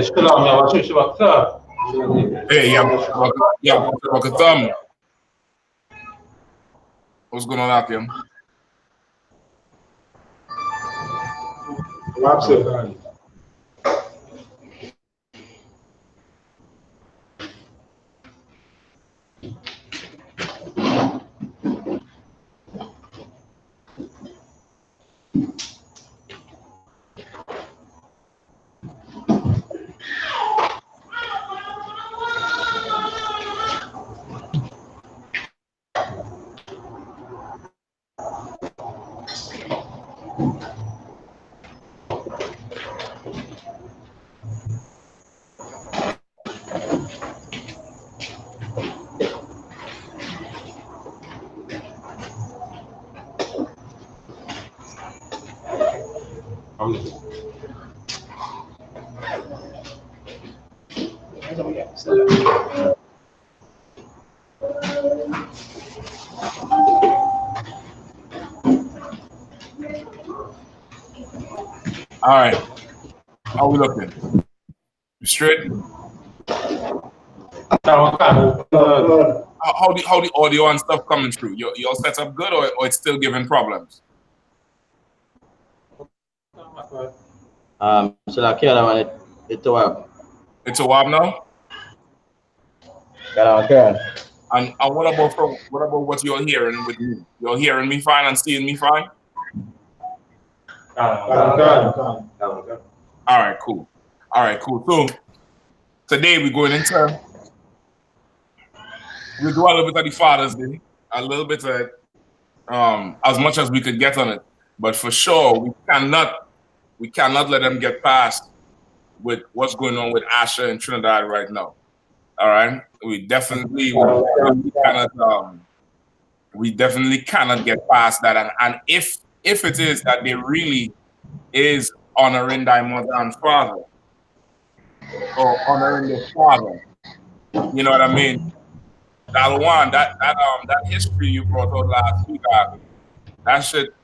SHALAM, I Hey, yeah, what's going on out there? All right, how we looking? You straight? How the audio and stuff coming through? You all set up good, or it's still giving problems? So like yeah, it's a while. It's a while now. Okay. And what about what you're hearing with me? You're hearing me fine and seeing me fine? All right, cool. All right, cool. So today we're going into, we do a little bit of the Father's Day, a little bit of as much as we could get on it, but for sure we cannot let them get past with what's going on with Asha in Trinidad right now. All right, we definitely cannot get past that, and if it is that they really is honoring thy mother and father, or honoring the father, you know what I mean? That one, that history you brought out last week,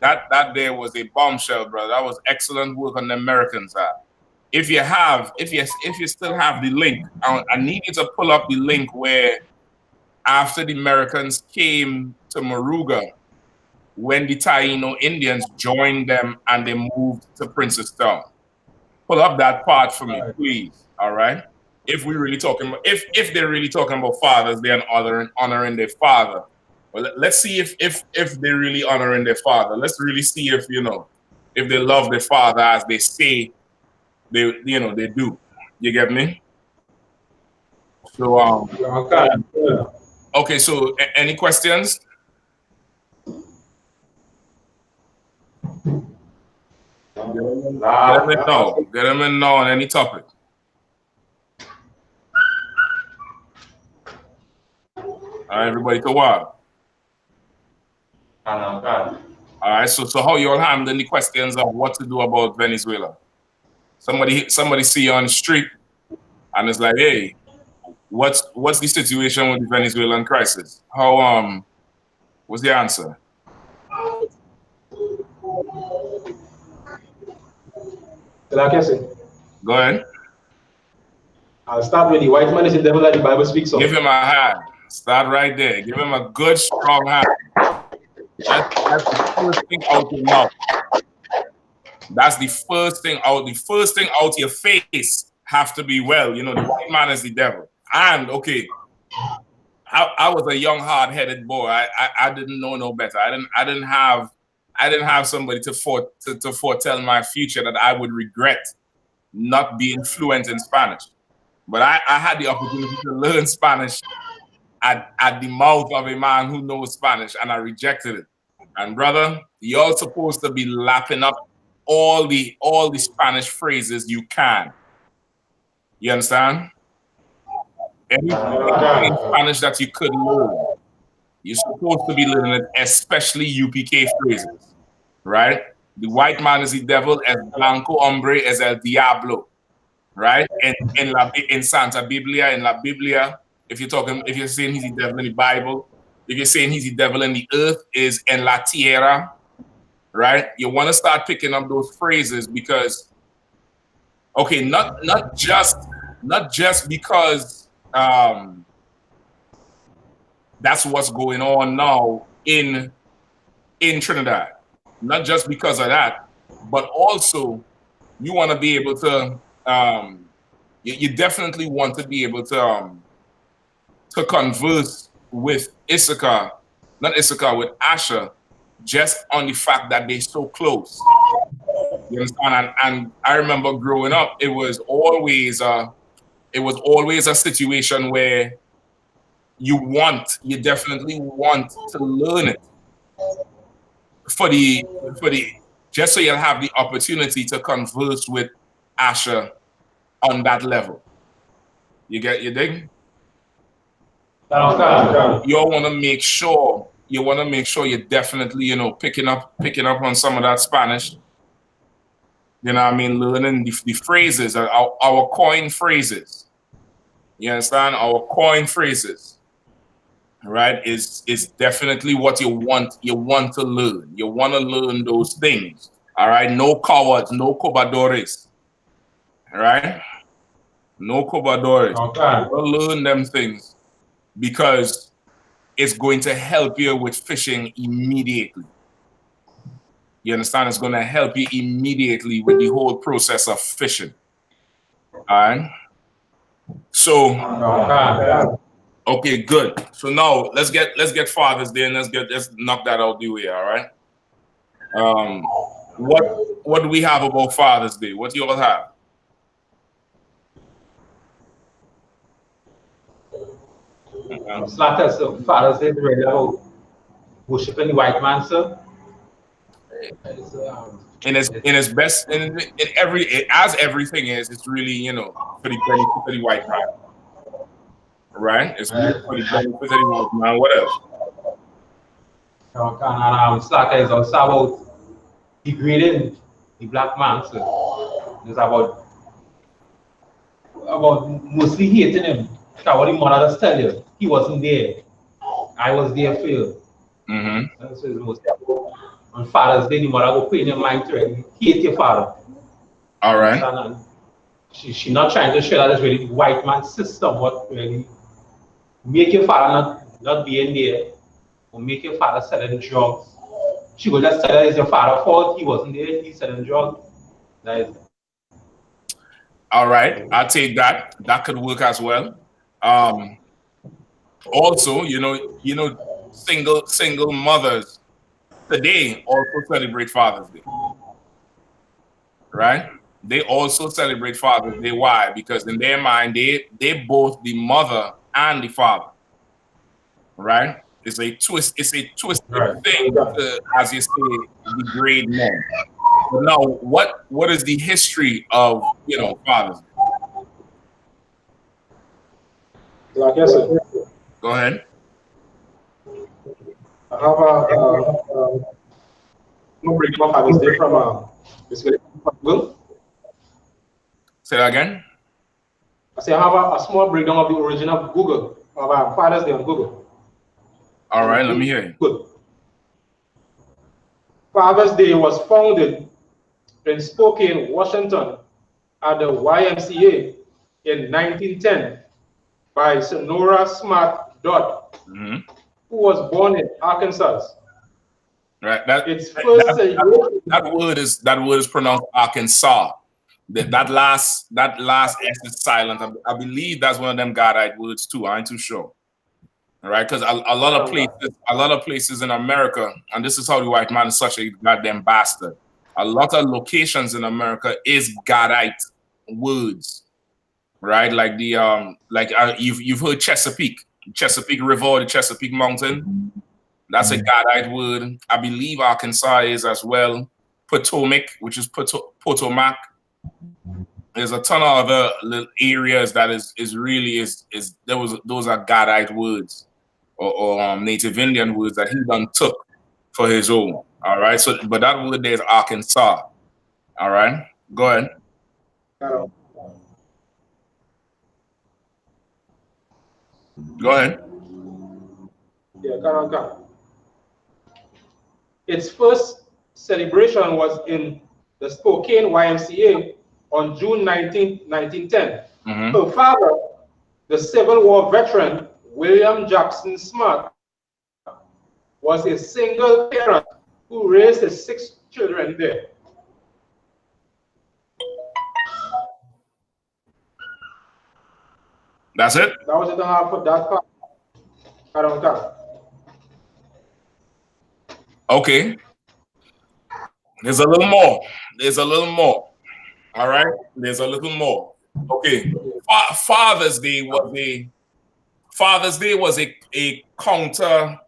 that there was a bombshell, brother. That was excellent work on the American side. If you still have the link, I need you to pull up the link where after the Americans came to Moruga, when the Taino Indians joined them and they moved to Princestown. Pull up that part for me, please. All right. If we're really talking about, if they're really talking about fathers, they're honoring their father. Well, let's see if they're really honoring their father. Let's really see if if they love their father as they say they do. You get me? So okay. So any questions? Get them in now on any topic. All right, everybody to what? All right, so how you all handling the questions of what to do about Venezuela? Somebody see you on the street and it's like, hey, what's the situation with the Venezuelan crisis? How what's the answer? Go ahead. I'll start with the white man is the devil that the Bible speaks of. Give him a hand. Start right there. Give him a good, strong hand. That's the first thing out your mouth. That's the first thing out. The first thing out your face have to be, well, the white man is the devil. And okay, I was a young, hard-headed boy. I didn't know no better. I didn't have somebody to foretell my future that I would regret not being fluent in Spanish. But I had the opportunity to learn Spanish at the mouth of a man who knows Spanish, and I rejected it. And brother, you're supposed to be lapping up all the Spanish phrases you can. You understand? Any Spanish that you could learn, you're supposed to be learning it, especially UPK phrases, right? The white man is the devil, el blanco hombre es el diablo, right? In Santa Biblia, in La Biblia, if you're saying he's the devil in the Bible, if you're saying he's the devil in the earth, is en la tierra, right? You want to start picking up those phrases because Okay, not just because that's what's going on now in Trinidad. Not just because of that, but also you want to be able to you definitely want to be able to converse with Issachar, not Issachar, with Asher, just on the fact that they're so close. You understand? And I remember growing up, it was always a situation where you definitely want to learn it for the just so you'll have the opportunity to converse with Asher on that level. You dig? You want to make sure you're definitely picking up on some of that Spanish. You know what I mean? Learning the phrases, our coin phrases. You understand? Our coin phrases, right? Is definitely what you want to learn. You want to learn those things. All right? No cowards, no cobadores. All right? No cobadores. Learn them things because it's going to help you with fishing immediately. You understand? It's going to help you immediately with the whole process of fishing. All right? So, okay, good. So now let's get Father's Day and let's knock that out the way. All right. What do we have about Father's Day? What do you all have? Slackers, Father's Day is really about worshiping the white man, sir. In its best, in as everything is, it's really for the benefit of the white man, right? It's really for the benefit of the white man. What else? And Slacker is also about degrading the black man, sir. It's about mostly hating him. That's what the mother just tell you. He wasn't there. I was there for you. So it's mostly about on Father's Day, the mother go put in your mind to really hate your father. All right. And she not trying to show that it's really the white man's system, but really make your father not being there or make your father selling drugs. She will just tell her it's your father's fault. He wasn't there. He's selling drugs. That is. All right, I'll take that. That could work as well. Also, single mothers today also celebrate Father's Day, right? They also celebrate Father's Day. Why? Because in their mind, they both the mother and the father, right? It's a twisted thing to, as you say, degrade men. But now, what is the history of Father's Day? Like I said, Go ahead. I have a no breakdown of Father's Day from Google. Say that again. I say I have a small breakdown of the origin of Google, of Father's Day on Google. All right, let me hear you. Good. Father's Day was founded in Spokane, Washington, at the YMCA in 1910 by Sonora Smart Dodd, who was born in Arkansas. Right. That word is pronounced Arkansas. That last S is silent. I believe that's one of them Godite words too. I ain't too sure. All right, because a lot of places in America, and this is how the white man is such a goddamn bastard. A lot of locations in America is Godite words, right? Like you've heard Chesapeake River, or the Chesapeake Mountain. That's a Godite word. I believe Arkansas is as well. Potomac, which is Potomac. There's a ton of other little areas that those are Godite words or Native Indian words that he done took for his own. All right. So, but that word there is Arkansas. All right. Go ahead. Go ahead. Yeah, its first celebration was in the Spokane YMCA on June 19, 1910. Her father, the Civil War veteran William Jackson Smart, was a single parent who raised his 6 children there. That's it? That was it I have for that part. I don't know. Okay. There's a little more. There's a little more. All right. There's a little more. Okay. Father's Day was a counter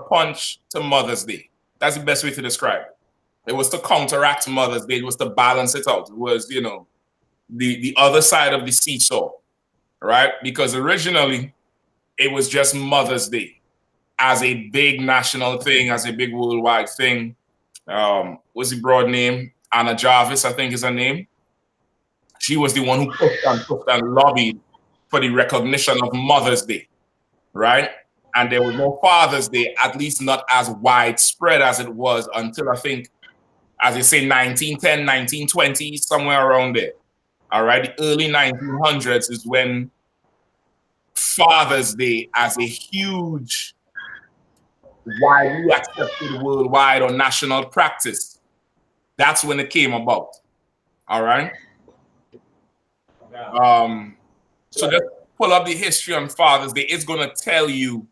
punch to Mother's Day. That's the best way to describe it. It was to counteract Mother's Day. It was to balance it out. It was, you know, the other side of the seesaw, right? Because originally it was just Mother's Day as a big national thing, as a big worldwide thing. What's the broad name? Anna Jarvis, I think is her name. She was the one who pushed and lobbied for the recognition of Mother's Day, right? And there was no Father's Day, at least not as widespread as it was until I think, as they say, 1910, 1920, somewhere around there. All right, the early 1900s is when Father's Day as a huge, widely accepted worldwide or national practice. That's when it came about. All right. So just pull up the history on Father's Day. It's gonna tell you.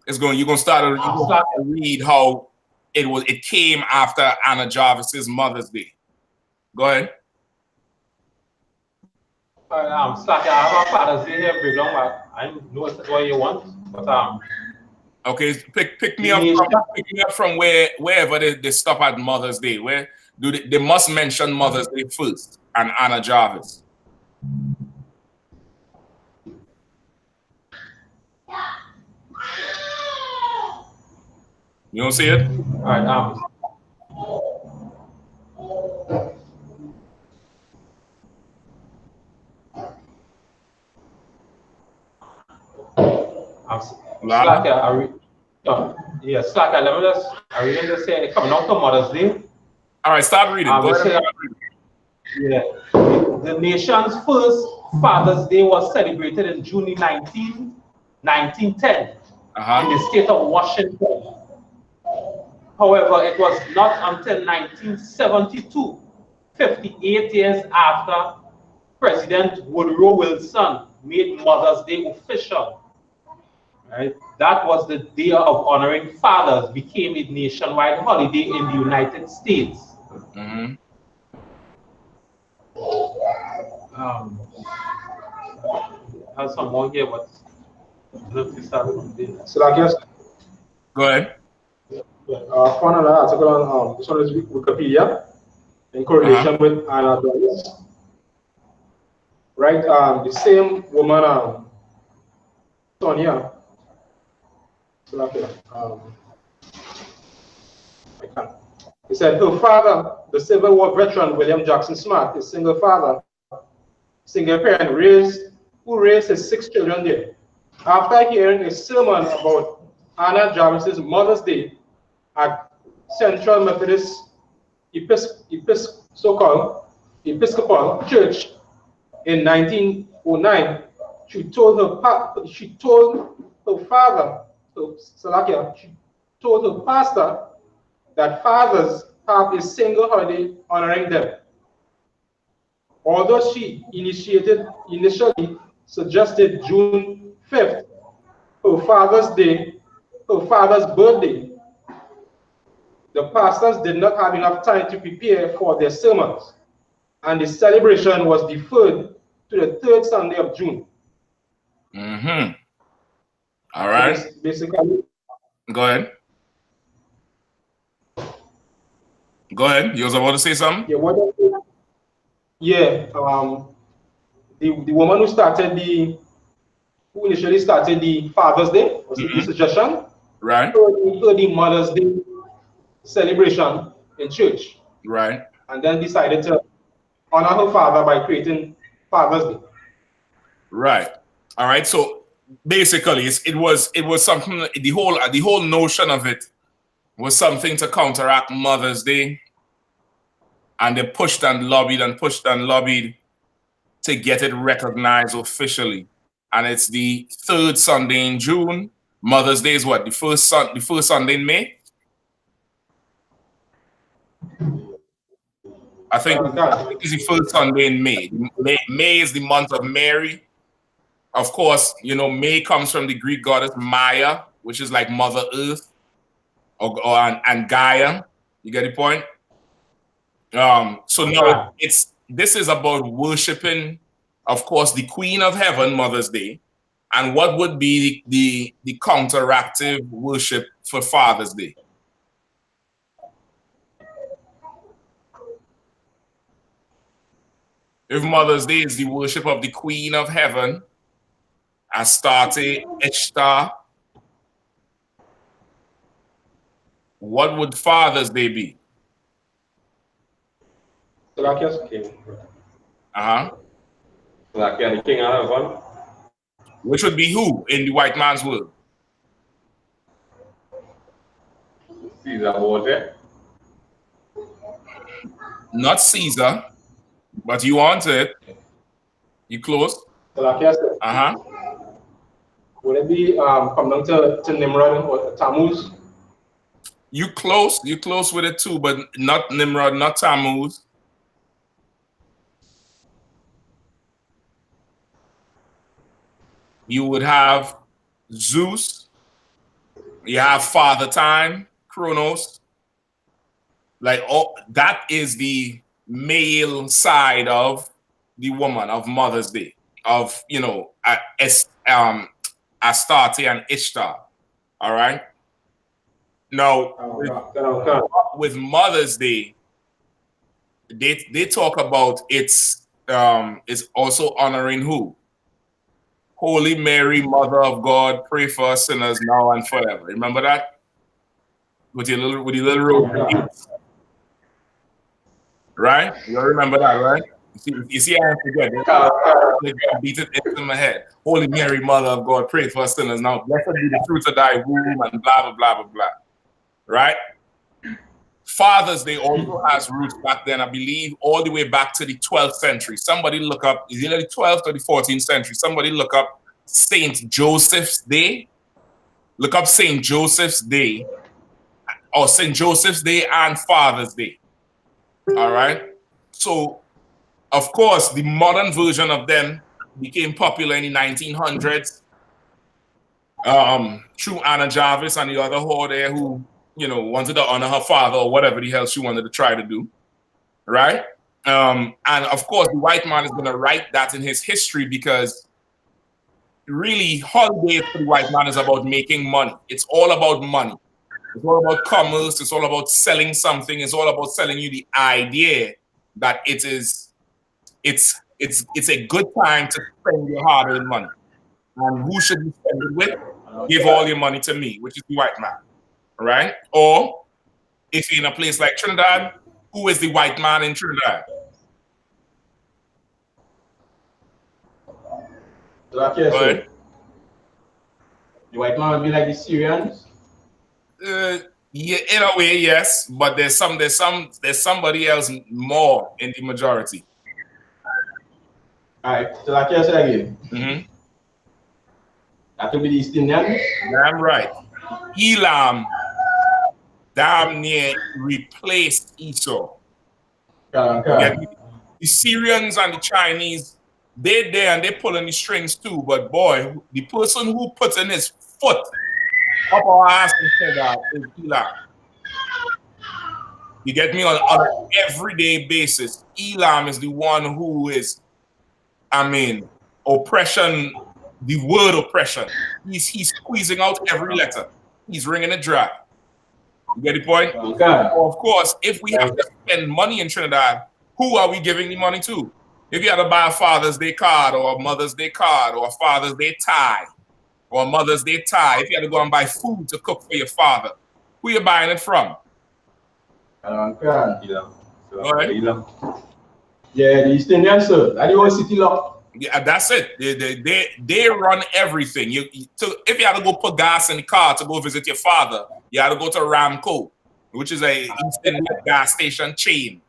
You're gonna start to read how it came after Anna Jarvis's Mother's Day. Go ahead. Slack, I have a Father's Day here, big long. I know what you want, but okay, pick me up from wherever they stop at Mother's Day. Where do they must mention Mother's Day first and Anna Jarvis. You don't see it? All right. Slack, let me just, I read just say, coming out to Mother's Day. All right, start reading. Go ahead. Yeah. The nation's first Father's Day was celebrated in June 19, 1910 in the state of Washington. However, it was not until 1972, 58 years after President Woodrow Wilson made Mother's Day official. Right? That was the day of honoring fathers, became a nationwide holiday in the United States. I have some more here, but so I guess. Go ahead. Found an article on this one is Wikipedia in correlation with Anna Jarvis. Right, the same woman, Sonia. So I can't. He said her father, the Civil War veteran William Jackson Smart, his single father, single parent, who raised his 6 children there. After hearing a sermon about Anna Jarvis's Mother's Day at Central Methodist Episcopal Church in 1909, she told her pastor that fathers have a single holiday honoring them. Although she initially suggested June 5th, her father's birthday, the pastors did not have enough time to prepare for their sermons, and the celebration was deferred to the 3rd Sunday of June. All right. So basically. Go ahead. Go ahead. You was about to say something? Yeah. The woman who initially started the Father's Day was the suggestion. Right. For the Mother's Day celebration in church. Right. And then decided to honor her father by creating Father's Day. Right. All right. So basically, it was something. The whole notion of it was something to counteract Mother's Day, And they pushed and lobbied to get it recognized officially. And it's the third Sunday in June. Mother's Day is what? The first Sunday in May? I think it's the first Sunday in May. May is the month of Mary. Of course, you know, May comes from the Greek goddess Maya, which is like Mother Earth, and Gaia. You get the point? So no, this is about worshiping, of course, the Queen of Heaven, Mother's Day, and what would be the counteractive worship for Father's Day. If Mother's Day is the worship of the Queen of Heaven, Astarte, Ishtar, what would Father's Day be? Salakia's king. Salakia, the king of heaven. Which would be who in the white man's world? Caesar was it? Not Caesar, but you want it. You close? Salakia. Would it be come down to Nimrod or Tammuz? You close with it too, but not Nimrod, not Tammuz. You would have Zeus. You have Father Time, Kronos. Like, oh, that is the male side of the woman, of Mother's Day, of, you know, Astarte and Ishtar. All right. Now, with Mother's Day, they talk about it's also honoring who? Holy Mary, Mother of God, pray for us sinners now and forever. Remember that? With your little road. Right? You remember that, right? You see, I forget. They beat it into my head. Holy Mary, Mother of God, pray for us sinners now. Blessed be the fruit of thy womb, and blah, blah, blah, blah, blah. Right? Father's Day also has roots back then, I believe, all the way back to the 12th century. Somebody look up, is it the 12th or the 14th century? Somebody look up Saint Joseph's Day. Look up Saint Joseph's Day, or Saint Joseph's Day and Father's Day. All right? So, of course, the modern version of them became popular in the 1900s through Anna Jarvis and the other whore there who, you know, wanted to honor her father or whatever the hell she wanted to try to do, right? And of course, the white man is going to write that in his history because really holiday for the white man is about making money. It's all about money. It's all about commerce. It's all about selling something. It's all about selling you the idea that it's a good time to spend your hard-earned money. And who should you spend it with? Give all your money to me, which is the white man. Right? Or if you're in a place like Trinidad, who is the white man in Trinidad? Okay, so the white man would be like the Syrians? Yeah, in a way, yes, but there's somebody else more in the majority. All right, so like I said again, that would be the East Indians? Damn right. Elam damn near replaced Esau. The Syrians and the Chinese, they're there and they're pulling the strings too, but boy, the person who puts in his foot up our ass and said that is Elam. You get me? On an everyday basis, Elam is the one who is, I mean, oppression, the word oppression. He's squeezing out every letter. He's wringing it dry. You get the point? Okay. Of course, if we have to spend money in Trinidad, who are we giving the money to? If you had to buy a Father's Day card or a Mother's Day card or a Father's Day tie or a Mother's Day tie, if you had to go and buy food to cook for your father, who are you buying it from? Okay. Right? Yeah, the East Indians, sir. That's the whole city lock. Yeah, that's it. They run everything. If you had to go put gas in the car to go visit your father, you had to go to Ramco, which is a East Indian gas station chain.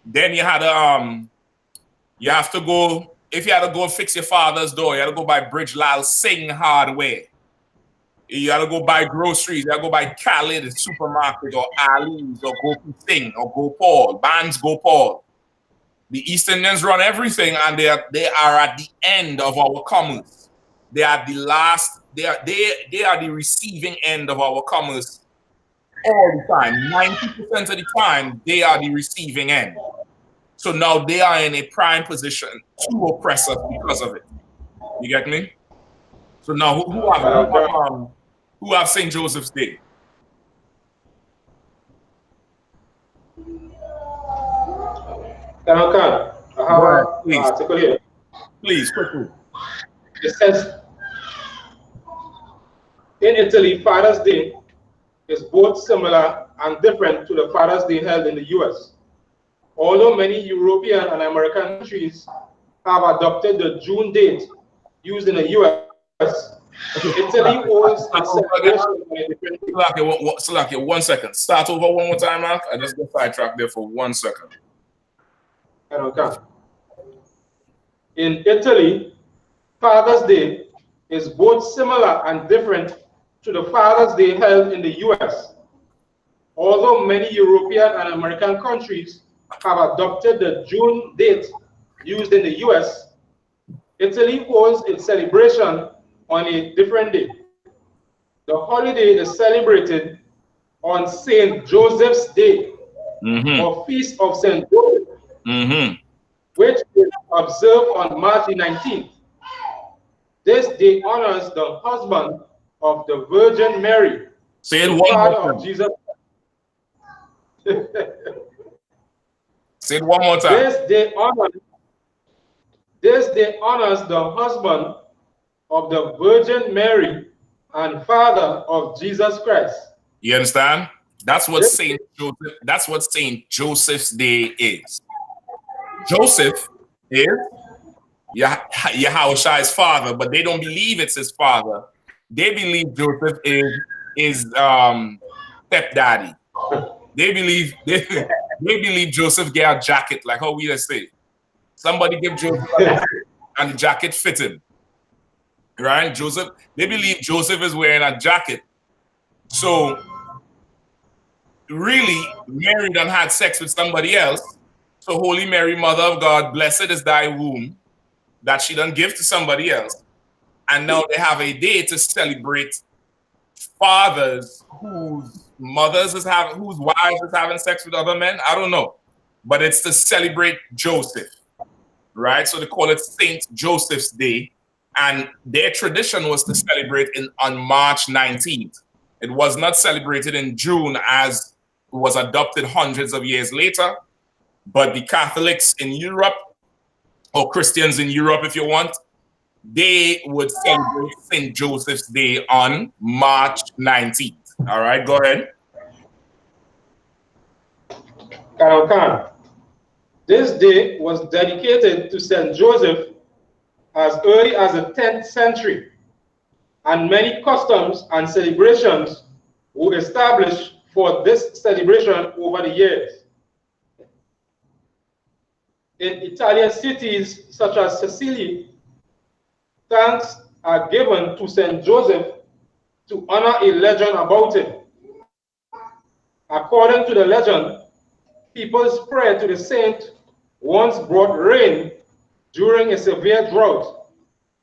Then you had you have to go, if you had to go fix your father's door, you had to go by Bridge Lal Singh Hardware. You had to go buy groceries, you had to go buy Khalid supermarket or Ali's or Go Singh or Go Paul, Bands Go Paul. The East Indians run everything, and they are at the end of our commerce. They are the last, they are the receiving end of our commerce all the time. 90% of the time, they are the receiving end. So now they are in a prime position to oppress us because of it. You get me? So now who have St. Joseph's Day? I have an article here. Please, quickly. It says, in Italy, Father's Day is both similar and different to the Father's Day held in the US. Although many European and American countries have adopted the June date used in the US, Italy holds its celebration on a different date. Salaki, 1 second. Start over one more time, Mark. I just got sidetracked there for 1 second. In Italy, Father's Day is both similar and different to the Father's Day held in the US. Although many European and American countries have adopted the June date used in the US, Italy holds its celebration on a different day. The holiday is celebrated on St. Joseph's Day, or Feast of St. Joseph, which is observed on March 19th. This day honors the husband of the Virgin Mary, the father of Jesus. Say it one more time. This day honors the husband of the Virgin Mary and father of Jesus Christ. You understand? That's what Saint Joseph's Day is. Joseph is Yahushua's father, but they don't believe it's his father. They believe Joseph is stepdaddy. They believe Joseph get a jacket, like how we just say. Somebody give Joseph a jacket and the jacket fit him. Right? They believe Joseph is wearing a jacket. So really, Mary done had sex with somebody else. So Holy Mary, Mother of God, blessed is thy womb, that she done give to somebody else. And now they have a day to celebrate fathers whose wives is having sex with other men. I don't know. But it's to celebrate Joseph, right? So they call it Saint Joseph's Day. And their tradition was to celebrate on March 19th. It was not celebrated in June as it was adopted hundreds of years later. But the Catholics in Europe, or Christians in Europe if you want, they would celebrate St. Joseph's Day on March 19th. All right, go ahead. This day was dedicated to St. Joseph as early as the 10th century, and many customs and celebrations were established for this celebration over the years. In Italian cities such as Sicily, thanks are given to St. Joseph to honor a legend about him. According to the legend, people's prayer to the saint once brought rain during a severe drought,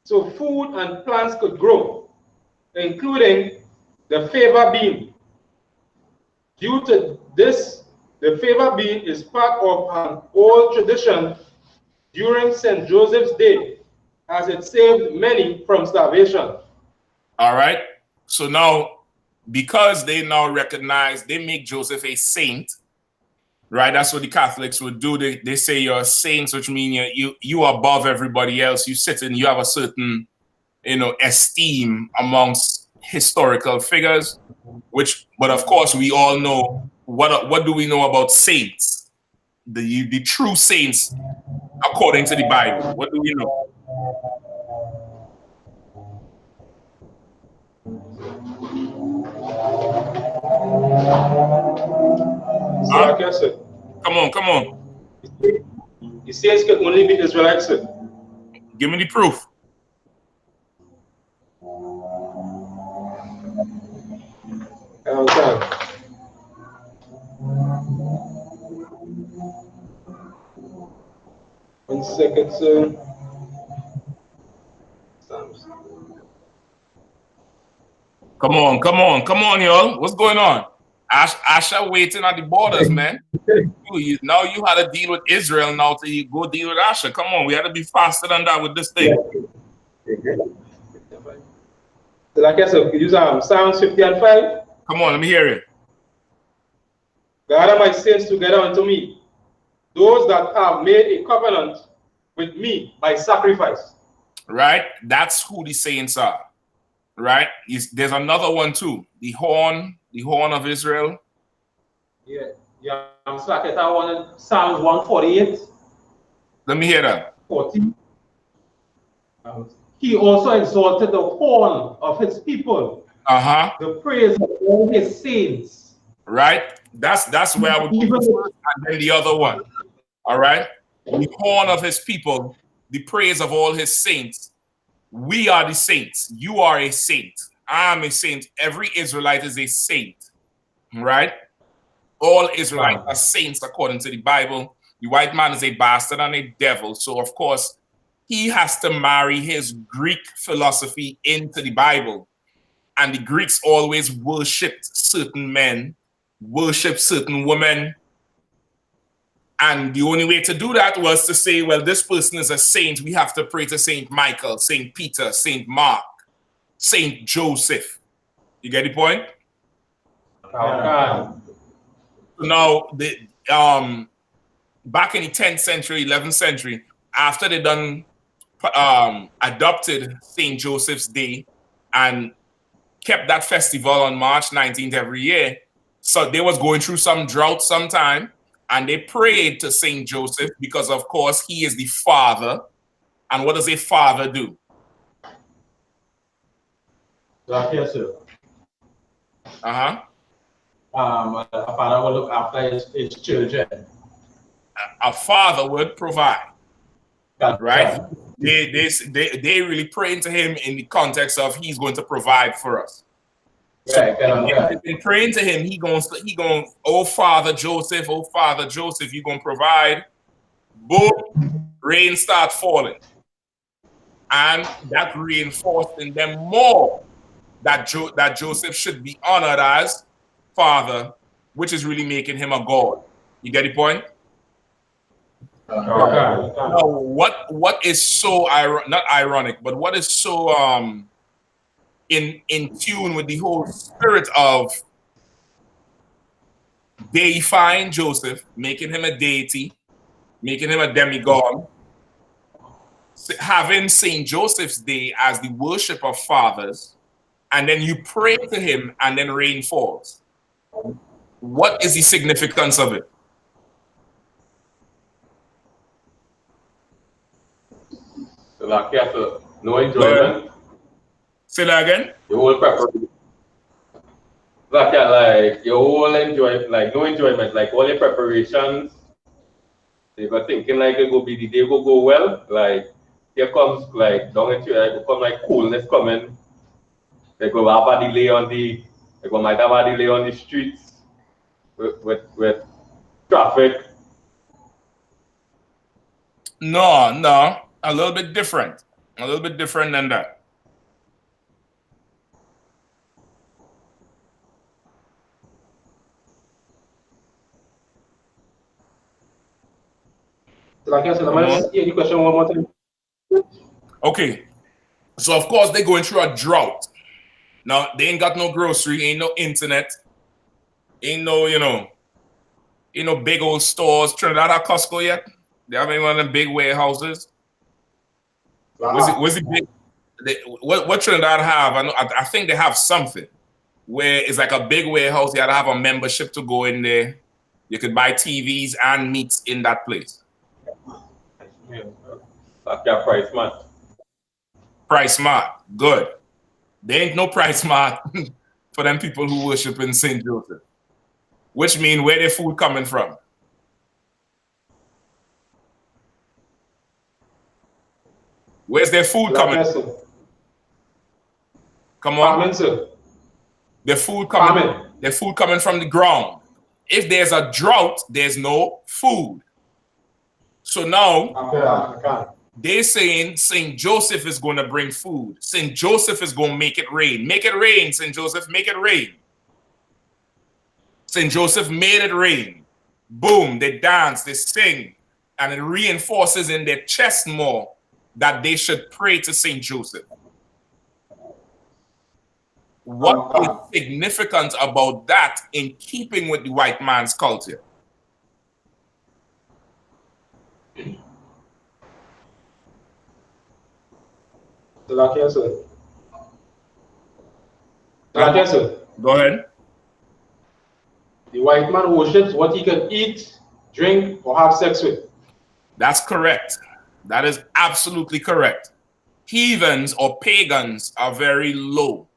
so food and plants could grow, including the fava bean. Due to this, the fava bean is part of an old tradition during St. Joseph's Day, as it saved many from starvation. All right. So now, because they now recognize, they make Joseph a saint, right? That's what the Catholics would do. They say you're a saint, which means you are above everybody else. You have a certain, esteem amongst historical figures, but of course we all know, what do we know about saints? The true saints, according to the Bible. What do we know? Come on. The saints can only be Israelites, sir. Give me the proof. Okay. One second, sir. Come on, y'all. What's going on? Asha waiting at the borders, man. Now you had to deal with Israel. Now to you go deal with Asha. Come on, we had to be faster than that with this thing. So like I said, use Psalms 50 and 5. Come on, let me hear it. God and my saints together unto me, those that have made a covenant with me by sacrifice. Right? That's who the saints are. Right? There's another one too. The horn of Israel. Yeah, I'm stuck at that one, Psalms 148. Let me hear that. 40. He also exalted the horn of his people, the praise of all his saints. Right? That's where I would go first, and then the other one. All right? The horn of his people, the praise of all his saints. We are the saints. You are a saint. I'm a saint. Every Israelite is a saint. Right? All Israelites are saints according to the Bible. The white man is a bastard and a devil. So, of course, he has to marry his Greek philosophy into the Bible. And the Greeks always worshipped certain men, worshipped certain women. And the only way to do that was to say, well, this person is a saint. We have to pray to Saint Michael, Saint Peter, Saint Mark, Saint Joseph. You get the point? Now, back in the 10th century, 11th century, after they done adopted St. Joseph's Day and kept that festival on March 19th every year, so they was going through some drought sometime, and they prayed to St. Joseph because, of course, he is the father. And what does a father do? Yes, sir. A father will look after his children. A father would provide, right? They really praying to him in the context of he's going to provide for us. So in praying to him, he going, oh Father Joseph, you gonna provide. Boom, rain start falling, and that reinforced in them more that Joseph should be honored as father, which is really making him a god. You get the point? Now, what is so not ironic, but what is so in tune with the whole spirit of deifying Joseph, making him a deity, making him a demigod, having Saint Joseph's Day as the worship of fathers, and then you pray to him and then rain falls. What is the significance of it? No enjoyment. Say that again? The whole preparation. Like your whole enjoyment, no enjoyment, like all your preparations. You got thinking like it go be the day go well. Like here comes like down into it come like coolness coming. They go have a delay on the might have a delay on the streets with traffic. No, a little bit different. A little bit different than that. Like I said, I'm going to hear the question one more time. Okay. So, of course, they're going through a drought. Now, they ain't got no grocery, ain't no internet, ain't no, big old stores. Trinidad have Costco yet? They have any one of them big warehouses? Was it big? What Trinidad have? I think they have something where it's like a big warehouse. You had to have a membership to go in there. You could buy TVs and meats in that place. Like your Price Mart. Price Mart, good. There ain't no Price Mart for them people who worship in St. Joseph. Which means where their food coming from? Where's their food coming? Yes, sir. Come on. Farming, sir. Their food coming. Farming. Their food coming from the ground. If there's a drought, there's no food. So now they're saying St. Joseph is going to bring food. St. Joseph is going to make it rain. Make it rain, St. Joseph, make it rain. St. Joseph made it rain. Boom, they dance, they sing, and it reinforces in their chest more that they should pray to St. Joseph. What is significant about that in keeping with the white man's culture? Yes, sir. Yes, sir. Go ahead. The white man worships what he can eat, drink, or have sex with. That's correct. That is absolutely correct. Heathens or pagans are very low.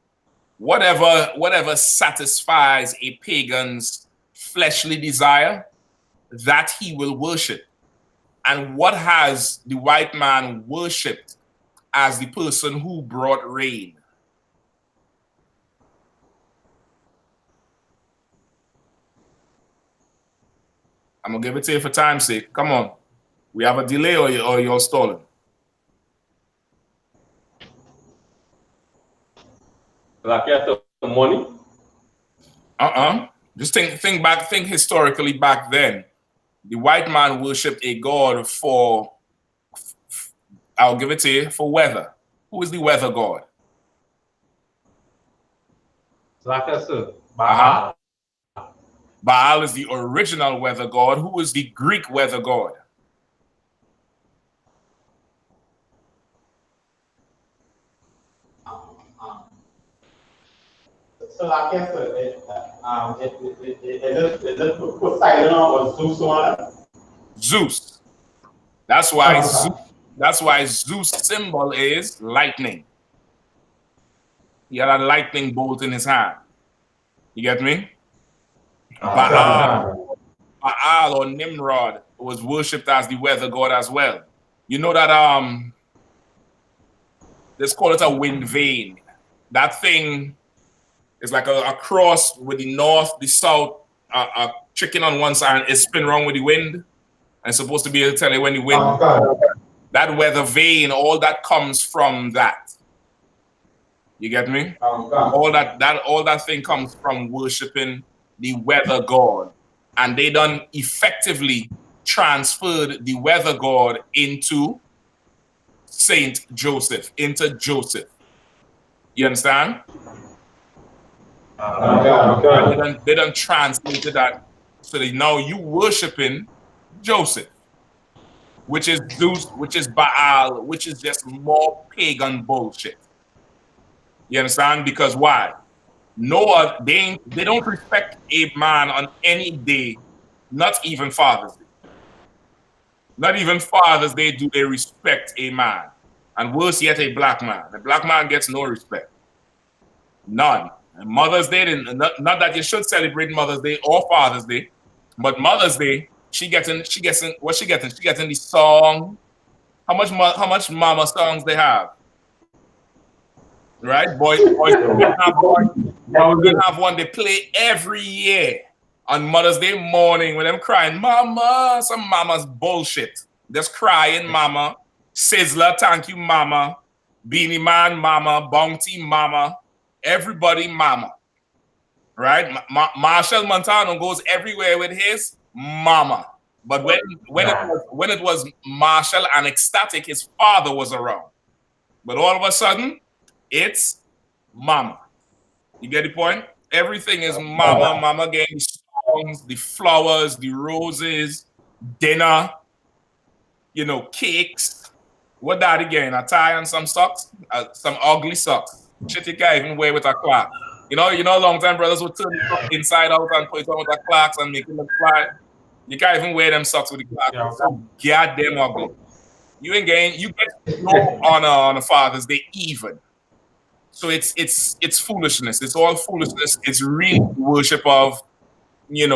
Whatever satisfies a pagan's fleshly desire, that he will worship. And what has the white man worshipped as the person who brought rain? I'm going to give it to you for time's sake. Come on. We have a delay or you're stalling. Like you have money? Just think historically back then. The white man worshipped a god for, I'll give it to you, for weather. Who is the weather god? Like I said, Baal. Baal is the original weather god. Who is the Greek weather god? So like I said, is it Poseidon or Zeus on it? Zeus. That's why Zeus' symbol is lightning. He had a lightning bolt in his hand. You get me? Baal or Nimrod was worshipped as the weather god as well. You know that let's call it a wind vane. That thing is like a cross with the north, the south, a chicken on one side, and it spin around with the wind. And it's supposed to be able to tell you when the wind. That weather vane, all that comes from that. You get me? All that thing comes from worshiping the weather god. And they done effectively transferred the weather god into Saint Joseph, into Joseph. You understand? They done translated that so that now you worshiping Joseph, which is Zeus, which is Baal, which is just more pagan bullshit. You understand? Because why? Noah, they don't respect a man on any day, not even Father's Day. Not even Father's Day do they respect a man. And worse yet, a black man. The black man gets no respect. None. And Mother's Day, not that you should celebrate Mother's Day or Father's Day, but Mother's Day, she getting what she getting? She getting the song. How much mama songs they have? Right? Boys gonna have one they play every year on Mother's Day morning when them crying, mama, some mama's bullshit. Just crying, mama. Sizzler, thank you, mama. Beanie Man, mama. Bounty, mama. Everybody, mama. Right? Marshall Montano goes everywhere with his mama. But when it was Marshall and Ecstatic, his father was around. But all of a sudden, it's mama. You get the point? Everything is mama. Mama getting the songs, the flowers, the roses, dinner, cakes. What that again? A tie and some socks? Some ugly socks. Shit you can't even wear with a clock. You know, long time brothers would turn it inside out and put it on with a clocks and make it look fly. You can't even wear them socks with the clock. Yeah. So goddamn ugly. You ain't getting, you get no honor on a Father's Day even. So it's foolishness. It's all foolishness. It's really worship of, the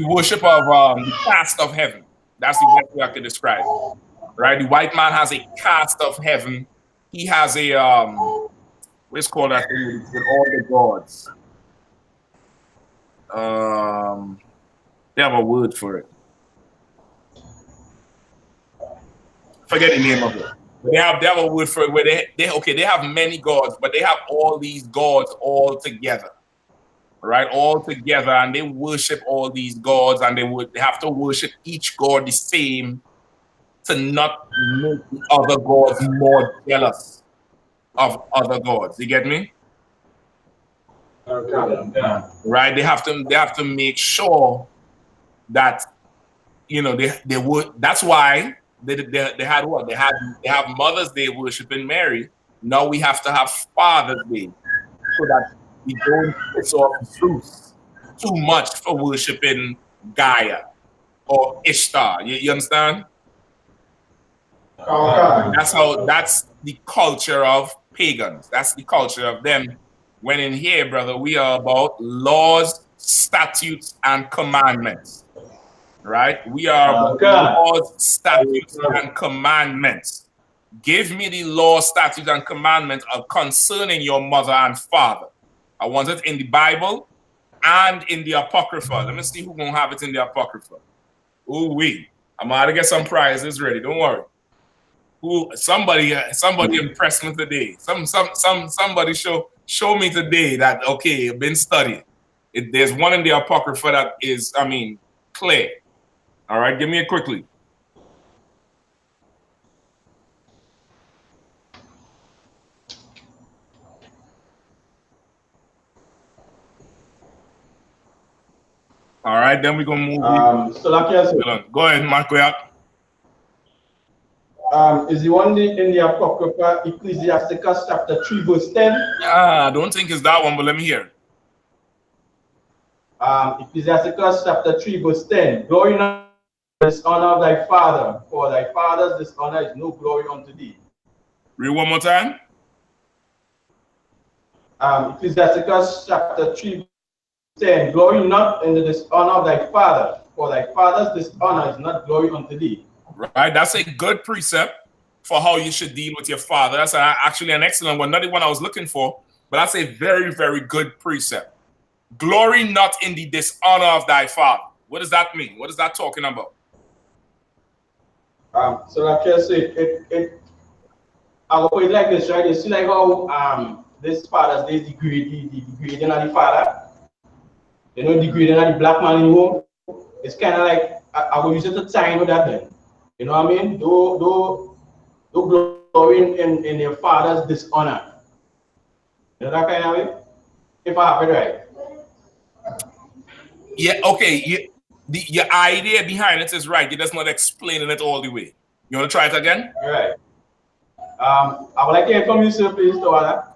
worship of the cast of heaven. That's the best way I could describe it. Right? The white man has a caste of heaven. He has a what's called that thing with all the gods. They have a word for it. Forget the name of it. But they have a word for it where they have many gods, but they have all these gods all together. Right? All together, and they worship all these gods, and they have to worship each god the same to not make the other gods more jealous of other gods. You get me? Okay. Right? They have to make sure that they would. That's why they had what they have Mother's Day worshiping Mary. Now we have to have Father's Day so that we don't piss off Zeus too much for worshiping Gaia or Ishtar. You understand? That's the culture of pagans. That's the culture of them. When in here, brother, we are about laws, statutes, and commandments. Right? We are about laws, statutes, and commandments. Give me the law, statutes, and commandments concerning your mother and father. I want it in the Bible and in the Apocrypha. Let me see who's gonna have it in the Apocrypha. Ooh wee! I'm gonna get some prizes ready. Don't worry. Somebody impressed me today. Somebody show me today that okay, I've been studying. There's one in the Apocrypha that is, clear. All right, give me it quickly. All right, then we're gonna move. So like I said, go ahead, Marco. Is the one in the Apocrypha, Ecclesiasticus chapter 3, verse 10? I don't think it's that one, but let me hear. Ecclesiasticus chapter 3, verse 10. Glory not in the dishonor of thy father, for thy father's dishonor is no glory unto thee. Read one more time. Ecclesiasticus chapter 3, 10. Glory not in the dishonor of thy father, for thy father's dishonor is not glory unto thee. Right, that's a good precept for how you should deal with your father. That's actually an excellent one, not the one I was looking for, but that's a very, very good precept. Glory not in the dishonor of thy father. What does that mean? What is that talking about? So like I say, I will put it like this, right? You see like how this Father's Day is degrading of the father. You know, degrading of the black man in the home. It's kind of like I will use it to time with that then. You know what I mean? Do glory in your father's dishonor. You know that kind of way? If I have it right. Yeah, okay. Your idea behind it is right. You're just not explaining it all the way. You want to try it again? Right. I would like to hear from you, sir, please, Tawala.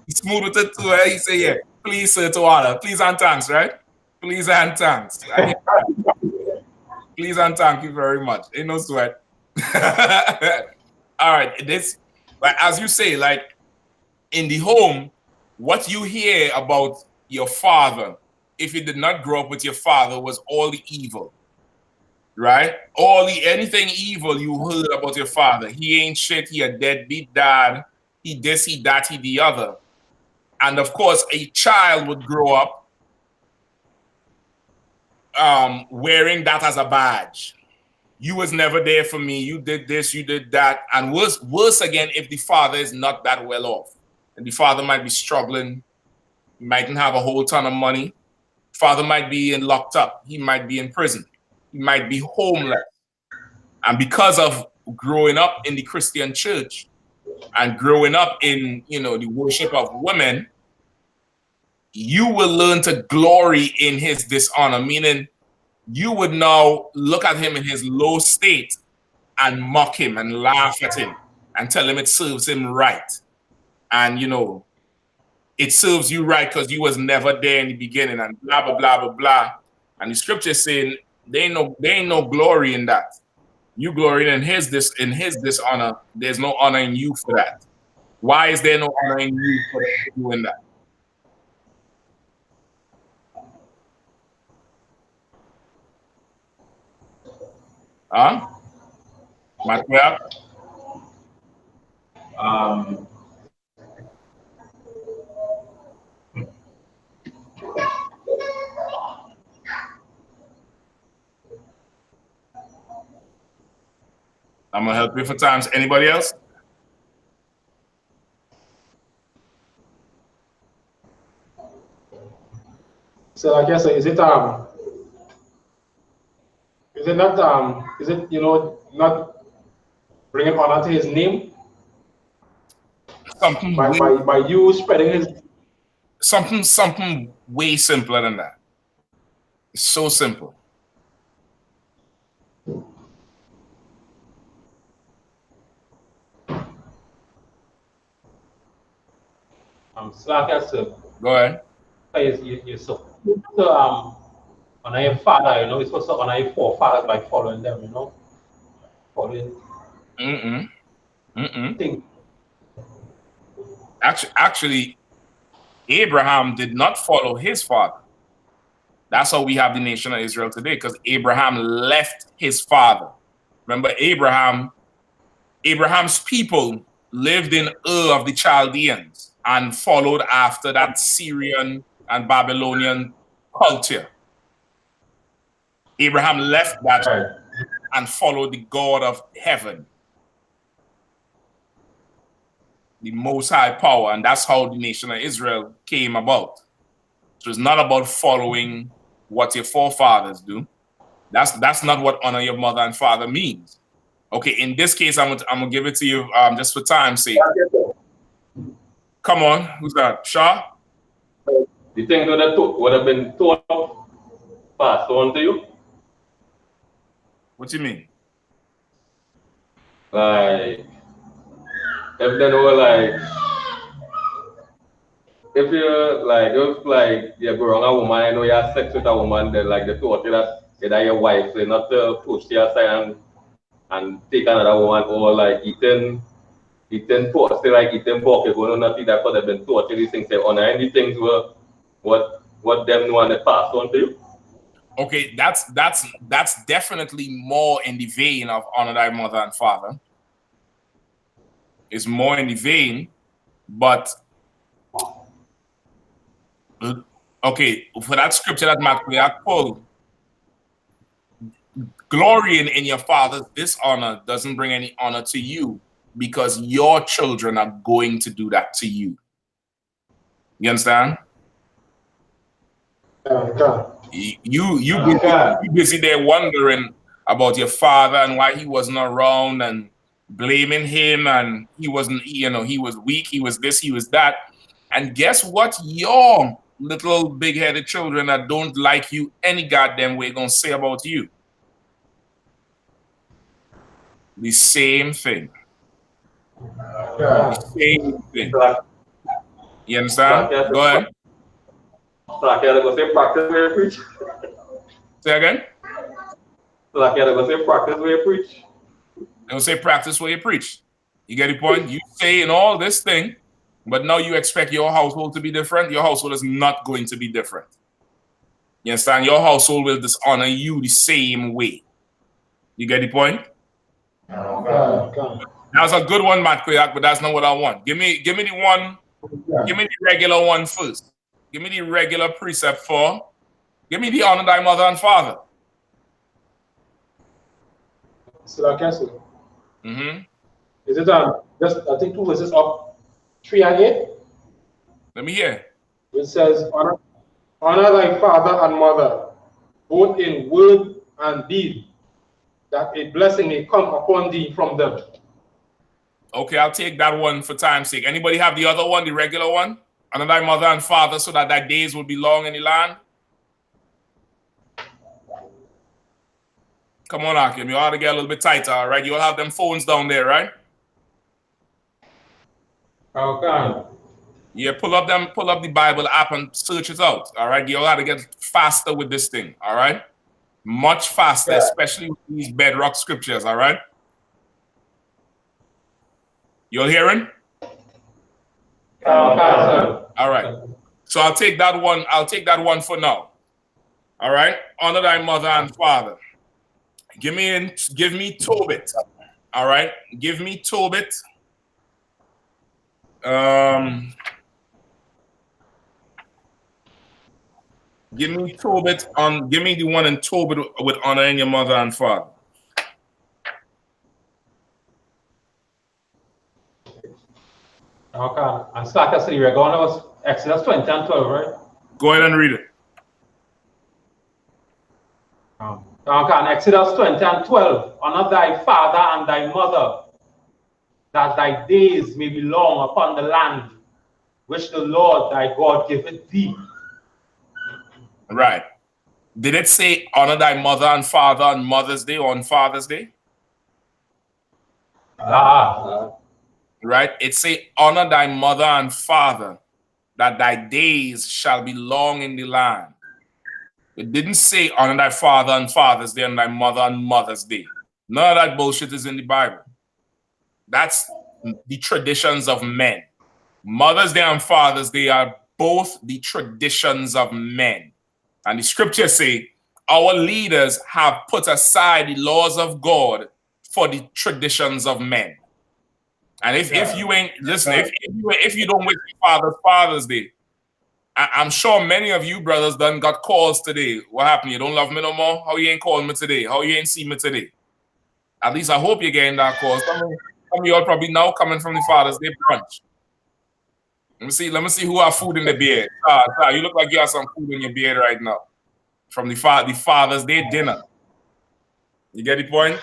Smooth with it too, eh? He say, yeah, please, sir, Tawala. Please and thanks, right? Please and thanks. Please and thank you very much. Ain't no sweat. All right, like as you say, like in the home, what you hear about your father, if you did not grow up with your father, was all the evil, right? Anything evil you heard about your father. He ain't shit. He a deadbeat dad. He this, he that, he the other. And of course, a child would grow up wearing that as a badge. You was never there for me. You did this, you did that. And worse again, if the father is not that well off. And the father might be struggling. He mightn't have a whole ton of money. Father might be locked up. He might be in prison. He might be homeless. And because of growing up in the Christian church and growing up in, the worship of women, you will learn to glory in his dishonor, meaning you would now look at him in his low state and mock him and laugh at him and tell him it serves him right. And, it serves you right because you was never there in the beginning and blah, blah, blah, blah, blah. And the scripture is saying there ain't no glory in that. You glory in his dishonor. There's no honor in you for that. Why is there no honor in you for doing that? Huh? Matthew? I'm gonna help you for times. Anybody else? So like I say, is it not not bringing honor to his name Something by you spreading his something way simpler than that. It's so simple. So like I said, Go ahead. you're supposed to honor your father, you know, you're supposed to honor your forefathers by following them, you know. Following things. Actually, Abraham did not follow his father. That's how we have the nation of Israel today, because Abraham left his father. Remember, Abraham's people lived in Ur of the Chaldeans and followed after that Syrian and Babylonian culture. Abraham left that and followed the God of heaven, the Most High power, and that's how the nation of Israel came about. So it's not about following what your forefathers do. That's not what honor your mother and father means. Okay, in this case, I'm gonna give it to you just for time's sake. Come on, who's that? Shaw? The thing would have been taught, passed on to you. What do you mean? Like, if they know, like, if you go around a woman, you know you have sex with a woman, then like they taught you that either your wife, so not to push to your side and take another woman, or like eating pork, still like eating pork, you're going to not eat that because they've been taught you these things, say honor any things what them know and they pass on to you. Okay, that's definitely more in the vein of honor thy mother and father. It's more in the vein, but okay, for that scripture that Matthew pulled, glorying in your father's dishonor doesn't bring any honor to you, because your children are going to do that to you. You understand? You busy there wondering about your father and why he wasn't around and blaming him, and he wasn't, he was weak, he was this, he was that. And guess what? Your little big-headed children that don't like you any goddamn way gonna say about you? The same thing. The same thing. You understand? Go ahead. So I go say practice where you preach. Say again? So I go say practice where you preach. They'll say practice where you preach. You get the point? You say in all this thing, but now you expect your household to be different. Your household is not going to be different. You understand? Your household will dishonor you the same way. You get the point? That's a good one, Matt Koyak, but that's not what I want. Give me the one. Give me the regular one first. Give me the regular precept for. Give me the honor thy mother and father. So I can say. Is it just I think 2 verses up, 3 and 8? Let me hear. It says, honor thy father and mother, both in word and deed, that a blessing may come upon thee from them. Okay, I'll take that one for time's sake. Anybody have the other one, the regular one? Honor thy mother and father, so that thy days will be long in the land. Come on, Akim. You ought to get a little bit tighter, all right? You'll have them phones down there, right? Okay. Yeah, pull up the Bible app and search it out, all right? You'll have to get faster with this thing, all right? Much faster, especially with these bedrock scriptures, all right? You're hearing? All right. So I'll take that one for now. All right? Honor thy mother and father. Give me Tobit. All right, give me Tobit. Give me Tobit on. Give me the one in Tobit with honoring your mother and father. Okay. And so like I said, we're going to Exodus 20 and 12, right? Go ahead and read it. Okay, and Exodus 20 and 12. Honor thy father and thy mother, that thy days may be long upon the land which the Lord thy God giveth thee. Right. Did it say honor thy mother and father on Mother's Day or on Father's Day? Right. It say honor thy mother and father, that thy days shall be long in the land. It didn't say honor thy father and Father's Day and thy mother and Mother's Day. None of that bullshit is in the Bible. That's the traditions of men. Mother's Day and Father's Day are both the traditions of men. And the scriptures say, our leaders have put aside the laws of God for the traditions of men. And if you ain't, listen, if you don't wish your Father's Day, I'm sure many of you brothers done got calls today. What happened? You don't love me no more? How you ain't calling me today? How you ain't see me today? At least I hope you're getting that call. Some of y'all probably now coming from the Father's Day brunch. Let me see who have food in the beard. You look like you have some food in your beard right now. From the Father's Day dinner. You get the point?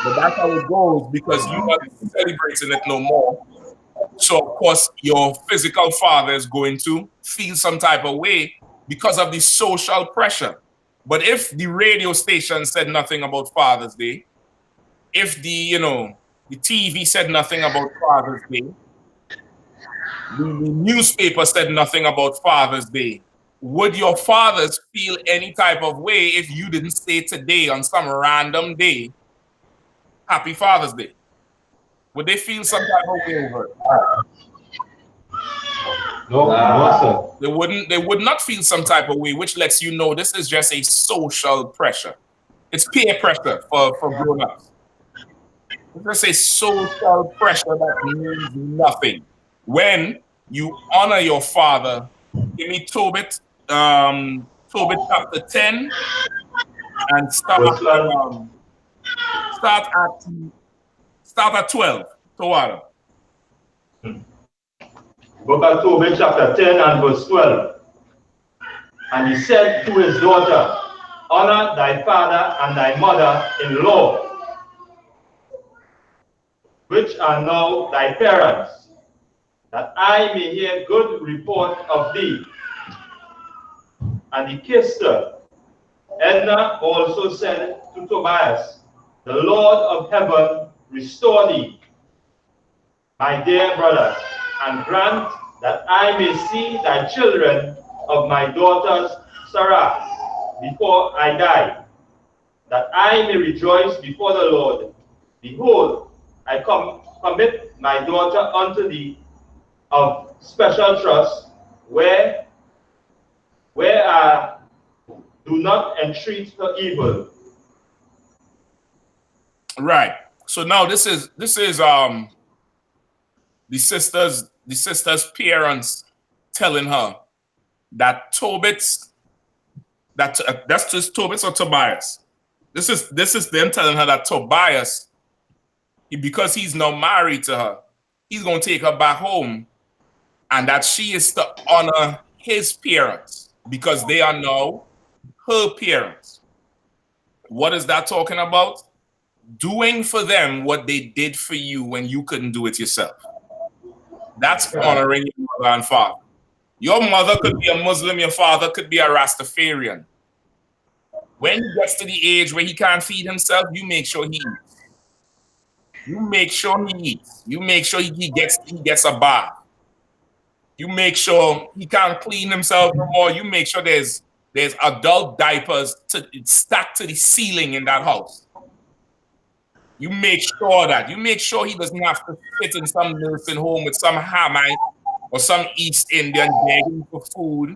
But that's how it goes because you're not celebrating it no more. So, of course, your physical father is going to feel some type of way because of the social pressure. But if the radio station said nothing about Father's Day, if the TV said nothing about Father's Day, the newspaper said nothing about Father's Day, would your fathers feel any type of way if you didn't say today on some random day, Happy Father's Day? Would they feel some type of way over it? No, sir. They would not feel some type of way, which lets you know this is just a social pressure. It's peer pressure for grown-ups. It's just a social pressure that means nothing. When you honor your father, give me Tobit chapter 10 and start at 12. Tawada. Book of Tobit chapter 10 and verse 12. And he said to his daughter, honor thy father and thy mother-in-law, which are now thy parents, that I may hear good report of thee. And he kissed her. Edna also said to Tobias, the Lord of heaven restore thee, my dear brother, and grant that I may see thy children of my daughters Sarah before I die, that I may rejoice before the Lord. Behold, I commit my daughter unto thee of special trust, where I do not entreat her evil. Right. So now this is the sister's parents telling her that that's just Tobit or Tobias. This is them telling her that Tobias, because he's now married to her, he's gonna take her back home, and that she is to honor his parents because they are now her parents. What is that talking about? Doing for them what they did for you when you couldn't do it yourself. That's honoring your mother and father. Your mother could be a Muslim, your father could be a Rastafarian. When he gets to the age where he can't feed himself, you make sure he eats. You make sure he eats. You make sure he gets a bath. You make sure he can't clean himself no more. You make sure there's adult diapers stacked to the ceiling in that house. You make sure that. You make sure he doesn't have to sit in some nursing home with some Hamite or some East Indian begging for food.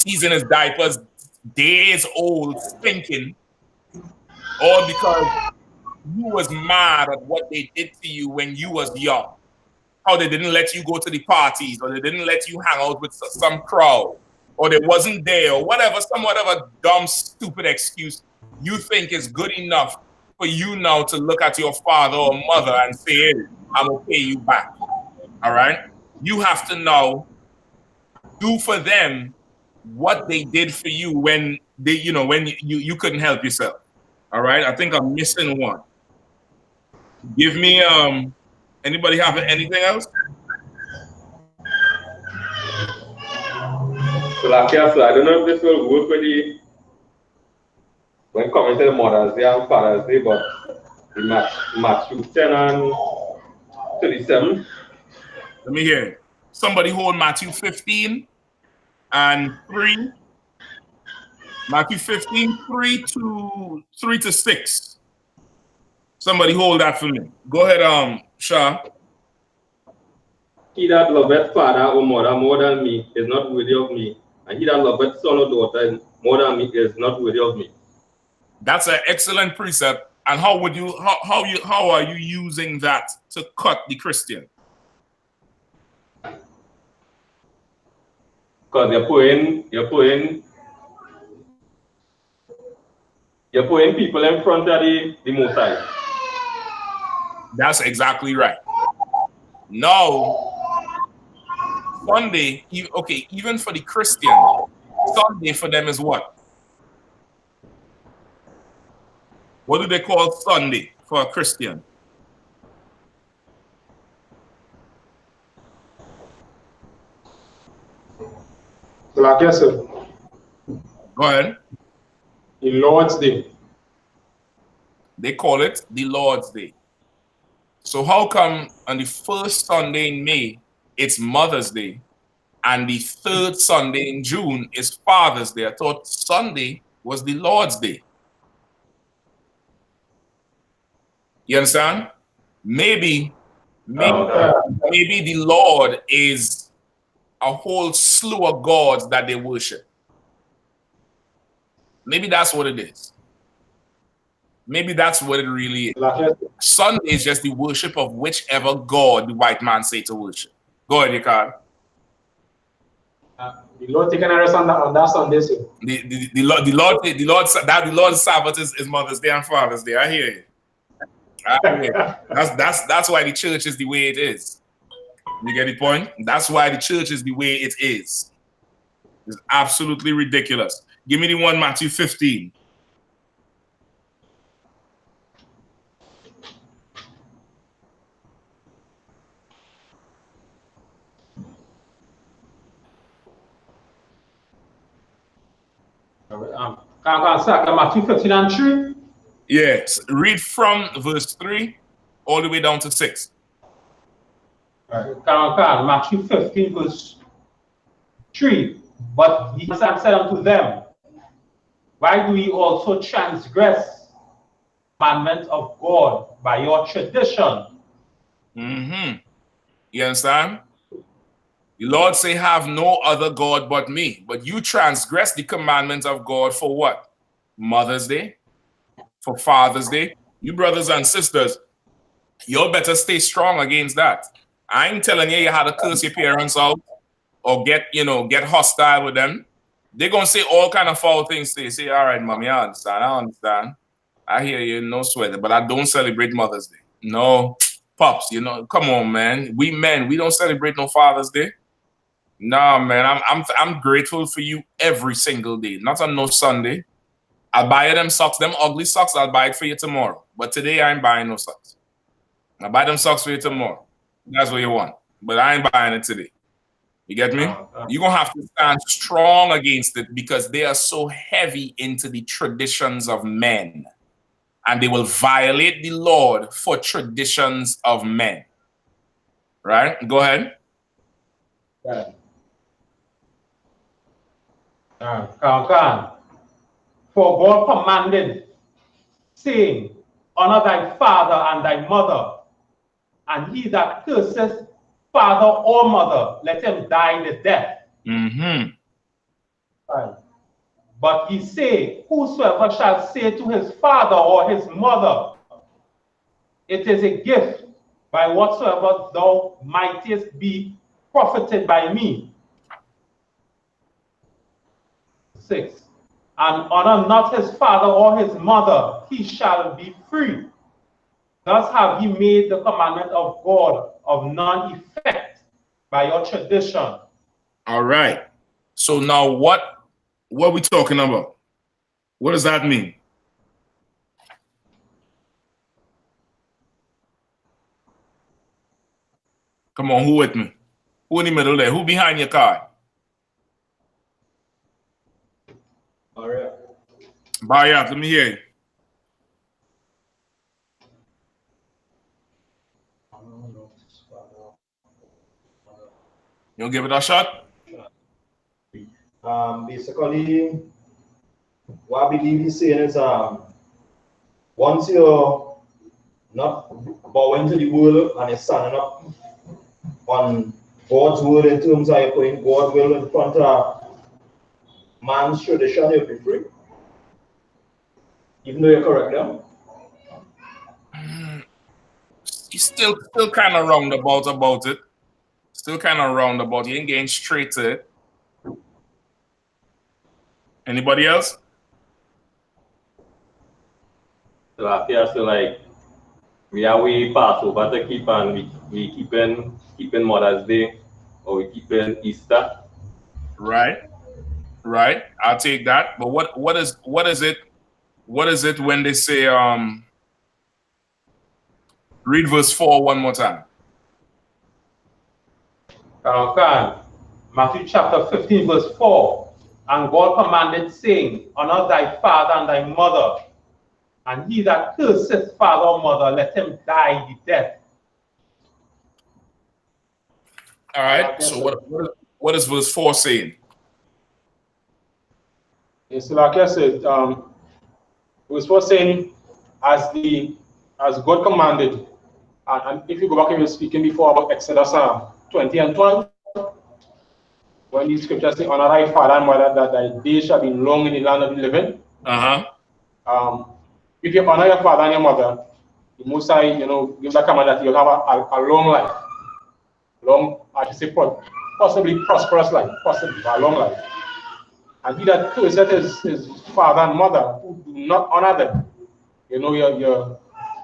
He's in his diapers, days old, stinking, All because you was mad at what they did to you when you was young. How they didn't let you go to the parties, or they didn't let you hang out with some crowd, or they wasn't there, or whatever, some whatever dumb, stupid excuse you think is good enough for you now to look at your father or mother and say, hey, I'm gonna pay you back. All right? You have to now do for them what they did for you when they, you know, when you couldn't help yourself. All right? I think I'm missing one. Give me anybody have anything else? So like I said, I don't know if this will work with when coming to the Mother's Day and Father's Day, but the Matthew 10 and 37. Let me hear it. Somebody hold Matthew 15 and 3. Matthew 15, 3 to 6. Somebody hold that for me. Go ahead, Shah. He that loveth father or mother more than me is not worthy of me, and he that loveth son or daughter more than me is not worthy of me. That's an excellent precept. And how would you how are you using that to cut the Christian? Because you're putting people in front of the Most High. That's exactly right. No, Sunday, okay, even for the Christian, Sunday for them is what? What do they call Sunday for a Christian? Like I said, Go ahead. the Lord's Day. They call it the Lord's Day. So how come on the first Sunday in May, it's Mother's Day, and the third Sunday in June is Father's Day? I thought Sunday was the Lord's Day. You understand? Maybe the Lord is a whole slew of gods that they worship. Maybe that's what it is. Maybe that's what it really is. Like I said, Sunday is just the worship of whichever god the white man say to worship. Go ahead, Ricard. the Lord taking a rest on that Sunday. So. The Lord's Sabbath is Mother's Day and Father's Day. I hear you. That's why the church is the way it is. You get the point? That's why the church is the way it is. It's absolutely ridiculous. Give me the one, Matthew 15. Matthew 15 and 3. Yes, read from verse 3 all the way down to 6. Matthew 15 verse 3. But he said unto them, why do ye also transgress the commandment of God by your tradition? You understand? The Lord say, have no other God but me. But you transgress the commandments of God for what? Mother's Day? For Father's Day? You brothers and sisters, you better stay strong against that. I ain't telling you how to curse your parents out or get hostile with them. They're going to say all kind of foul things to you. Say, all right, mommy, I understand. I hear you, no sweat, but I don't celebrate Mother's Day. No, pops, come on, man. We men, we don't celebrate no Father's Day. Nah, man, I'm grateful for you every single day. Not on no Sunday. I'll buy you them socks, them ugly socks. I'll buy it for you tomorrow. But today I ain't buying no socks. I'll buy them socks for you tomorrow. That's what you want. But I ain't buying it today. You get me? You're going to have to stand strong against it because they are so heavy into the traditions of men. And they will violate the Lord for traditions of men. Right? Go ahead. For God commanded, saying, honor thy father and thy mother, and he that curseth father or mother, let him die in the death. But he say, whosoever shall say to his father or his mother, it is a gift by whatsoever thou mightest be profited by me. 6. And honor not his father or his mother, he shall be free. Thus have ye made the commandment of God of none effect by your tradition. All right. So now what are we talking about? What does that mean? Come on, who with me? Who in the middle there? Who behind your card? All right. Bayat, let me hear you. You'll give it a shot? Basically, what I believe he's saying is, once you're not bowing to the world and you're standing up on God's word in terms of you putting God's will in front of man's tradition, you'll be free. Even though you're correct them. He's still kind of roundabout about it. Still kind of roundabout. He ain't getting straight to it. Anybody else? So I feel like we are way past over to keep and we keeping Mother's Day or we keeping Easter. Right. Right. I'll take that. But what is it? What is it when they say read verse 4 one more time? Matthew chapter 15 verse 4. And God commanded, saying, honor thy father and thy mother, and he that curseth father or mother, let him die the death. All right. So what is verse 4 saying? Yes, like I said, verse 4 saying, as God commanded, and if you go back and you're speaking before about Exodus 20 and 12, when the scriptures say, honor thy father and mother, that thy days shall be long in the land of the living. If you honor your father and your mother, the Most High, gives a command that you'll have a long life. Long, I should say, possibly prosperous life, possibly a long life. And he that curseth his father and mother, who do not honor them,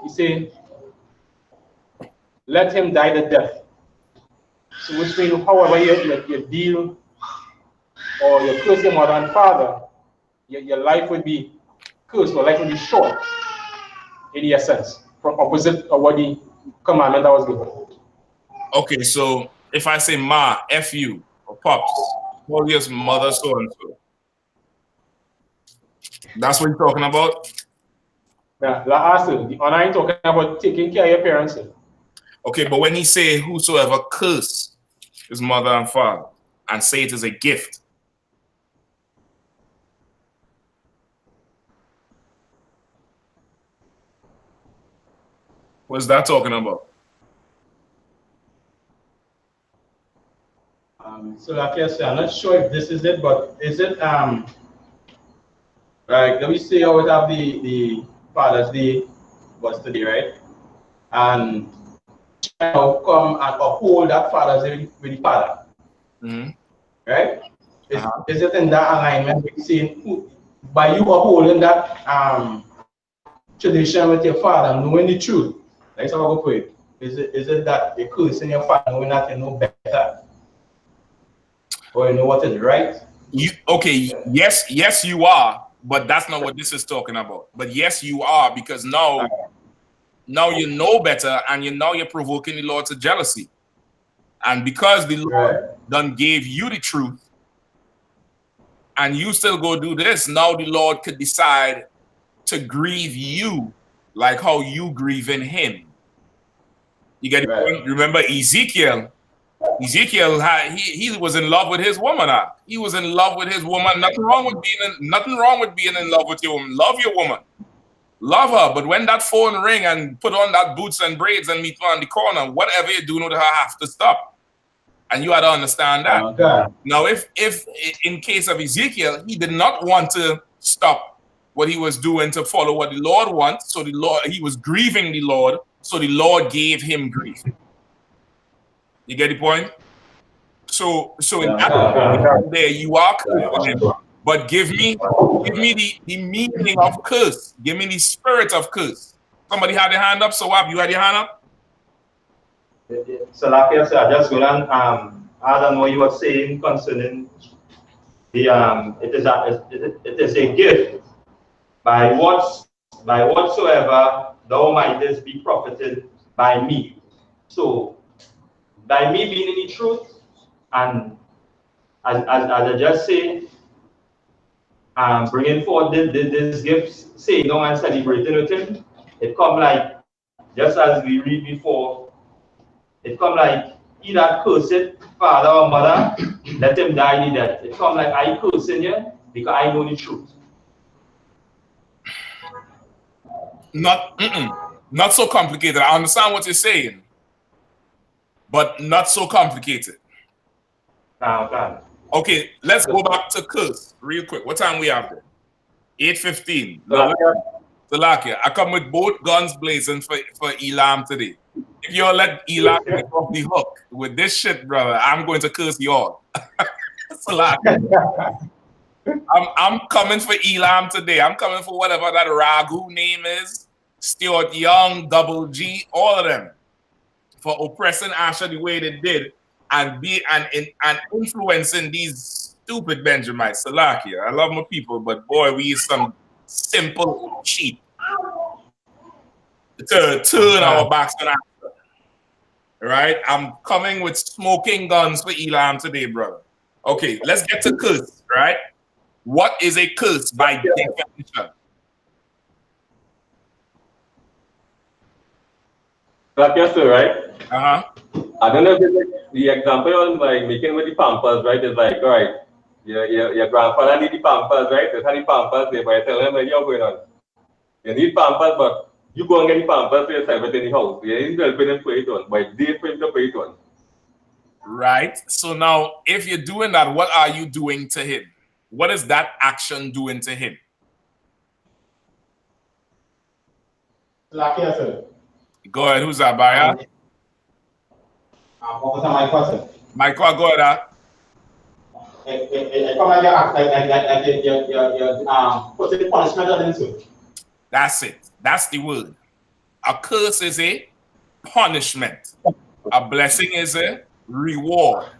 he say, let him die the death. So which means, however you deal or you curse your mother and father, your life would be cursed, or life would be short, in the essence, from opposite of what the commandment that was given. Okay, so if I say ma, F you, or pops, call your mother so and so. That's what you're talking about? Yeah, the honor ain't talking about taking care of your parents. Okay, but when he say whosoever curse his mother and father and say it is a gift, what's that talking about? So like I said, I'm not sure if this is it, but is it like let me see how it have the Father's Day was today, right? And child come and uphold that Father's Day with the father. Right? Is it in that alignment with saying by you upholding that tradition with your father, knowing the truth? That's how I go for it. Is it that you're cursing your father knowing that you know better? Or you know what is right? Yes, you are, but that's not what this is talking about. But yes, you are, because now you know better, and you're provoking the Lord to jealousy. And because the Lord done gave you the truth, and you still go do this, now the Lord could decide to grieve you like how you grieve in him. You get it? Remember Ezekiel? Ezekiel he was in love with his woman. He was in love with his woman. Nothing wrong with being in love with your woman. Love your woman. Love her. But when that phone ring and put on that boots and braids and meet her on the corner, whatever you do with her have to stop. And you had to understand that. Okay. Now, if in case of Ezekiel, he did not want to stop what he was doing to follow what the Lord wants, so he was grieving the Lord, so the Lord gave him grief. You get the point? So in that there you are cursed, but give me the meaning of curse. Give me the spirit of curse. Somebody had their hand up, so what? You had your hand up? So like I said, I just want to add on what you were saying concerning the it is a gift by whatsoever thou mightest be profited by me. So by me being in the truth, and as I just say, bringing forth this gifts, saying no and celebrating with him, it come like, just as we read before, it come like, he that cursed father or mother, let him die in the death. It come like, I cursing you because I know the truth. Not so complicated. I understand what you're saying, but not so complicated. Okay, let's go back to curse real quick. What time we have there? 8:15. Salakia, I come with both guns blazing for Elam today. If you let Elam get off the hook with this shit, brother, I'm going to curse you all. Salakia. I'm coming for Elam today. I'm coming for whatever that Ragu name is. Stuart Young, Double G, all of them, for oppressing Asher the way they did and influencing these stupid Benjamites. Salakia, I love my people, but boy, we use some simple cheat to turn our backs on Asher. Right? I'm coming with smoking guns for Elam today, brother. Okay, let's get to curse, right? What is a curse by definition? Like yes, sir, right? Uh-huh. I don't know if it's the example on like making with the pampers, right? It's like, all right, your grandfather need the pampers, right? There's the pampers there, but I tell them like, you're going on. You need pampers, but you go and get the pampers for yourself within the house. You need to help him put it on, but it's there for him to put it on. Right. So now, if you're doing that, what are you doing to him? What is that action doing to him? Like I said. Go ahead. Who's that, Baya? What was my question? Michael, go ahead. It come like you're putting punishment on into. That's it. That's the word. A curse is a punishment. A blessing is a reward.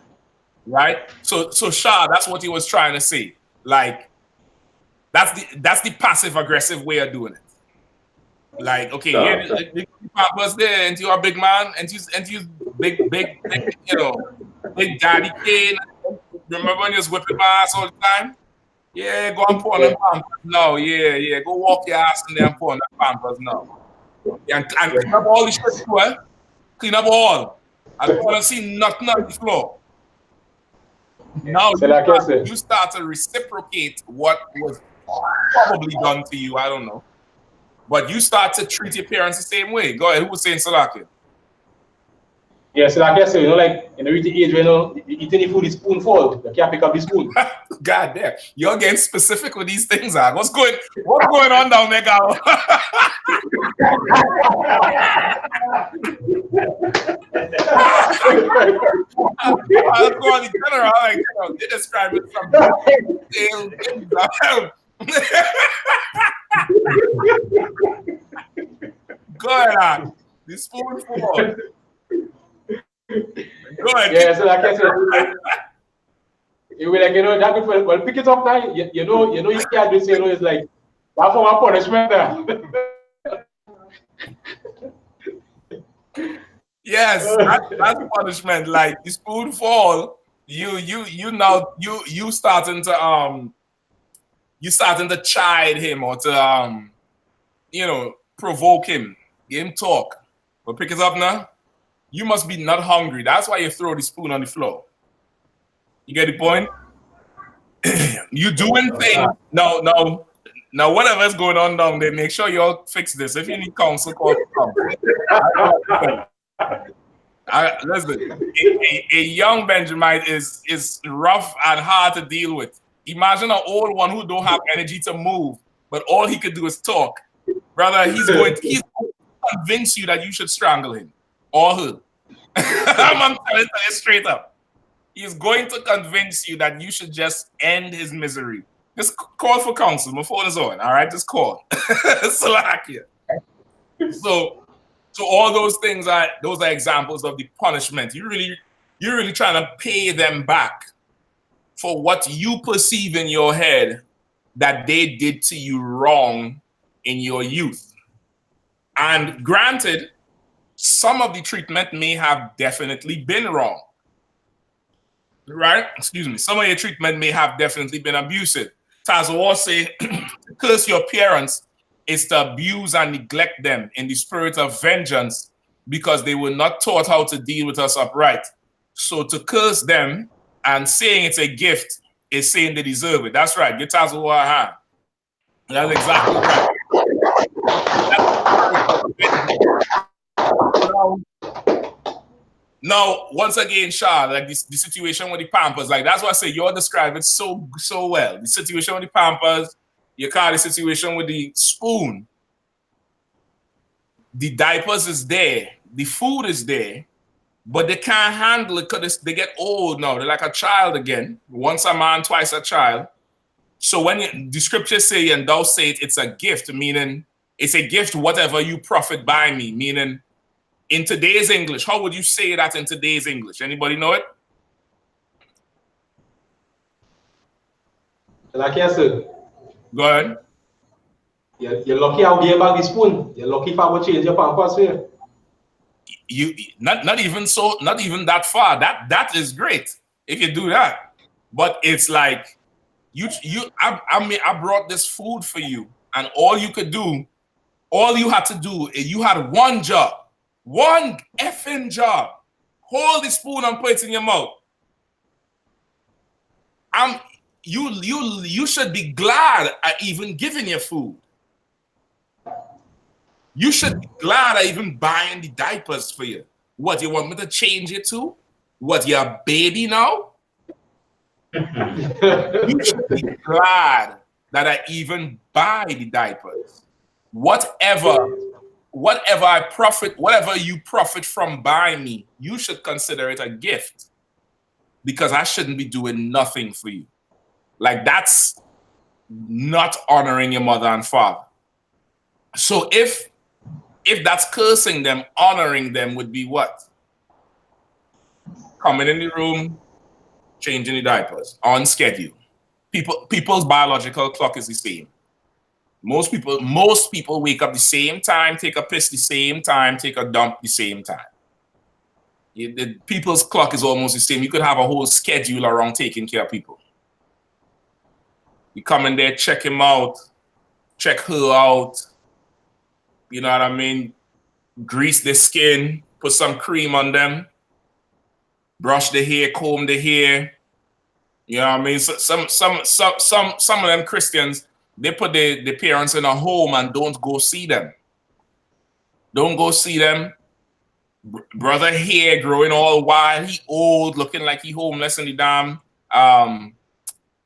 Right? So Shah, that's what he was trying to say. Like, that's the passive aggressive way of doing it. Like, okay, here the pampers there, and you are big man, and you big, you know, big daddy Kane. Remember when you was whipping my ass all the time? Yeah, go and pour them pampers now. Yeah. Go walk your ass in there and pour them pampers now. And clean up all the shit too, eh? Clean up all. I don't want to see nothing on the floor. Now you start to reciprocate what was probably done to you. I don't know. But you start to treat your parents the same way. Go ahead. Who was saying Salakia? Yeah, so like I said, you know, like in the age, you know, eating the food is spoonful. You can't pick up the spoon. God damn. You're getting specific with these things, huh? What's going on down there, Gal? I'll go on the general. Like, you know, they describe it from Go ahead, the spoonful. Go ahead. Yeah, so like I said, you will like, you know, that good well pick it up now. You know you can't do, you know, it's like that's for my punishment there. Yes, that's punishment. Like the spoonful, you starting to chide him or to you know, provoke him, get him talk. But pick it up now. You must be not hungry. That's why you throw the spoon on the floor. You get the point? You doing things. No. Now, whatever's going on down there, make sure you all fix this. If you need counsel, call counsel. Listen, a young Benjamite is rough and hard to deal with. Imagine an old one who don't have energy to move, but all he could do is talk. Brother, he's going to convince you that you should strangle him or her. I'm telling you straight up. He's going to convince you that you should just end his misery. Just call for counsel. My phone is on. All right, just call. Salakia. So all those things are examples of the punishment. You're really trying to pay them back for what you perceive in your head that they did to you wrong in your youth. And granted, some of the treatment may have definitely been wrong. Right? Excuse me. Some of your treatment may have definitely been abusive. Tazawar say, to curse your parents is to abuse and neglect them in the spirit of vengeance because they were not taught how to deal with us upright. So to curse them and saying it's a gift is saying they deserve it. That's right. Get Tazawar hand. That's exactly right. Now, once again, Shah, like the situation with the Pampers, like that's what I say, you're describing so well. The situation with the Pampers, you call the situation with the spoon. The diapers is there, the food is there, but they can't handle it because they get old now. They're like a child again. Once a man, twice a child. So when the scriptures say, and thou say it's a gift, meaning it's a gift, whatever you profit by me, meaning in today's English, how would you say that in today's English? Anybody know it? Like I said. Go ahead. You're lucky I'll give back the spoon. You're lucky if I will change your pampers here. You not even that far. That is great if you do that. But it's like I brought this food for you, and all you had to do is you had one job. One effing job. Hold the spoon and put it in your mouth. You should be glad at even giving you food. You should be glad at even buying the diapers for you. What, you want me to change it to? What, you're a baby now? You should be glad that I even buy the diapers. Whatever you profit from buying me, you should consider it a gift because I shouldn't be doing nothing for you. Like, that's not honoring your mother and father. So if that's cursing them, honoring them would be what? Coming in the room, changing the diapers on schedule. People's biological clock is the same. Most people wake up the same time, take a piss the same time, take a dump the same time. People's clock is almost the same. You could have a whole schedule around taking care of people. You come in there, check him out, check her out. You know what I mean? Grease their skin, put some cream on them, brush the hair, comb the hair. You know what I mean? So some of them Christians, they put their parents in a home and don't go see them. Don't go see them. Brother hair growing all wild. He old, looking like he homeless in the damn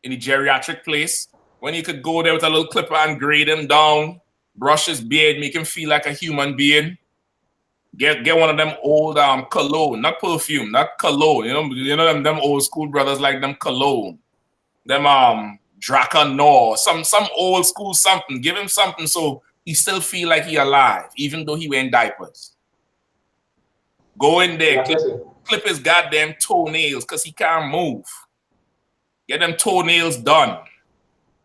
in the geriatric place. When you could go there with a little clipper and grade him down, brush his beard, make him feel like a human being. Get one of them old cologne, not perfume, not cologne. You know them old school brothers like them cologne. Them Dracanor, some old school something. Give him something so he still feel like he alive, even though he wearing diapers. Go in there, clip his goddamn toenails because he can't move. Get them toenails done.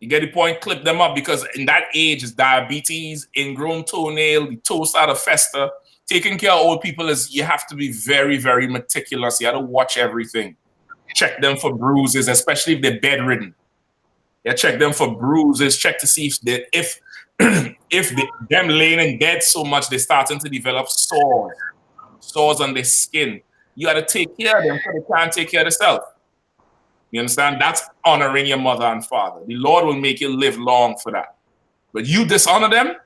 You get the point? Clip them up because in that age is diabetes, ingrown toenail, the toe start to fester. Taking care of old people is, you have to be very, very meticulous. You have to watch everything. Check them for bruises, especially if they're bedridden. Yeah, check them for bruises. Check to see if them laying in bed so much, they're starting to develop sores on their skin. You got to take care of them because they can't take care of themselves. You understand? That's honoring your mother and father. The Lord will make you live long for that. But you dishonor them,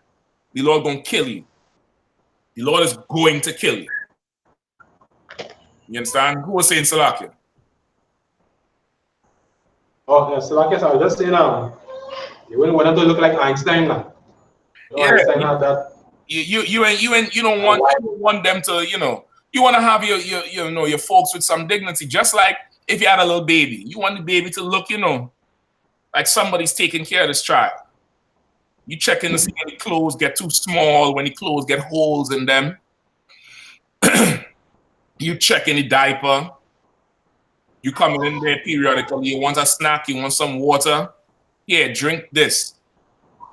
the Lord going to kill you. The Lord is going to kill you. You understand? Who was saying Salakia? Oh, yeah, Salakia, I was just saying, you wouldn't want to look like Einstein now. You know, Yeah, Einstein had that. You don't want them to, you want to have your folks with some dignity. Just like if you had a little baby, you want the baby to look, like somebody's taking care of this child. You check in to see when the clothes get too small, when the clothes get holes in them. You check in the diaper. You coming in there periodically. You want a snack, you want some water. Yeah, drink this.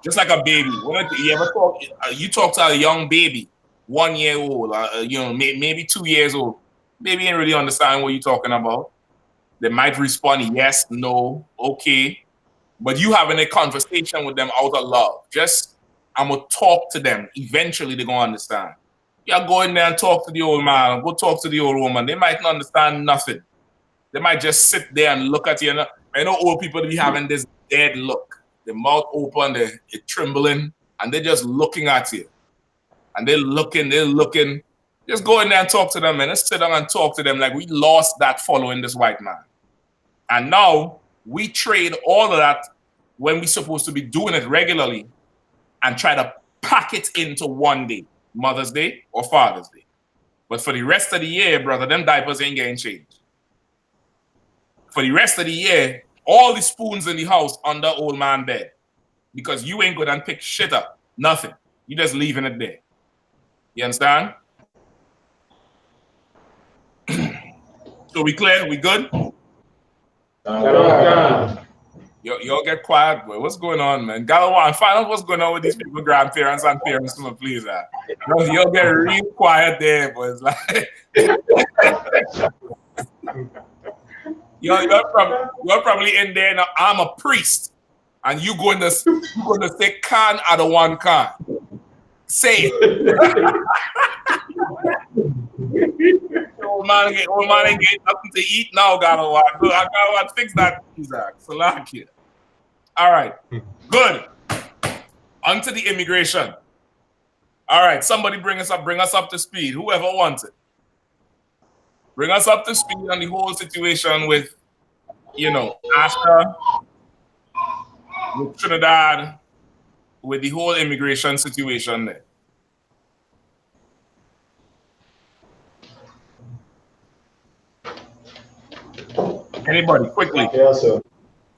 Just like a baby. You ever talk to a young baby, 1 year old, maybe 2 years old. Maybe ain't really understand what you're talking about. They might respond yes, no, okay. But you having a conversation with them out of love. I'm going to talk to them. Eventually, they're going to understand. Yeah, go in there and talk to the old man. Go talk to the old woman. They might not understand nothing. They might just sit there and look at you. I know old people be having this dead look. The mouth open, they're trembling, and they're just looking at you. And they're looking. Just go in there and talk to them, man. Let's sit down and talk to them like we lost that following this white man. And now we trade all of that when we're supposed to be doing it regularly and try to pack it into one day, Mother's Day or Father's Day. But for the rest of the year, brother, them diapers ain't getting changed. For the rest of the year, all the spoons in the house under old man bed because you ain't good and pick shit up. Nothing. You just leaving it there. You understand? So we clear? We good? Y'all get quiet, boy. What's going on, man? Galawan, find out what's going on with these people, grandparents and parents, please. Y'all get real quiet there, boy. It's like you're probably in there now. I'm a priest, and you going to say can out of one can. Say it. Old man ain't getting nothing to eat now, Galawan. I gotta fix that, Isaac. Salakia. All right, good. On to the immigration. All right, somebody bring us up to speed. Whoever wants it. Bring us up to speed on the whole situation with, Ashta, with Trinidad, with the whole immigration situation there. Anybody, quickly. Yes, sir.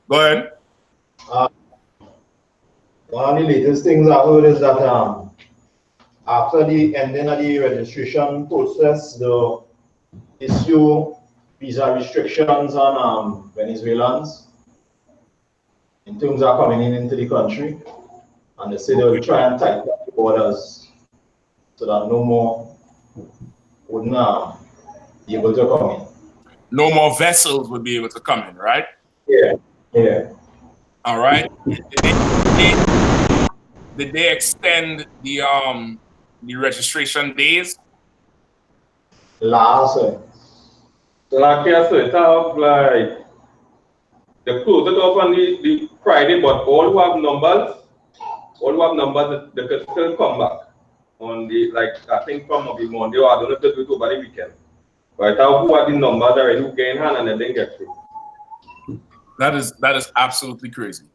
Go ahead. One of the latest things I heard is that after the ending of the registration process, the issue visa restrictions on Venezuelans in terms of coming into the country, and they say they will try and tighten up the borders so that no more wouldn't be able to come in. No more vessels would be able to come in, right? Yeah. All right. Did they extend the registration days? Last. Like it have like they close it off on the Friday, but all who have numbers, they can still come back on the I think from maybe Monday or I don't know if they do it over the weekend. But who have the numbers already who get in hand and then they get through. That is absolutely crazy.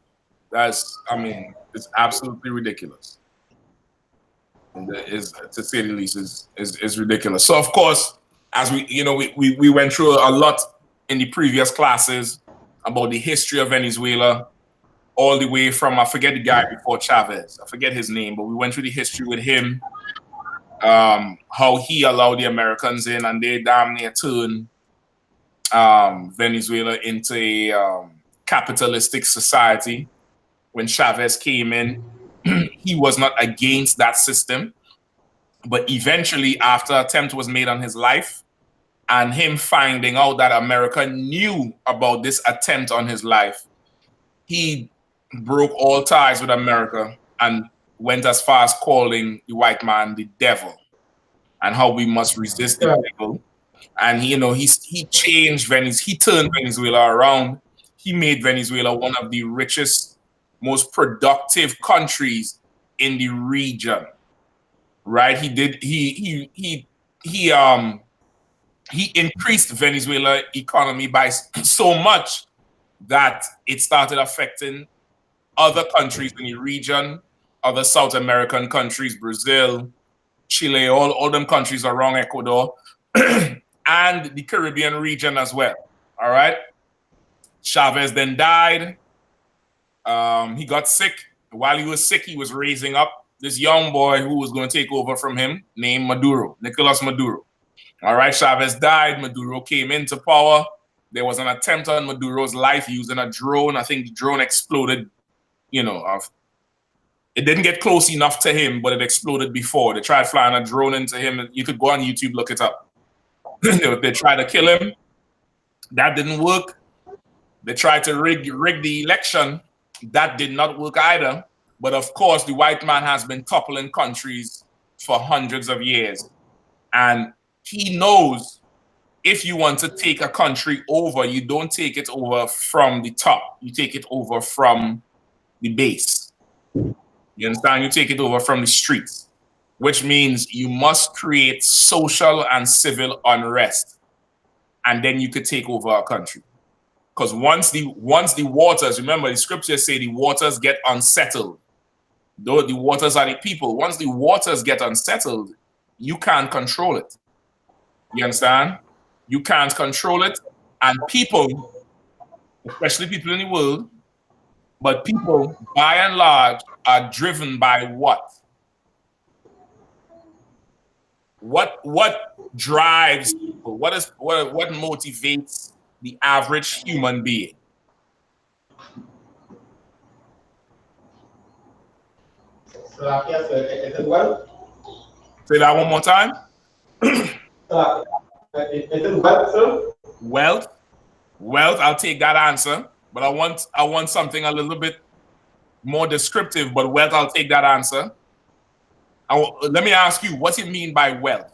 It's absolutely ridiculous. And to say the least, is ridiculous. So of course, as we went through a lot in the previous classes about the history of Venezuela, all the way from, I forget the guy before Chavez, I forget his name, but we went through the history with him, how he allowed the Americans in and they damn near turned Venezuela into a capitalistic society. When Chavez came in, he was not against that system. But eventually, after an attempt was made on his life, and him finding out that America knew about this attempt on his life, he broke all ties with America and went as far as calling the white man the devil and how we must resist the devil. And he changed Venezuela. He turned Venezuela around. He made Venezuela one of the richest, most productive countries in the region. Right? He he increased Venezuela economy by so much that it started affecting other countries in the region, other South American countries, Brazil, Chile, all them countries around Ecuador, and the Caribbean region as well. All right. Chavez then died. He got sick. While he was sick, he was raising up this young boy who was going to take over from him, named Maduro, Nicolas Maduro. All right, Chavez died. Maduro came into power. There was an attempt on Maduro's life using a drone. I think the drone exploded, you know, it didn't get close enough to him, but it exploded before. They tried flying a drone into him. You could go on YouTube, look it up. They tried to kill him. That didn't work. They tried to rig the election. That did not work either. But of course, the white man has been toppling countries for hundreds of years. And he knows if you want to take a country over, you don't take it over from the top. You take it over from the base. You understand? You take it over from the streets, which means you must create social and civil unrest. And then you could take over a country. Because once the waters, remember the scriptures say the waters get unsettled. Though the waters are the people. Once the waters get unsettled, you can't control it. You understand? You can't control it. And people, especially people in the world, but people by and large are driven by what? What drives people? What motivates the average human being? It is wealth. Say that one more time. It is wealth, sir. Wealth. I'll take that answer, but I want something a little bit more descriptive. But wealth, I'll take that answer. Let me ask you, what do you mean by wealth?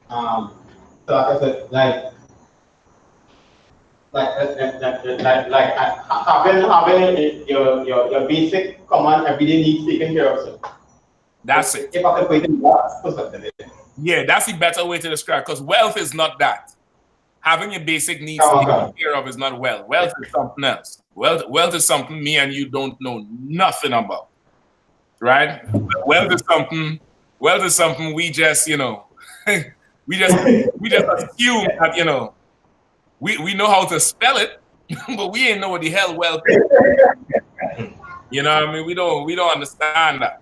So I said, having your basic common everyday needs taken care of, sir. That's it. If I could put it in that perspective. Yeah, that's the better way to describe, because wealth is not that. Having your basic needs taken care of is not wealth. Wealth is something else. Wealth is something me and you don't know nothing about. Right? Wealth is something we just, you know, we just assume that, you know, we know how to spell it, but we ain't know what the hell wealth is. You know what I mean? We don't understand that.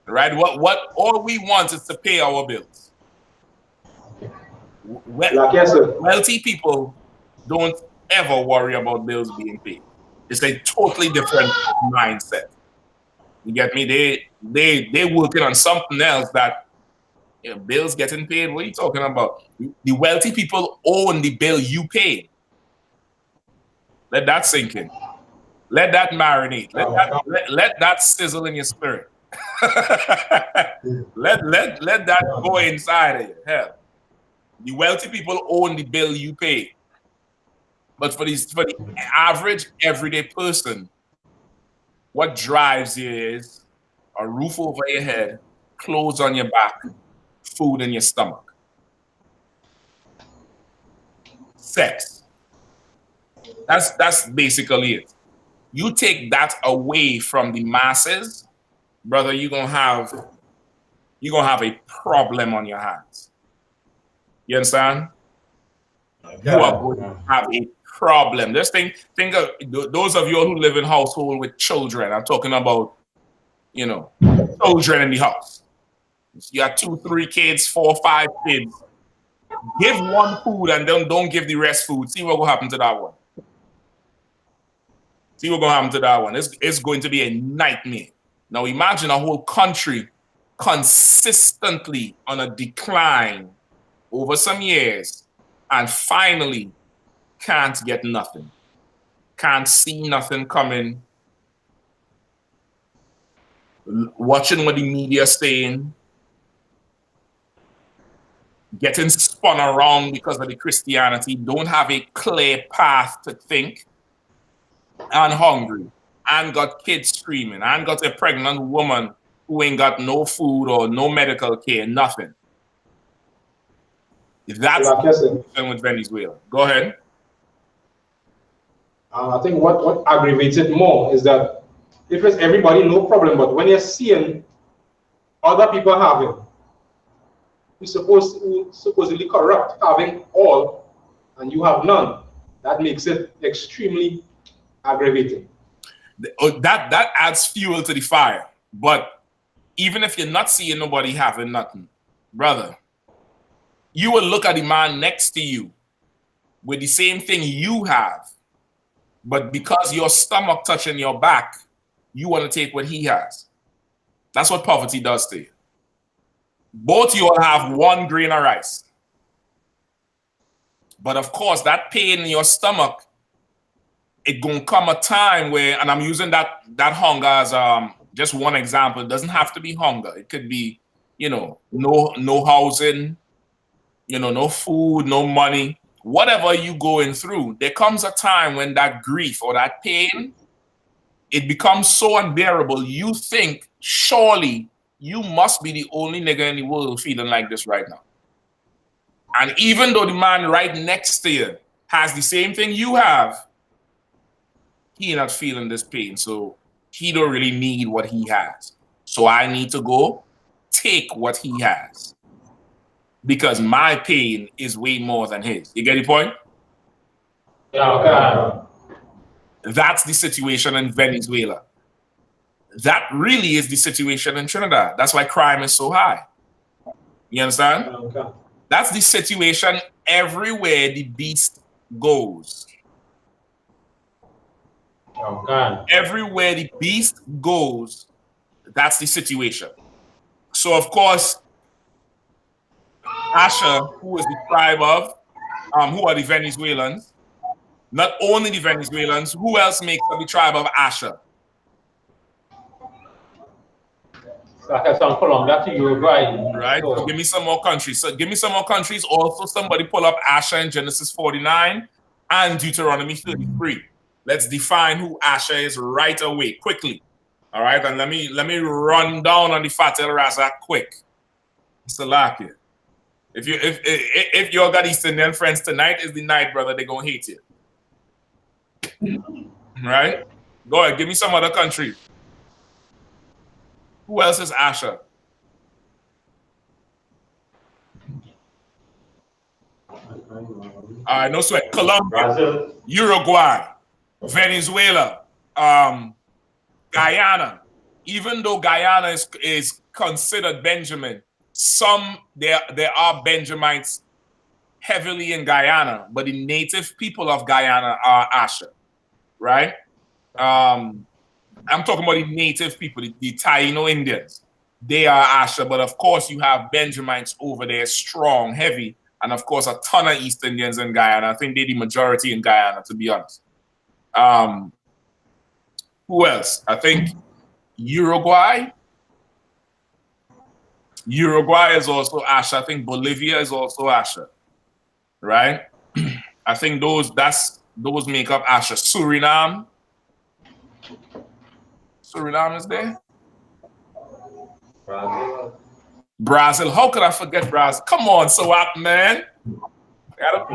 Right? What all we want is to pay our bills. Wealthy people don't ever worry about bills being paid. It's a totally different mindset. You get me? They working on something else that, you know, bills getting paid. What are you talking about? The wealthy people own the bill you pay. Let that sink in. Let that marinate. Let that sizzle in your spirit. let that go inside of you. Hell, the wealthy people own the bill you pay. But for the average everyday person, what drives you is a roof over your head, clothes on your back, food in your stomach. Sex. That's basically it. You take that away from the masses, brother, you're gonna have a problem on your hands. You understand? You are going to have a problem. Just think of those of you who live in household with children. I'm talking about, you know, children in the house. You got 2, 3 kids, 4, 5 kids. Give one food and then don't give the rest food. See what will happen to that one. See what's going to happen to that one. It's going to be a nightmare. Now imagine a whole country consistently on a decline over some years and finally can't get nothing. Can't see nothing coming. Watching what the media is saying. Getting spun around because of the Christianity. Don't have a clear path to think. And hungry, and got kids screaming, and got a pregnant woman who ain't got no food or no medical care, nothing. That's the thing with Venezuela. Go ahead. I think what aggravates it more is that if it's everybody, no problem, but when you're seeing other people having, who's supposedly corrupt, having all, and you have none, that makes it extremely aggravating. That adds fuel to the fire. But even if you're not seeing nobody having nothing, brother, you will look at the man next to you with the same thing you have, but because your stomach touching your back, you want to take what he has. That's what poverty does to you. Both you will have one grain of rice. But of course, that pain in your stomach, it gonna come a time where, and I'm using that hunger as just one example. It doesn't have to be hunger. It could be, no housing, no food, no money, whatever you going through. There comes a time when that grief or that pain, it becomes so unbearable. You think, surely you must be the only nigga in the world feeling like this right now. And even though the man right next to you has the same thing you have, he not feeling this pain. So he don't really need what he has. So I need to go take what he has, because my pain is way more than his. You get the point? Yeah, okay. That's the situation in Venezuela. That really is the situation in Trinidad. That's why crime is so high. You understand? Okay. That's the situation everywhere the beast goes. Okay. Everywhere the beast goes, that's the situation. So of course, Asha, who is the tribe of, who are the Venezuelans? Not only the Venezuelans, who else makes up the tribe of Asha? Like from Colombia to Uruguay. Right? So give me some more countries. So give me some more countries. Also, somebody pull up Asha in Genesis 49 and Deuteronomy 33. Let's define who Asha is right away, quickly. All right, and let me run down on the Fatel Razak quick. Salakia. If you all got East Indian friends, tonight is the night, brother. They're gonna hate you. Right? Go ahead, give me some other country. Who else is Asha? All right, no sweat. Colombia, Brazil, Uruguay, Venezuela, Guyana. Even though Guyana is considered Benjamin, there are Benjamites heavily in Guyana, but the native people of Guyana are Asha, right? I'm talking about the native people, the Taino Indians. They are Asha, but of course you have Benjamites over there, strong, heavy, and of course a ton of East Indians in Guyana. I think they're the majority in Guyana, to be honest. Who else? I think Uruguay. Uruguay is also Asha. I think Bolivia is also Asha, right? I think those make up Asha. Suriname is there. Brazil. How could I forget Brazil? Come on, SWAP, man.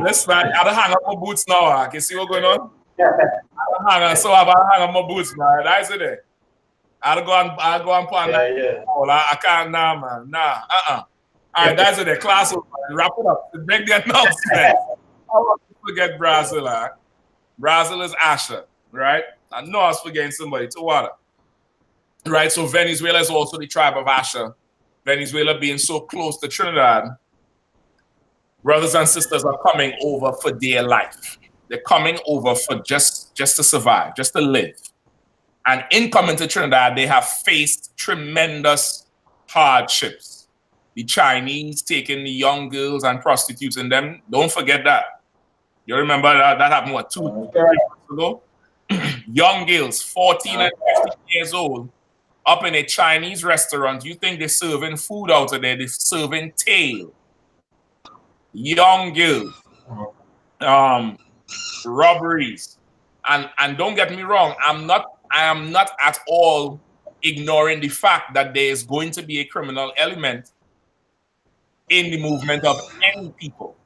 Listen, I gotta hang up my boots now. I can see what's going on. I hang up my boots, man. That's it. I'll go and put on that. yeah. I can't now, man. Nah, All right, that's it. Class over. Wrap it up. Make the announcement. How about you forget Brazil? Brazil is Asha, right? I know I was forgetting somebody. Tawada. Right, so Venezuela is also the tribe of Asha. Venezuela being so close to Trinidad, brothers and sisters are coming over for their life. They're coming over for just to survive, just to live. And in coming to Trinidad, they have faced tremendous hardships. The Chinese taking the young girls and prostituting them. Don't forget that. You remember that happened, what, 2 months ago? Young girls, 14 and 15 years old, up in a Chinese restaurant. You think they're serving food out of there? They're serving tail. Young girls. Robberies. And don't get me wrong, I am not at all ignoring the fact that there is going to be a criminal element in the movement of any people.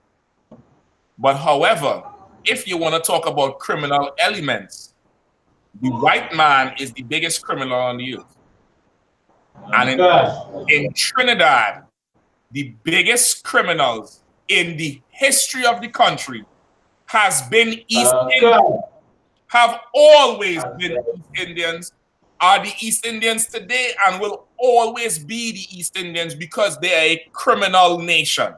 But however, if you want to talk about criminal elements, the white man is the biggest criminal on the earth. And in Trinidad, the biggest criminals in the history of the country has been East Indians, have always been East Indians, are the East Indians today, and will always be the East Indians because they are a criminal nation.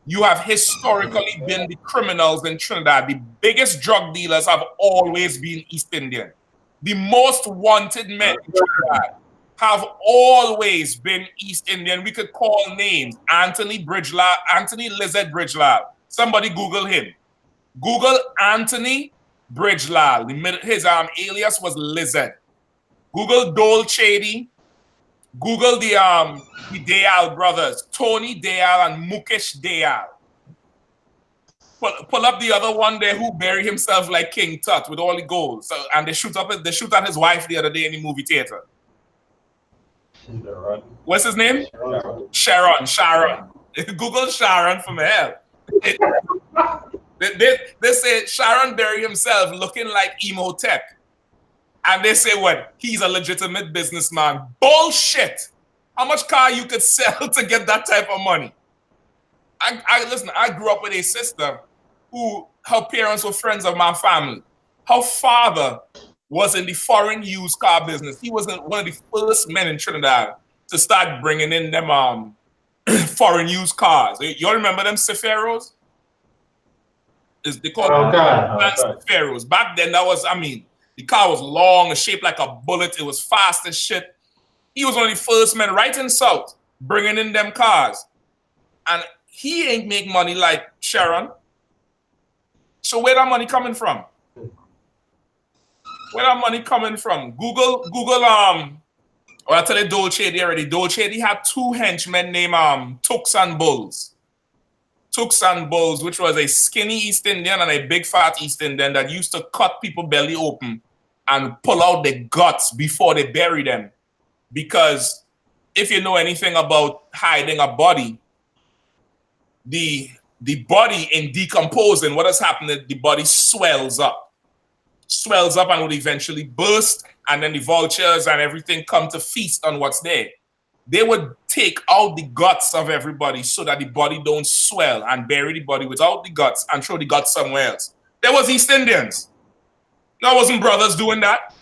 You have historically been the criminals in Trinidad. The biggest drug dealers have always been East Indian. The most wanted men in Trinidad have always been East Indian. We could call names. Anthony Lizard Bridgelal. Somebody Google him. Google Anthony Bridgelal. His alias was Lizard. Google Dole Chady. Google the Dayal brothers, Tony Dayal and Mukesh Dayal. Pull up the other one there who buried himself like King Tut with all the gold. So, and they shoot at his wife the other day in the movie theater. What's his name? Sharon. Google Sharon from hell. They say Sharon buried himself looking like Imhotep. And they say what? He's a legitimate businessman. Bullshit. How much car you could sell to get that type of money? Listen, I grew up with a sister who, her parents were friends of my family. Her father was in the foreign used car business. He was one of the first men in Trinidad to start bringing in them foreign used cars. You all remember them Ceferos? They call them Ceferos. Back then, that was, the car was long, shaped like a bullet. It was fast as shit. He was one of the first men right in South bringing in them cars. And he ain't make money like Sharon. So where that money coming from? Where that money coming from? Google, or I tell you Dole Chady already. Dole Chady had two henchmen named Tooks and Bulls. Tooks and Bulls, which was a skinny East Indian and a big fat East Indian that used to cut people belly open and pull out the guts before they bury them. Because if you know anything about hiding a body, the body in decomposing, what has happened is the body swells up and will eventually burst, and then the vultures and everything come to feast on what's there. They would take out the guts of everybody so that the body don't swell and bury the body without the guts and throw the guts somewhere else. There was East Indians. There wasn't brothers doing that.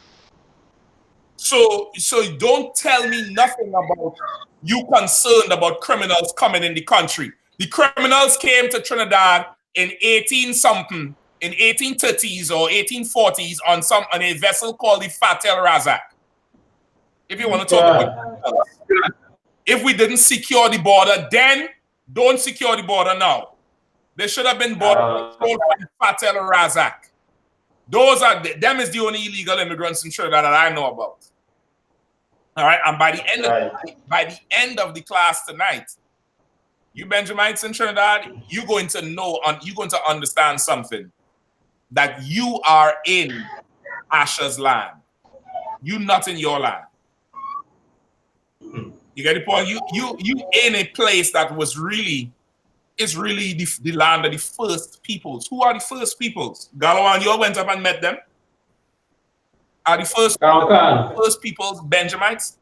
So don't tell me nothing about you concerned about criminals coming in the country. The criminals came to Trinidad in 1830s or 1840s on a vessel called the Fatel Razak. If you want to talk about if we didn't secure the border then, don't secure the border now. There should have been border control for the Fatel Razak. Them is the only illegal immigrants in Trinidad that I know about. All right, and by the end of the class tonight, you Benjamites in Trinidad, you're going to understand something, that you are in Asher's land. You're not in your land. You get the point? You in a place that is really the land of the first peoples. Who are the first peoples? Galawan, you all went up and met them. Are the first peoples Benjamites?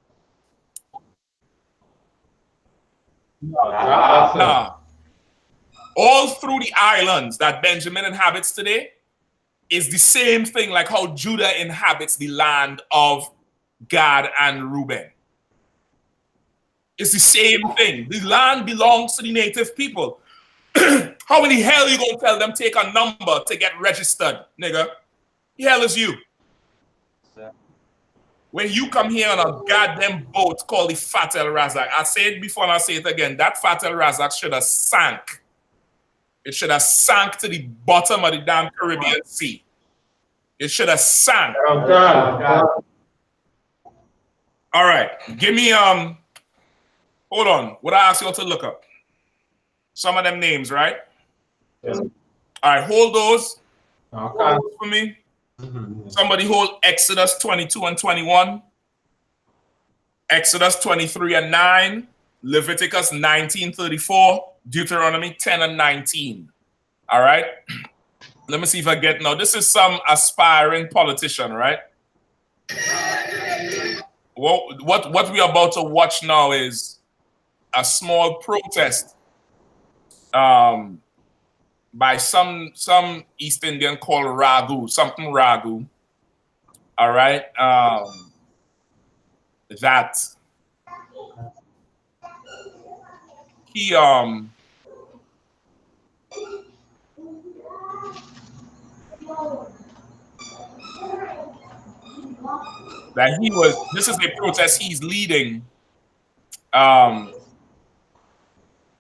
No. All through the islands that Benjamin inhabits today is the same thing like how Judah inhabits the land of Gad and Reuben. It's the same thing. The land belongs to the native people. How in the hell are you going to tell them take a number to get registered, nigga? The hell is you? When you come here on a goddamn boat called the Fatel Razak, I said it before and I'll say it again, that Fatel Razak should have sank. It should have sank to the bottom of the damn Caribbean Sea. It should have sank. Oh, God. All right, give me, hold on. What I asked you all to look up? Some of them names, right? Yes. All right, hold those. Okay. Hold those for me. Somebody hold Exodus 22 and 21. Exodus 23 and 9. Leviticus 19:34. Deuteronomy 10 and 19. All right. Let me see if I get now. This is some aspiring politician, right? What we're about to watch now is a small protest by some East Indian called Ragu, something Ragu. All right. That he this is a protest he's leading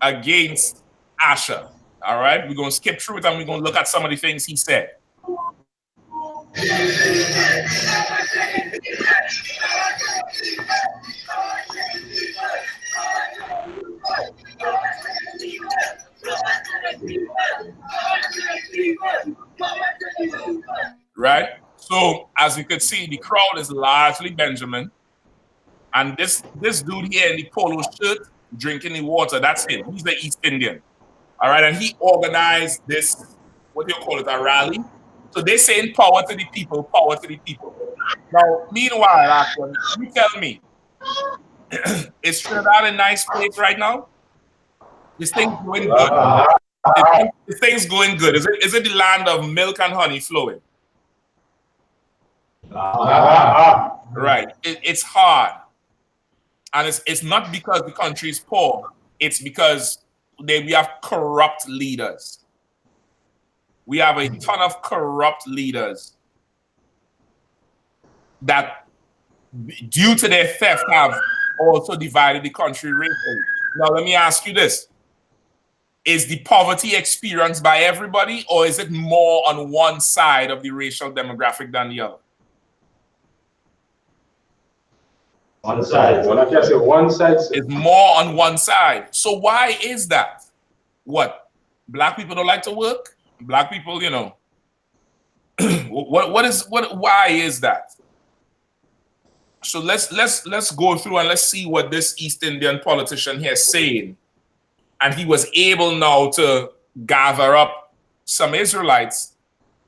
against Asha. All right, we're going to skip through it and we're going to look at some of the things he said. Right? So, as you could see, the crowd is largely Benjamin. And this dude here in the polo shirt, drinking the water, that's him. He's the East Indian. All right, and he organized this, what do you call it, a rally? So they're saying power to the people, power to the people. Now, meanwhile, Akon, you tell me, is Trinidad a nice place right now? This thing's going good. This thing's going good. Is it the land of milk and honey flowing? Right. It's hard. And it's not because the country is poor. It's because we have corrupt leaders. We have a ton of corrupt leaders that, due to their theft, have also divided the country racially. Now, let me ask you this. Is the poverty experienced by everybody, or is it more on one side of the racial demographic than the other? One side. Well, I just say one side. It's more on one side. So why is that? What? Black people don't like to work? Black people, you know. Why is that? So let's go through and let's see what this East Indian politician here is saying. And he was able now to gather up some Israelites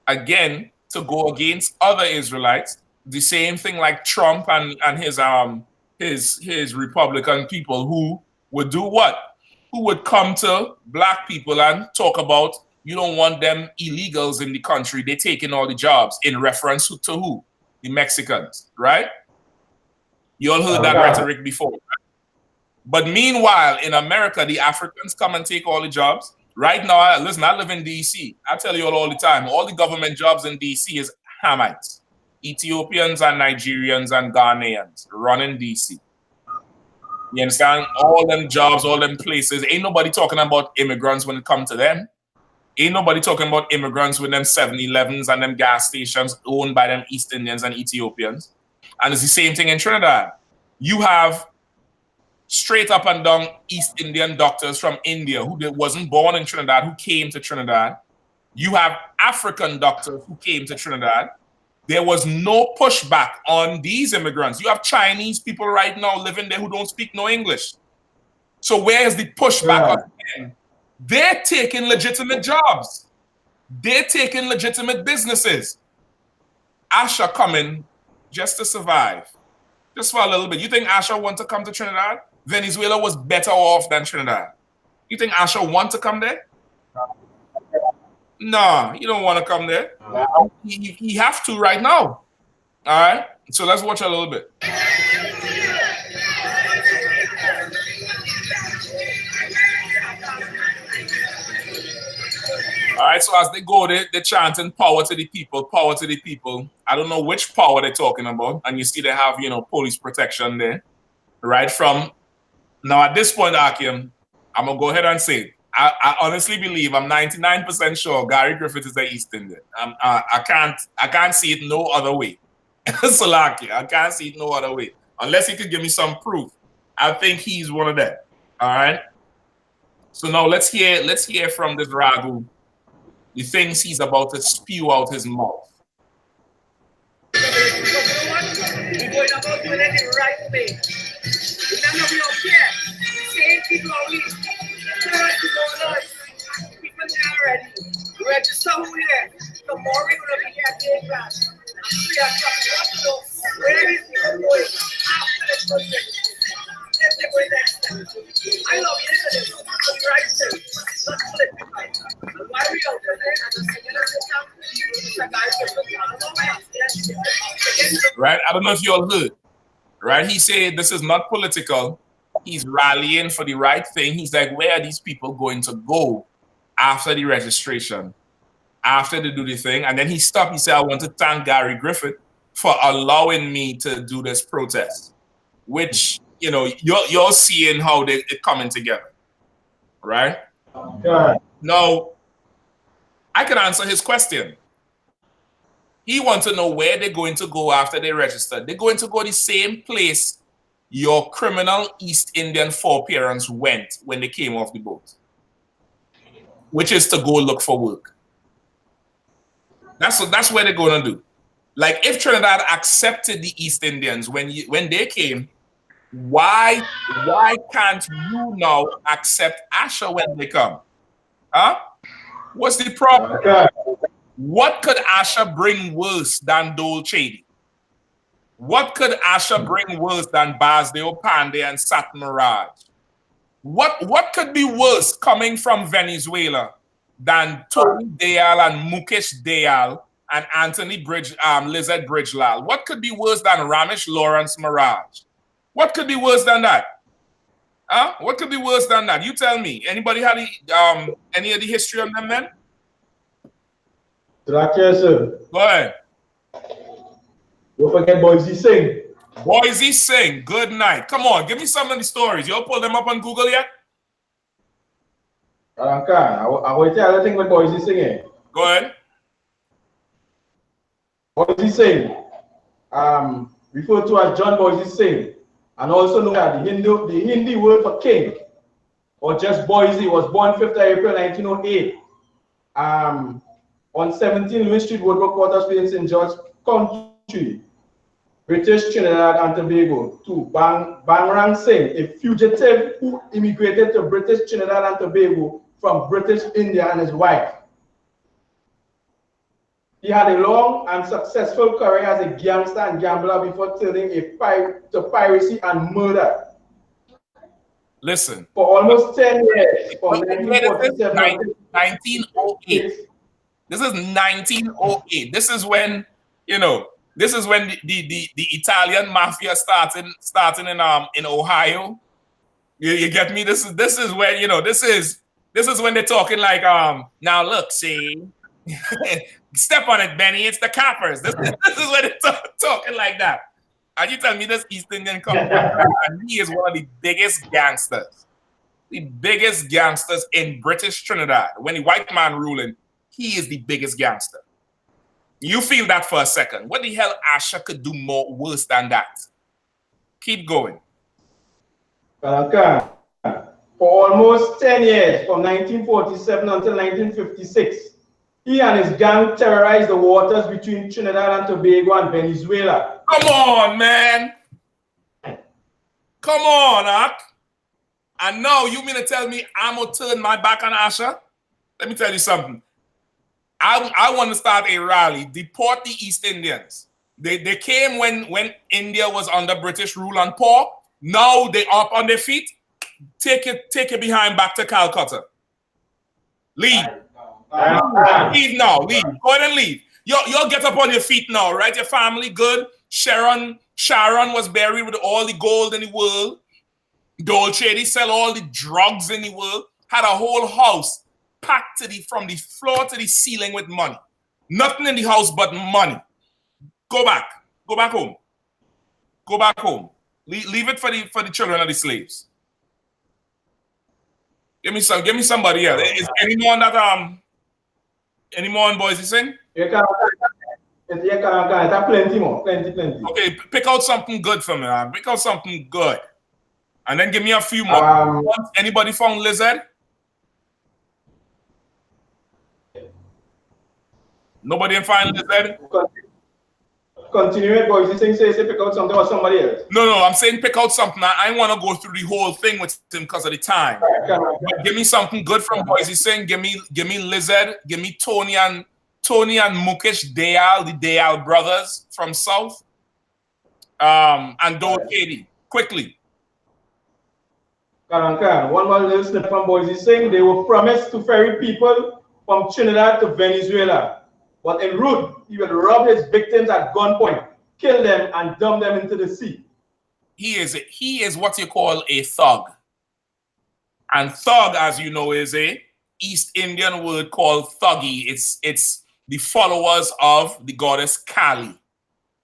again to go against other Israelites. The same thing like Trump and his Republican people who would do what? Who would come to black people and talk about, you don't want them illegals in the country. They're taking all the jobs, in reference to who? The Mexicans, right? You all heard that rhetoric before. But meanwhile, in America, the Africans come and take all the jobs. Right now, listen, I live in D.C. I tell you all the time, all the government jobs in D.C. is Hamites, Ethiopians and Nigerians and Ghanaians running D.C. You understand? All them jobs, all them places. Ain't nobody talking about immigrants when it comes to them. Ain't nobody talking about immigrants with them 7-Elevens and them gas stations owned by them East Indians and Ethiopians. And it's the same thing in Trinidad. You have straight up and down East Indian doctors from India who wasn't born in Trinidad, who came to Trinidad. You have African doctors who came to Trinidad. There was no pushback on these immigrants. You have Chinese people right now living there who don't speak no English. So where is the pushback on them? They're taking legitimate jobs. They're taking legitimate businesses. Asha coming just to survive. Just for a little bit. You think Asha want to come to Trinidad? Venezuela was better off than Trinidad. You think Asha want to come there? No, you don't want to come there. He have to right now. All right? So let's watch a little bit. All right, so as they go, they're chanting power to the people, power to the people. I don't know which power they're talking about. And you see they have, police protection there. Right from now at this point, Akim, I'm going to go ahead and say it. I honestly believe, I'm 99% sure Gary Griffith is the East Indian. I can't see it no other way. Salaki, I can't see it no other way. Unless he could give me some proof. I think he's one of them. All right. So now let's hear from this Ragu the things he's about to spew out his mouth. We're going about doing it the right way. Remember, we don't care. The same people are we. People are already. Register who here. Tomorrow we're gonna be at the class. 3 o'clock. You want to know where is the going after the project? Let's take away next step. I love listening to the right thing, not political. And why we out there and the second right? I don't know if you all heard. Right? He said this is not political. He's rallying for the right thing. He's like, where are these people going to go after the registration? After they do the thing? And then he stopped. He said, I want to thank Gary Griffith for allowing me to do this protest. Which, you know, you're seeing how they're coming together. Right? Yeah. Now, I can answer his question. He wants to know where they're going to go after they register. They're going to go the same place your criminal East Indian foreparents went when they came off the boat, which is to go look for work. That's what they're going to do. Like if Trinidad accepted the East Indians when they came, why can't you now accept Asha when they come? Huh? What's the problem? Okay. What could Asha bring worse than Dole Chedi? What could Asha bring worse than Basdeo Pandey and Sat Mirage? What could be worse coming from Venezuela than Tony Dayal and Mukesh Dayal and Anthony Lizette Bridgelal? What could be worse than Ramesh Lawrence Mirage? What could be worse than that? Huh? What could be worse than that? You tell me. Anybody had any of the history on them, men? Sir. Go ahead. Don't forget Boise Singh. Boise Singh, good night. Come on, give me some of the stories. You all pull them up on Google yet? I will tell you the thing with Boise Singh. Go ahead. Boise Singh, referred to as John Boise Singh, and also known as the Hindi word for king, or just Boise, was born 5th April 1908. On 17 Louis Street, Woodbrook Quarters, in St. George County, British Trinidad and Tobago. 2. Bangrang Singh, a fugitive who immigrated to British Trinidad and Tobago from British India, and his wife. He had a long and successful career as a gangster and gambler before turning to piracy and murder. Listen. For almost 10 years, from 1947 to 1908. This is 1908. This is when, you know, this is when the Italian mafia starting in Ohio. You get me? This is when, you know, this is when they're talking like now look, see, step on it, Benny. It's the coppers. This is when they're talking like that. And you tell me this East Indian come and he is one of the biggest gangsters. The biggest gangsters in British Trinidad. When the white man ruling, he is the biggest gangster. You feel that for a second. What the hell Asha could do more worse than that? Keep going. Okay. For almost 10 years, from 1947 until 1956, he and his gang terrorized the waters between Trinidad and Tobago and Venezuela. Come on, man. Come on, Ak. And now you mean to tell me I'm going to turn my back on Asha? Let me tell you something. I want to start a rally. Deport the East Indians. They came when India was under British rule and poor. Now they up on their feet. Take it behind back to Calcutta. Leave. Leave now. Leave. Go ahead and leave. You'll get up on your feet now, right? Your family good. Sharon was buried with all the gold in the world. Dole Chedi sell all the drugs in the world. Had a whole house packed from the floor to the ceiling with money. Nothing in the house but money. Go back. Go back home. Go back home. Leave it for the children of the slaves. Give me somebody else. Is any more on that any more on Boise Singh? Plenty more. Plenty. Okay, pick out something good for me, man. Pick out something good. And then give me a few more. Anybody found Lizard? Nobody in find Lizard? continue it, boys. You think say pick out something or somebody else? No, I'm saying pick out something. I want to go through the whole thing with him because of the time. But give me something good from Boise Sing. Give me Lizard. Give me Tony and Mukesh Dayal, the Dayal brothers from South. And Dole Katie. Quickly. One more little snip from Boise Sing. They were promised to ferry people from Trinidad to Venezuela. But en route, he will rob his victims at gunpoint, kill them, and dump them into the sea. He is what you call a thug. And thug, as you know, is a East Indian word called thuggy. It's the followers of the goddess Kali,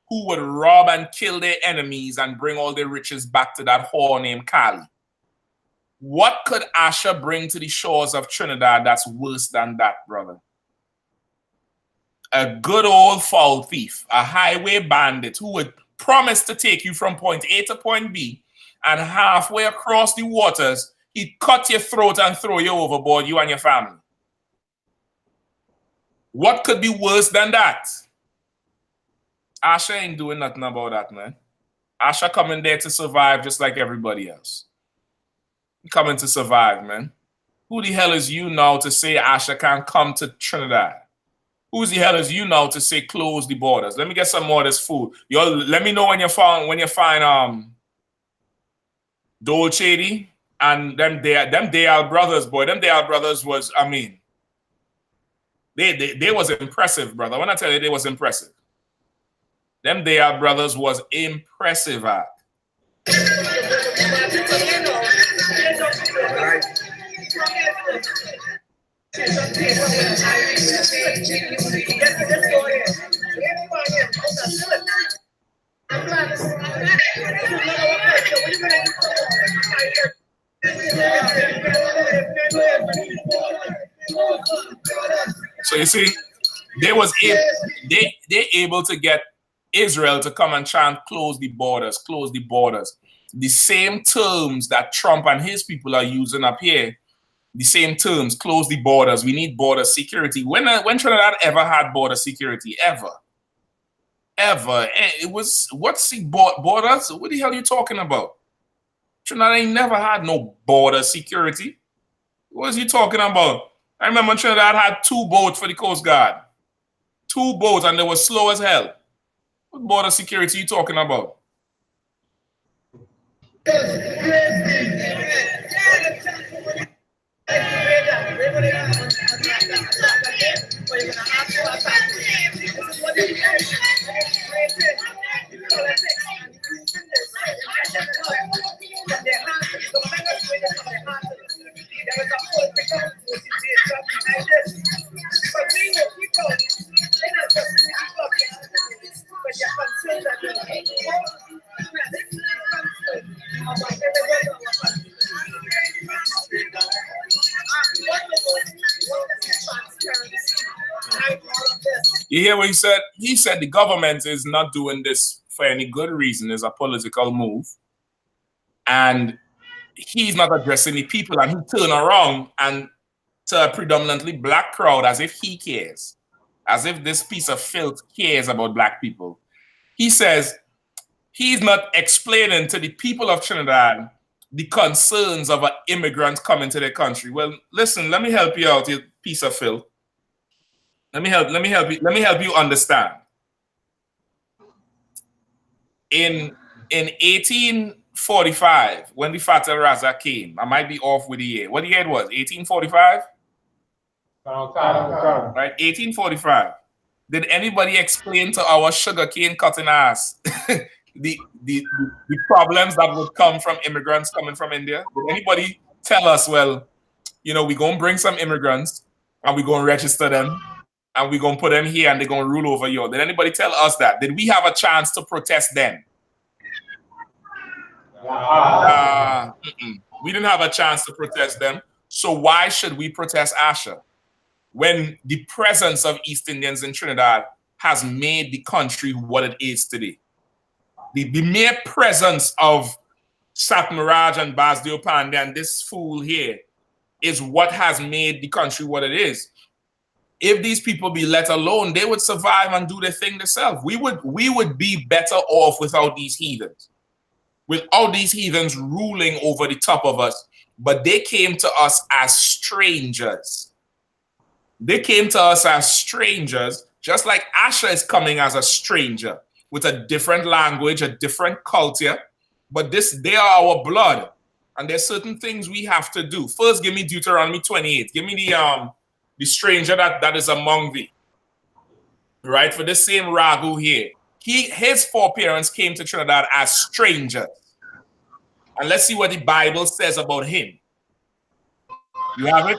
who would rob and kill their enemies and bring all their riches back to that whore named Kali. What could Asha bring to the shores of Trinidad that's worse than that, brother? A good old foul thief, a highway bandit who would promise to take you from point A to point B, and halfway across the waters, he'd cut your throat and throw you overboard, you and your family. What could be worse than that? Asha ain't doing nothing about that, man. Asha coming there to survive just like everybody else. Coming to survive, man. Who the hell is you now to say Asha can't come to Trinidad? Who the hell is you now to say close the borders? Let me get some more of this food. Y'all, let me know when you find Dole Shady and them Dayal brothers, boy. Them Dayal brothers was, I mean, they was impressive, brother. When I tell you they was impressive. Them Dayal brothers was impressive at. So you see, they able to get Israel to come and try and close the borders. The same terms that Trump and his people are using up here, the same terms, close the borders. We need border security. When Trinidad ever had border security? Ever. It was, what's the borders? What the hell are you talking about? Trinidad ain't never had no border security. What is you talking about? I remember Trinidad had 2 boats for the Coast Guard. 2 boats, and they were slow as hell. What border security are you talking about? You hear what he said? He said the government is not doing this for any good reason. It's a political move. And he's not addressing the people, and he turned around and to a predominantly black crowd as if he cares, as if this piece of filth cares about black people. He says he's not explaining to the people of Trinidad the concerns of an immigrant coming to their country. Well, listen, let me help you out, you piece of filth. Let me help you understand. In 1845, when the Fatah Razak came, I might be off with the year. What year it was? 1845? Right, 1845. Did anybody explain to our sugarcane cutting ass the problems that would come from immigrants coming from India? Did anybody tell us, well, you know, we're going to bring some immigrants and we're going to register them and we're going to put them here and they're going to rule over you? Did anybody tell us that? Did we have a chance to protest them? We didn't have a chance to protest them. So why should we protest Asha when the presence of East Indians in Trinidad has made the country what it is today? The mere presence of Satmaraj and Basdeo Pandey and this fool here is what has made the country what it is. if these people be let alone, they would survive and do their thing themselves. We would be better off without these heathens. Without these heathens ruling over the top of us. But they came to us as strangers. They came to us as strangers, just like Asher is coming as a stranger with a different language, a different culture. But they are our blood. And there's certain things we have to do. First, give me Deuteronomy 28. Give me the stranger that is among thee. Right? For this same Ragu here. His foreparents came to Trinidad as strangers. And let's see what the Bible says about him. You have it?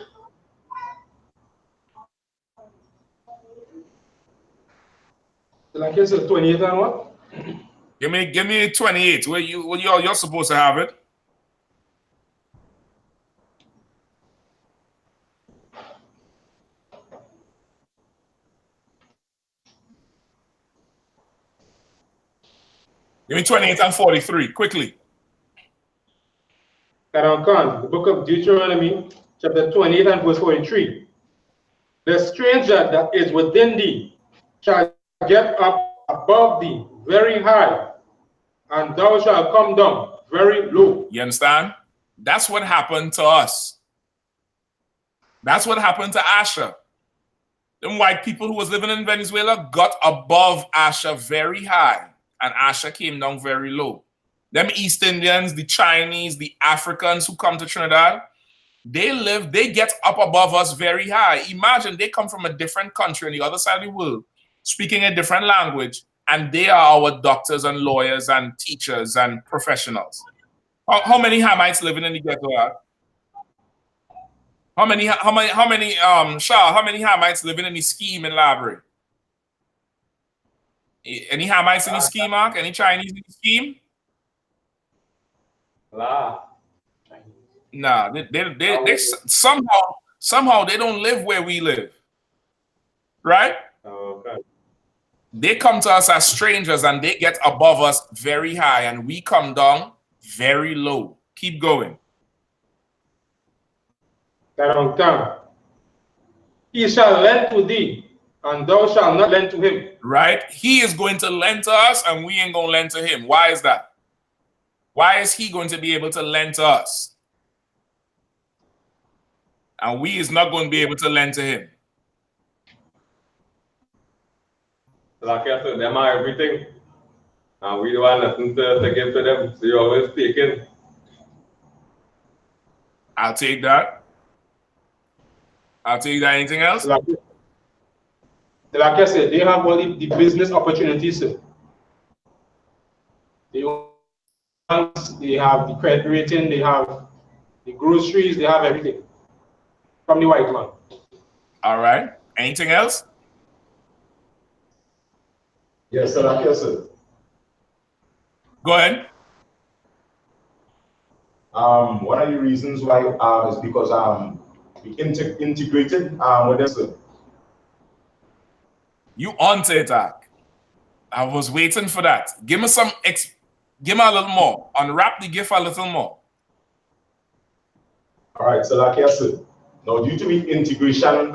Like you said, 28 and what? Give me 28. You're supposed to have it. Give me 28 and 43, quickly. The book of Deuteronomy, chapter 28 and verse 43. The stranger that is within thee shall get up above thee very high, and thou shalt come down very low. You understand? That's what happened to us. That's what happened to Asher. Them white people who was living in Venezuela got above Asher very high, and Asher came down very low. Them East Indians, the Chinese, the Africans who come to Trinidad, they get up above us very high. Imagine they come from a different country on the other side of the world, speaking a different language, and they are our doctors and lawyers and teachers and professionals. How many Hamites living in the ghetto are? How many Hamites living in the scheme in library? Any Hamites in the scheme, Mark? Any Chinese in the scheme? Nah, they somehow they don't live where we live, right? Okay. They come to us as strangers and they get above us very high, and we come down very low. Keep going. He shall lend to thee, and thou shalt not lend to him. Right? He is going to lend to us, and we ain't going to lend to him. Why is that? Why is he going to be able to lend to us? And we is not going to be able to lend to him. Like I said, them are everything. And we don't want nothing to give to them. So you're always taking. I'll take that. I'll take that. Anything else? Like I said, they have all the business opportunities. Sir. They have the credit rating, they have the groceries, they have everything from the white man. All right. Anything else? Yes, sir. Like yes, sir. Go ahead. One of the reasons why is because we integrated with this. You on it, I was waiting for that. Give me some. Give me a little more. Unwrap the gift a little more. All right. So like I said, now due to the integration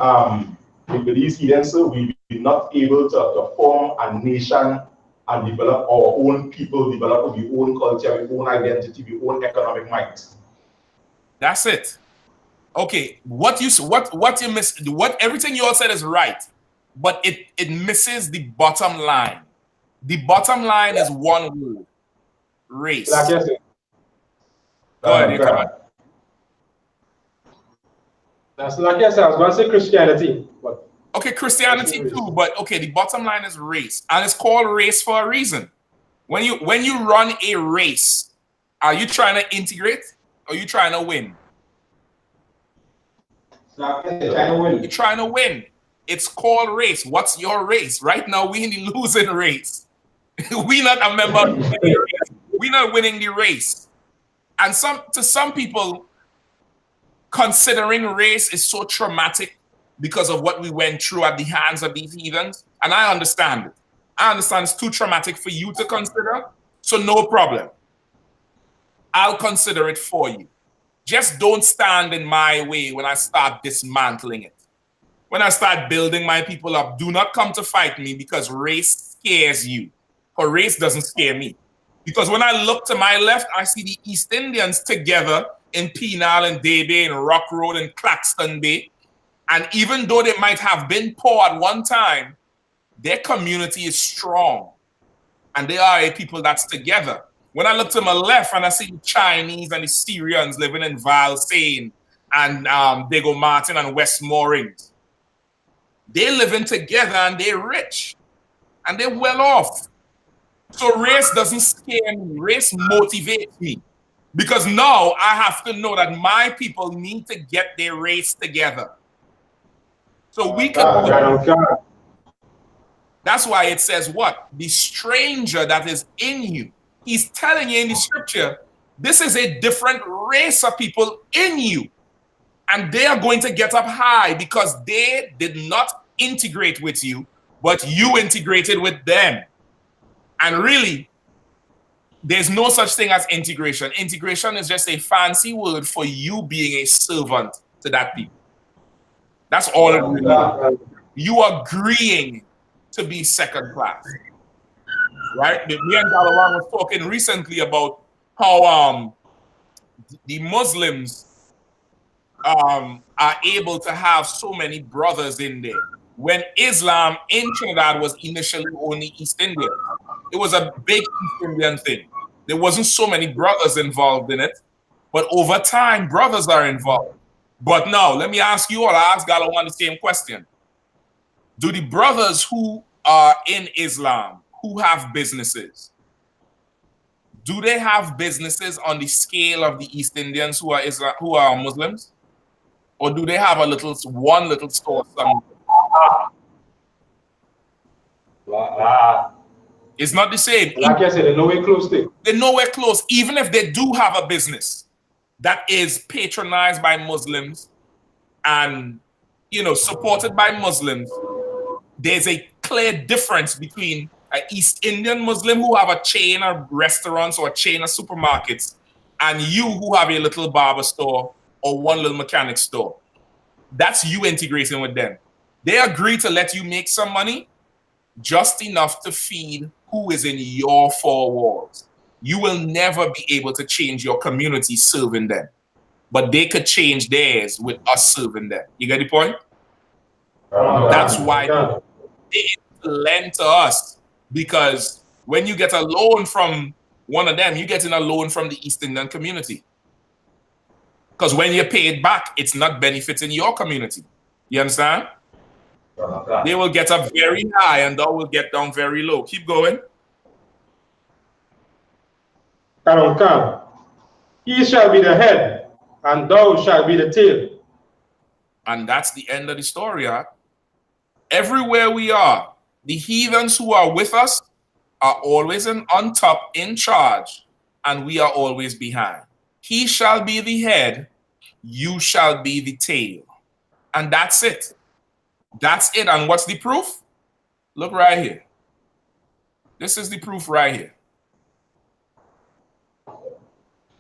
with these events, we were not able to form a nation and develop our own people, develop our own culture, our own identity, our own economic might. That's it. Okay, what you miss? Everything you all said is right, but it misses the bottom line. The bottom line is one word: race. Like I said. Go ahead, you come on. That's like I said, I was going to say Christianity, but okay, Christianity too, but okay, the bottom line is race, and it's called race for a reason. When you run a race, are you trying to integrate or are you trying to win? You're trying to win. It's called race. What's your race? Right now, we in the losing race. We not a member of the race. We're not winning the race. And to some people, considering race is so traumatic because of what we went through at the hands of these heathens. And I understand it. I understand it's too traumatic for you to consider. So no problem. I'll consider it for you. Just don't stand in my way when I start dismantling it. when I start building my people up, do not come to fight me because race scares you. But race doesn't scare me. Because when I look to my left, I see the East Indians together in Penal and Day Bay and Rock Road and Claxton Bay. And even though they might have been poor at one time, their community is strong. And they are a people that's together. When I look to my left and I see the Chinese and the Syrians living in Valsain and Dago Martin and West Moorings, they're living together and they're rich and they're well off. So race doesn't scare me. Race motivates me. Because now I have to know that my people need to get their race together. So we can... That's why it says what? The stranger that is in you. He's telling you in the scripture, this is a different race of people in you. And they are going to get up high because they did not integrate with you, but you integrated with them. And really, there's no such thing as integration. Integration is just a fancy word for you being a servant to that people. That's all it really is. You are agreeing to be second class, right? Me and Galawan was talking recently about how the Muslims are able to have so many brothers in there. When Islam in Trinidad was initially only East Indian, it was a big East Indian thing. There wasn't so many brothers involved in it, but over time, brothers are involved. But now, let me ask you all, I asked Galawan the same question. Do the brothers who are in Islam, who have businesses, do they have businesses on the scale of the East Indians who are Muslims? Or do they have one little store somewhere? It's not the same. Like I said, they're nowhere close to. They're nowhere close. Even if they do have a business that is patronized by Muslims and, you know, supported by Muslims, there's a clear difference between an East Indian Muslim who have a chain of restaurants or a chain of supermarkets and you who have a little barber store or one little mechanic store. That's you integrating with them. They agree to let you make some money, just enough to feed who is in your four walls. You will never be able to change your community serving them, but they could change theirs with us serving them. You get the point? That's why they lend to us, because when you get a loan from one of them, you're getting a loan from the East Indian community. Because when you pay it back, it's not benefiting your community. You understand? They will get up very high and thou will get down very low. Keep going. Come. He shall be the head, and thou shalt be the tail. And that's the end of the story. Huh? Everywhere we are, the heathens who are with us are always on top, in charge, and we are always behind. He shall be the head, you shall be the tail. And that's it. That's it. And what's the proof? Look right here. This is the proof right here.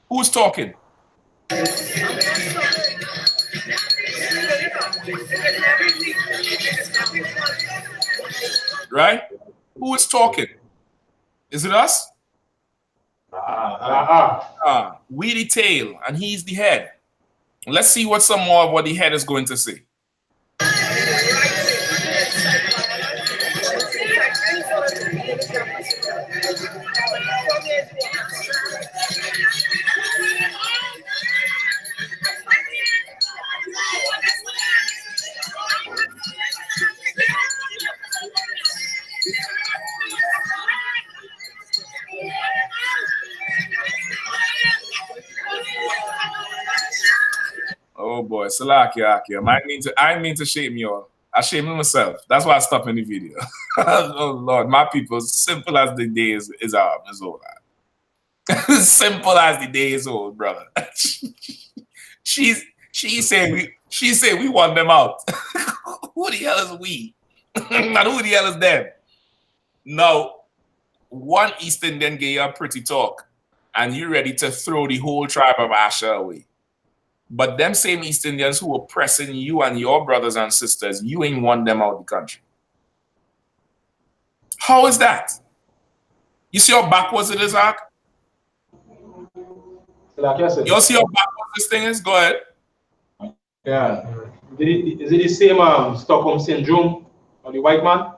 Who's talking? Right? Who is talking? Is it us? We the tail, and he's the head. Let's see what some more of what the head is going to say. Oh boy, Salakia. I mean to shame you all. I shame myself. That's why I stopped in the video. Oh Lord, my people, simple as the day is old. Simple as the day is old, brother. she said we want them out. Who the hell is we? And who the hell is them? No, one East Indian gave you a pretty talk, and you're ready to throw the whole tribe of Asher away. But them same East Indians who were pressing you and your brothers and sisters, you ain't want them out of the country. How is that? You see how backwards it is, Ark? You see how backwards this thing is? Go ahead. Yeah. Is it the same Stockholm syndrome on the white man?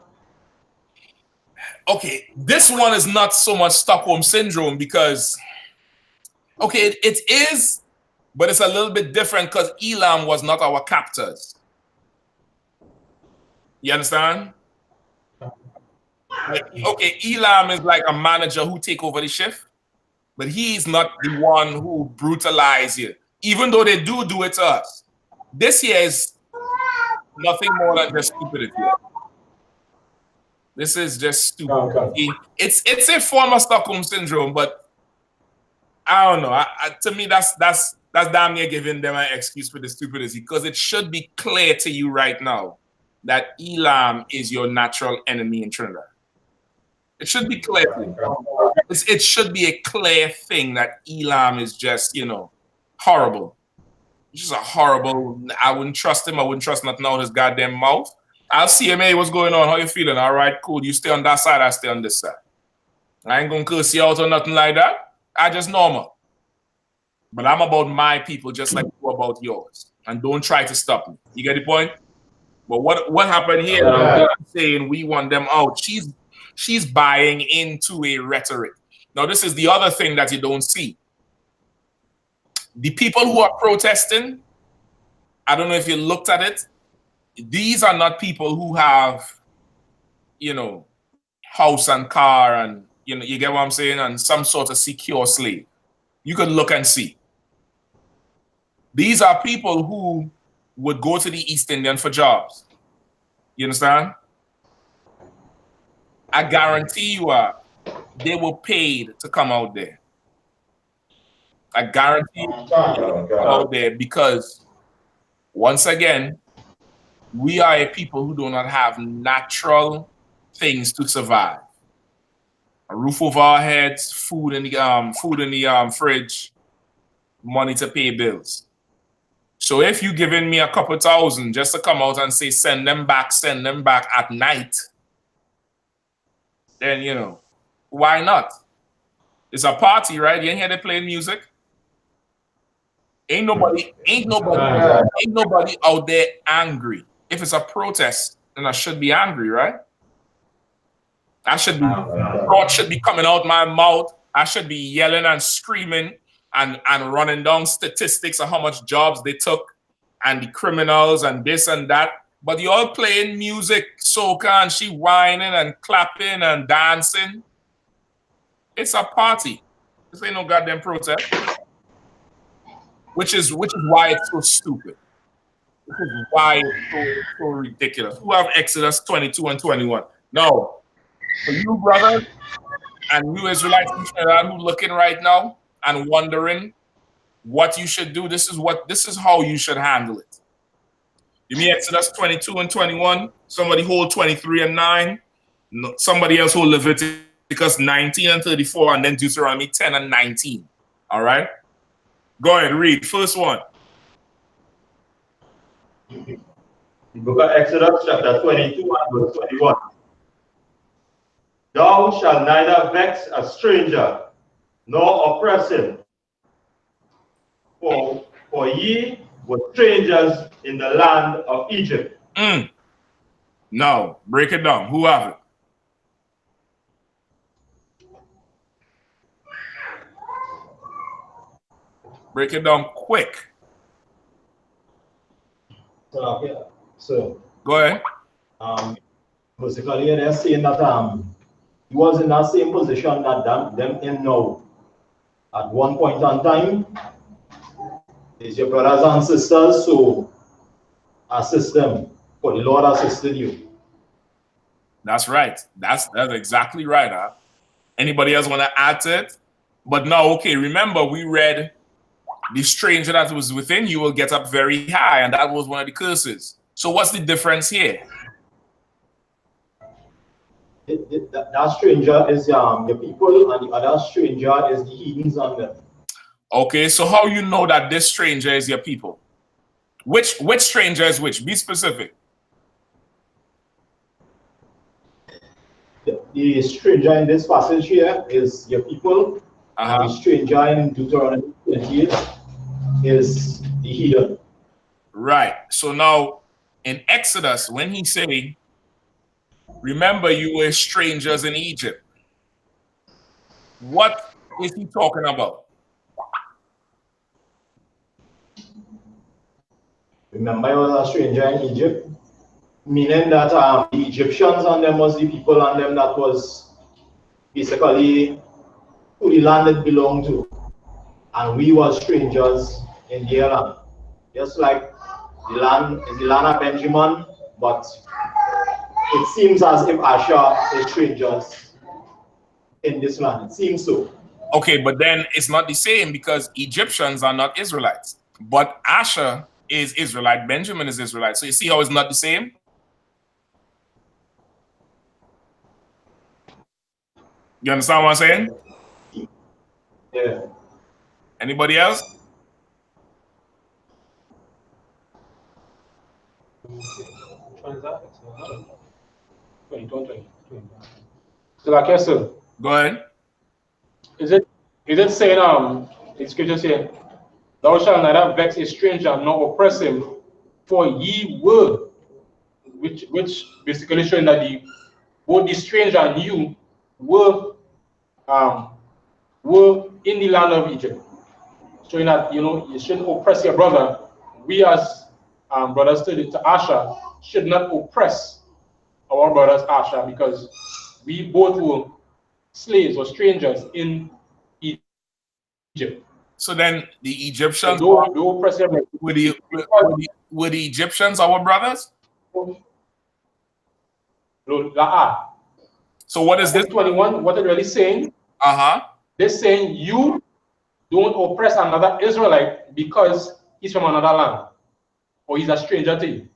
Okay, this one is not so much Stockholm syndrome because, okay, it is, but it's a little bit different because Elam was not our captors. You understand? Okay, Elam is like a manager who take over the shift, but he's not the one who brutalize you, even though they do it to us. This here is nothing more than just stupidity. This is just stupidity. Okay. It's a form of Stockholm syndrome, but I don't know. To me, that's damn near giving them an excuse for the stupidity, because it should be clear to you right now that Elam is your natural enemy in Trinidad. It should be clear. It should be a clear thing that Elam is just, horrible. It's just a horrible. I wouldn't trust him. I wouldn't trust nothing out of his goddamn mouth. I'll see him. Hey, what's going on? How you feeling? All right, cool. You stay on that side, I stay on this side. I ain't gonna curse you out or nothing like that. I just normal. But I'm about my people just like you about yours. And don't try to stop me. You get the point? But what happened here, saying we want them out, she's buying into a rhetoric. Now, this is the other thing that you don't see. The people who are protesting, I don't know if you looked at it, these are not people who have, house and car and, you get what I'm saying, and some sort of secure slave. You can look and see. These are people who would go to the East Indian for jobs. You understand? I guarantee you they were paid to come out there. I guarantee you to come out there because, once again, we are a people who do not have natural things to survive. A roof over our heads, food in the fridge, money to pay bills. So if you giving me a couple thousand just to come out and say send them back at night, then why not? It's a party, right? You ain't hear they playing music. Ain't nobody out there angry. If it's a protest, then I should be angry, right? God should be coming out my mouth. I should be yelling and screaming and running down statistics of how much jobs they took and the criminals and this and that. But you all playing music, soca, and she whining and clapping and dancing. It's a party. This ain't no goddamn protest. Which is why it's so stupid. This is why it's so ridiculous. Who have Exodus 22 and 21? No. For you, brothers, and you Israelites who looking right now and wondering what you should do, this is how you should handle it. Give me Exodus 22 and 21. Somebody hold 23 and 9. No, somebody else hold Leviticus 19 and 34, and then Deuteronomy 10 and 19. All right? Go ahead, read. First one. The book of Exodus, chapter 22 and verse 21. Thou shalt neither vex a stranger, nor oppress him. For ye were strangers in the land of Egypt. No, break it down. Who have it? Break it down quick. So go ahead. Basically, they're saying that he was in that same position that them in now. At one point in time, it's your brothers and sisters, so assist them. For the Lord assisted you. That's right. That's exactly right. Huh? Anybody else want to add to it? But no, okay, remember we read the stranger that was within you will get up very high, and that was one of the curses. So what's the difference here? That stranger is your people, and the other stranger is the heathens on them. Okay, so how you know that this stranger is your people? Which stranger is which? Be specific. The stranger in this passage here is your people, and the stranger in Deuteronomy 28 is the heathen. Right. So now in Exodus, when he say, remember you were strangers in Egypt, what is he talking about? Remember I was a stranger in Egypt, meaning that the Egyptians and them was the people and them that was basically who the land it belonged to. And we were strangers in their land. Just like the land is the land of Benjamin, but it seems as if Asher is strangers in this land. It seems so. Okay, but then it's not the same because Egyptians are not Israelites. But Asher is Israelite, Benjamin is Israelite. So you see how it's not the same? You understand what I'm saying? Yeah. Anybody else? So like I said, go ahead. Is it saying in scripture saying, thou shalt neither vex a stranger nor oppress him, for ye were, which basically showing that both the stranger and you were in the land of Egypt. Showing that you shouldn't oppress your brother. We as brothers to Asher should not oppress our brothers Asher, because we both were slaves or strangers in Egypt. So then the Egyptians were the Egyptians our brothers? So what is this? 21, what it really saying? They're saying you don't oppress another Israelite because he's from another land or he's a stranger to you.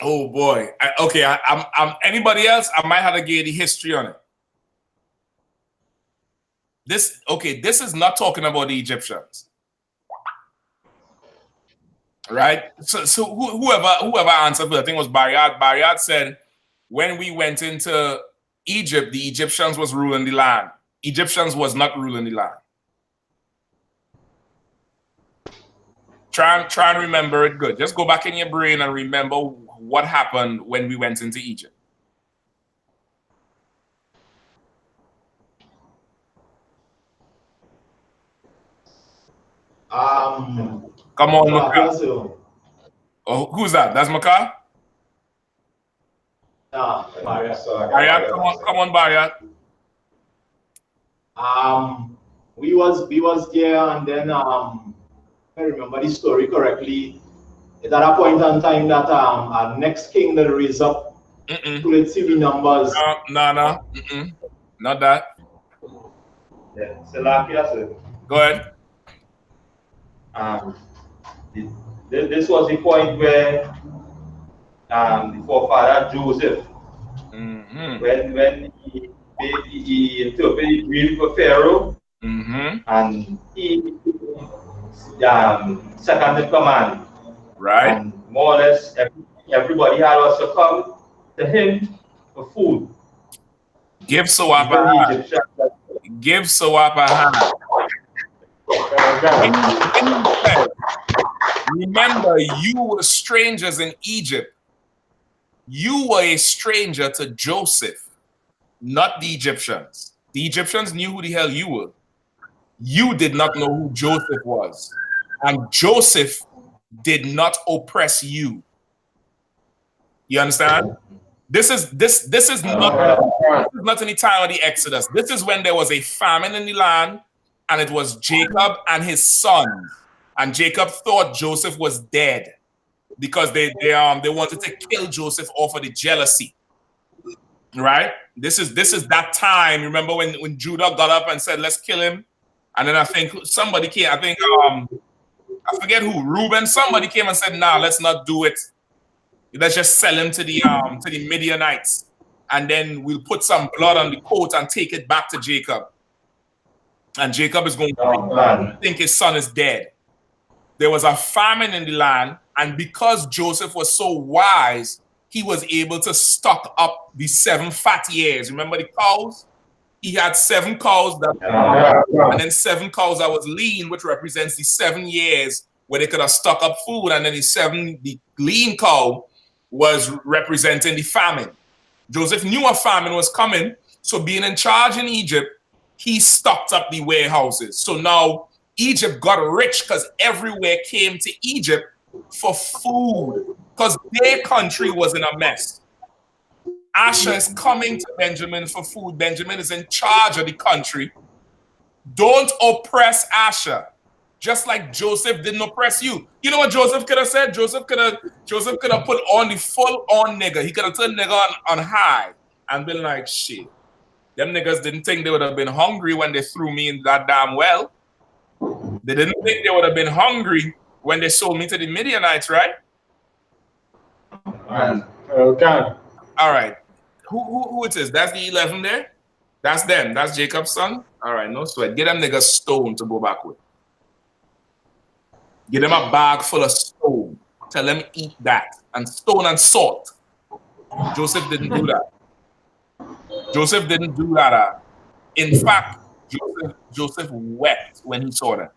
Oh boy. I'm anybody else? I might have to give the history on it. This is not talking about the Egyptians. Right? So whoever answered, I think it was Bariad. Bariad said, when we went into Egypt, the Egyptians was ruling the land. Egyptians was not ruling the land. Try and remember it good. Just go back in your brain and remember what happened when we went into Egypt. Come on, Maka. Oh, who's that? That's Maka? Bariat, come on, Bariat. We was there, and then if I remember the story correctly, at a point in time that our next king that raised up to the TV numbers. No. Not that. Yeah, go ahead. This was the point where the forefather Joseph, when he interpreted the dream for Pharaoh, and he second in command. Right. And more or less everybody had also come to him for food. Give Sawap a hand. Give Sawap a hand. Remember, you were strangers in Egypt. You were a stranger to Joseph, not the Egyptians. The Egyptians knew who the hell you were. You did not know who Joseph was. And Joseph did not oppress you. You understand? This is not any time of the Exodus. This is when there was a famine in the land, and it was Jacob and his sons. And Jacob thought Joseph was dead because they wanted to kill Joseph off of the jealousy. Right? This is that time. Remember when Judah got up and said, let's kill him? And then I think somebody came, I forget who, Reuben, somebody came and said, nah, let's not do it. Let's just sell him to the Midianites. And then we'll put some blood on the coat and take it back to Jacob. And Jacob is going to think his son is dead. There was a famine in the land, and because Joseph was so wise, he was able to stock up the 7 fat years. Remember the cows? He had 7 cows and then 7 cows that was lean, which represents the 7 years where they could have stocked up food, and then the lean cow was representing the famine. Joseph knew a famine was coming, so being in charge in Egypt, he stocked up the warehouses. So now Egypt got rich because everywhere came to Egypt for food because their country was in a mess. Asher is coming to Benjamin for food. Benjamin is in charge of the country. Don't oppress Asher, just like Joseph didn't oppress you. You know what Joseph could have said? Joseph could have put on the full-on nigger. He could have turned nigger on high and been like, shit. Them niggas didn't think they would have been hungry when they threw me in that damn well. They didn't think they would have been hungry when they sold me to the Midianites, right? Okay. All right. Who it is? That's the 11 there? That's them. That's Jacob's son? All right, no sweat. Get them niggas stone to go back with. Get them a bag full of stone. Tell them eat that. And stone and salt. Joseph didn't do that. Joseph didn't do that. In fact, Joseph wept when he saw them.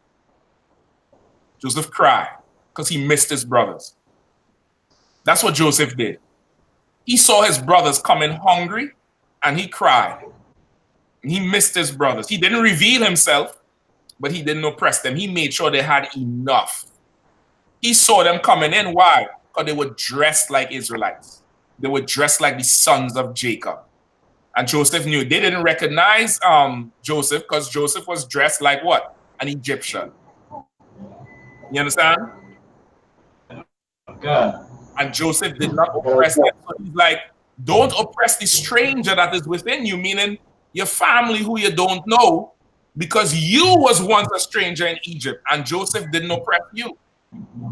Joseph cried because he missed his brothers. That's what Joseph did. He saw his brothers coming hungry and he cried. And he missed his brothers. He didn't reveal himself, but he didn't oppress them. He made sure they had enough. He saw them coming in. Why? Because they were dressed like Israelites. They were dressed like the sons of Jacob. And Joseph knew. They didn't recognize Joseph because Joseph was dressed like what? An Egyptian. You understand? God. And Joseph did not oppress them. So he's like, don't oppress the stranger that is within you, meaning your family who you don't know, because you was once a stranger in Egypt and Joseph didn't oppress you.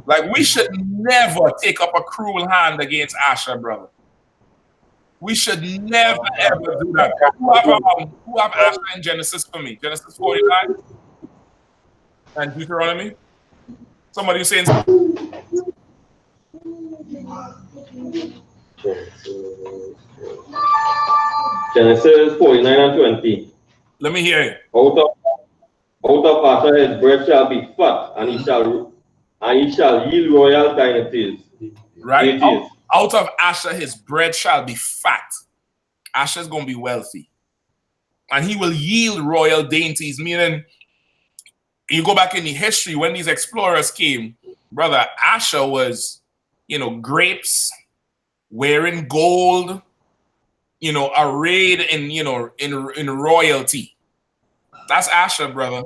Like, we should never take up a cruel hand against Asher, brother. We should never, ever do that. Who have Asher in Genesis for me? Genesis 49 and Deuteronomy? Somebody saying Genesis 49 and 20. Let me hear it. Out of Asher his bread shall be fat, and he shall yield royal dignities. Right? Out of Asher his bread shall be fat. Asher's going to be wealthy. And he will yield royal dainties, meaning you go back in the history when these explorers came, brother, Asher was, grapes, wearing gold, arrayed in royalty. That's Asher, brother.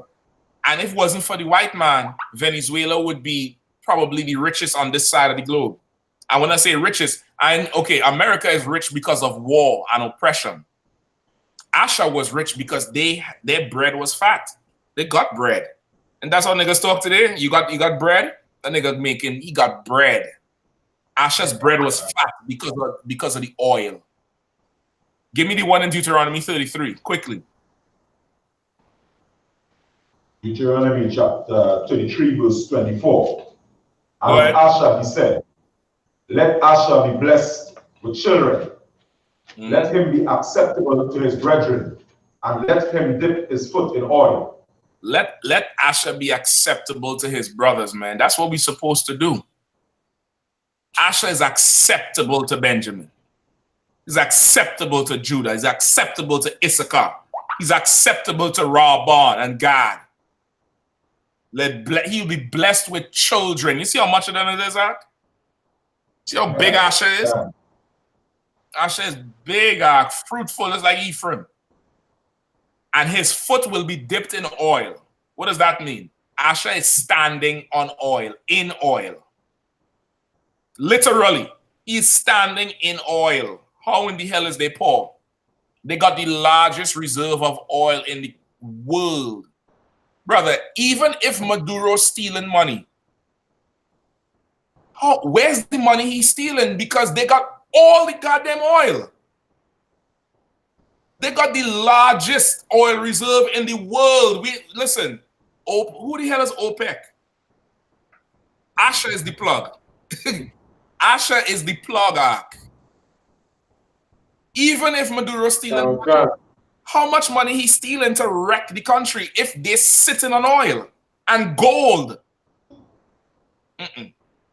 And if it wasn't for the white man, Venezuela would be probably the richest on this side of the globe. And when I say richest, America is rich because of war and oppression. Asher was rich because their bread was fat. They got bread. And that's how niggas talk today. You got bread? That nigga he got bread. Asher's bread was fat because of the oil. Give me the one in Deuteronomy 33, quickly. Deuteronomy chapter 33, verse 24. And Asher he said, let Asher be blessed with children. Let him be acceptable to his brethren, and let him dip his foot in oil. Let Asher be acceptable to his brothers, man. That's what we're supposed to do. Asher is acceptable to Benjamin. He's acceptable to Judah. He's acceptable to Issachar. He's acceptable to Rabban and Gad. He'll be blessed with children. You see how much of them it is, Zach? See how big Asher is? Yeah. Asher is big, fruitful, it's like Ephraim. And his foot will be dipped in oil. What does that mean? Asher is standing on oil, in oil. Literally, he's standing in oil. How in the hell is they poor? They got the largest reserve of oil in the world. Brother, even if Maduro's stealing money, where's the money he's stealing? Because they got all the goddamn oil. They got the largest oil reserve in the world. Listen, who the hell is OPEC? Asha is the plug. Asha is the plug arc. Even if Maduro stealing, how much money he's stealing to wreck the country if they're sitting on oil and gold?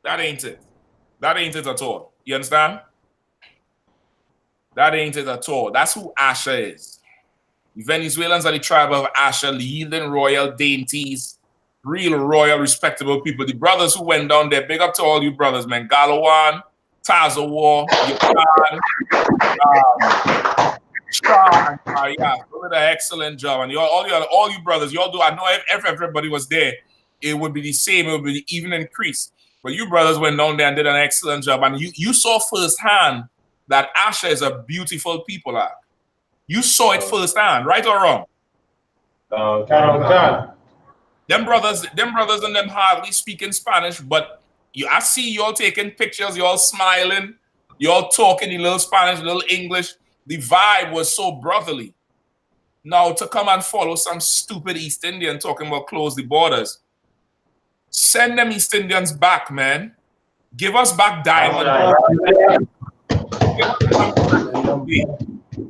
That ain't it. That ain't it at all. You understand? That ain't it at all. That's who Asha is. The Venezuelans are the tribe of Asha, yielding royal dainties, real royal, respectable people. The brothers who went down there, big up to all you brothers, man. Galawan, Taza War, Strong, yeah, doing an excellent job, and all you brothers, y'all do. I know if everybody was there, it would be the same. It would be even increased. But you brothers went down there and did an excellent job, and you saw firsthand that Asha is a beautiful people. You saw it firsthand, right or wrong? Them brothers and them hardly speaking Spanish, but I see y'all taking pictures, y'all smiling, y'all talking a little Spanish, a little English. The vibe was so brotherly. Now to come and follow some stupid East Indian talking about close the borders. Send them East Indians back, man. Give us back Diamond.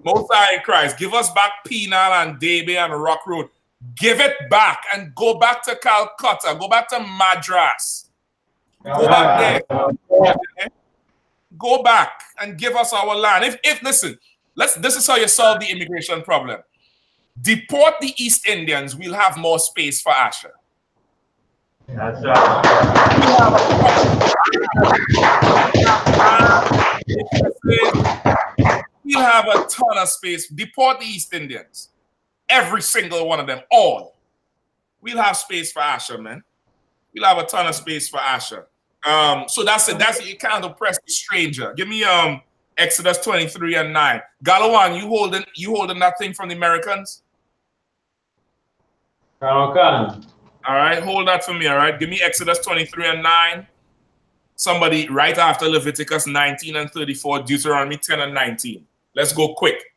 Most High in Christ. Give us back Penal and Debe and Rock Road. Give it back and go back to Calcutta. Go back to Madras. Go back there. Go back and give us our land. Listen, this is how you solve the immigration problem. Deport the East Indians, we'll have more space for Asha. That's right. We'll have a ton of space. Deport the East Indians. Every single one of them, all. We'll have space for Asha, man. We'll have a ton of space for Asha. So that's it. That's it. You can't oppress the stranger. Give me Exodus 23 and 9. Galawan, you holding that thing from the Americans? All right, hold that for me, all right? Give me Exodus 23 and 9. Somebody right after Leviticus 19 and 34, Deuteronomy 10 and 19. Let's go quick.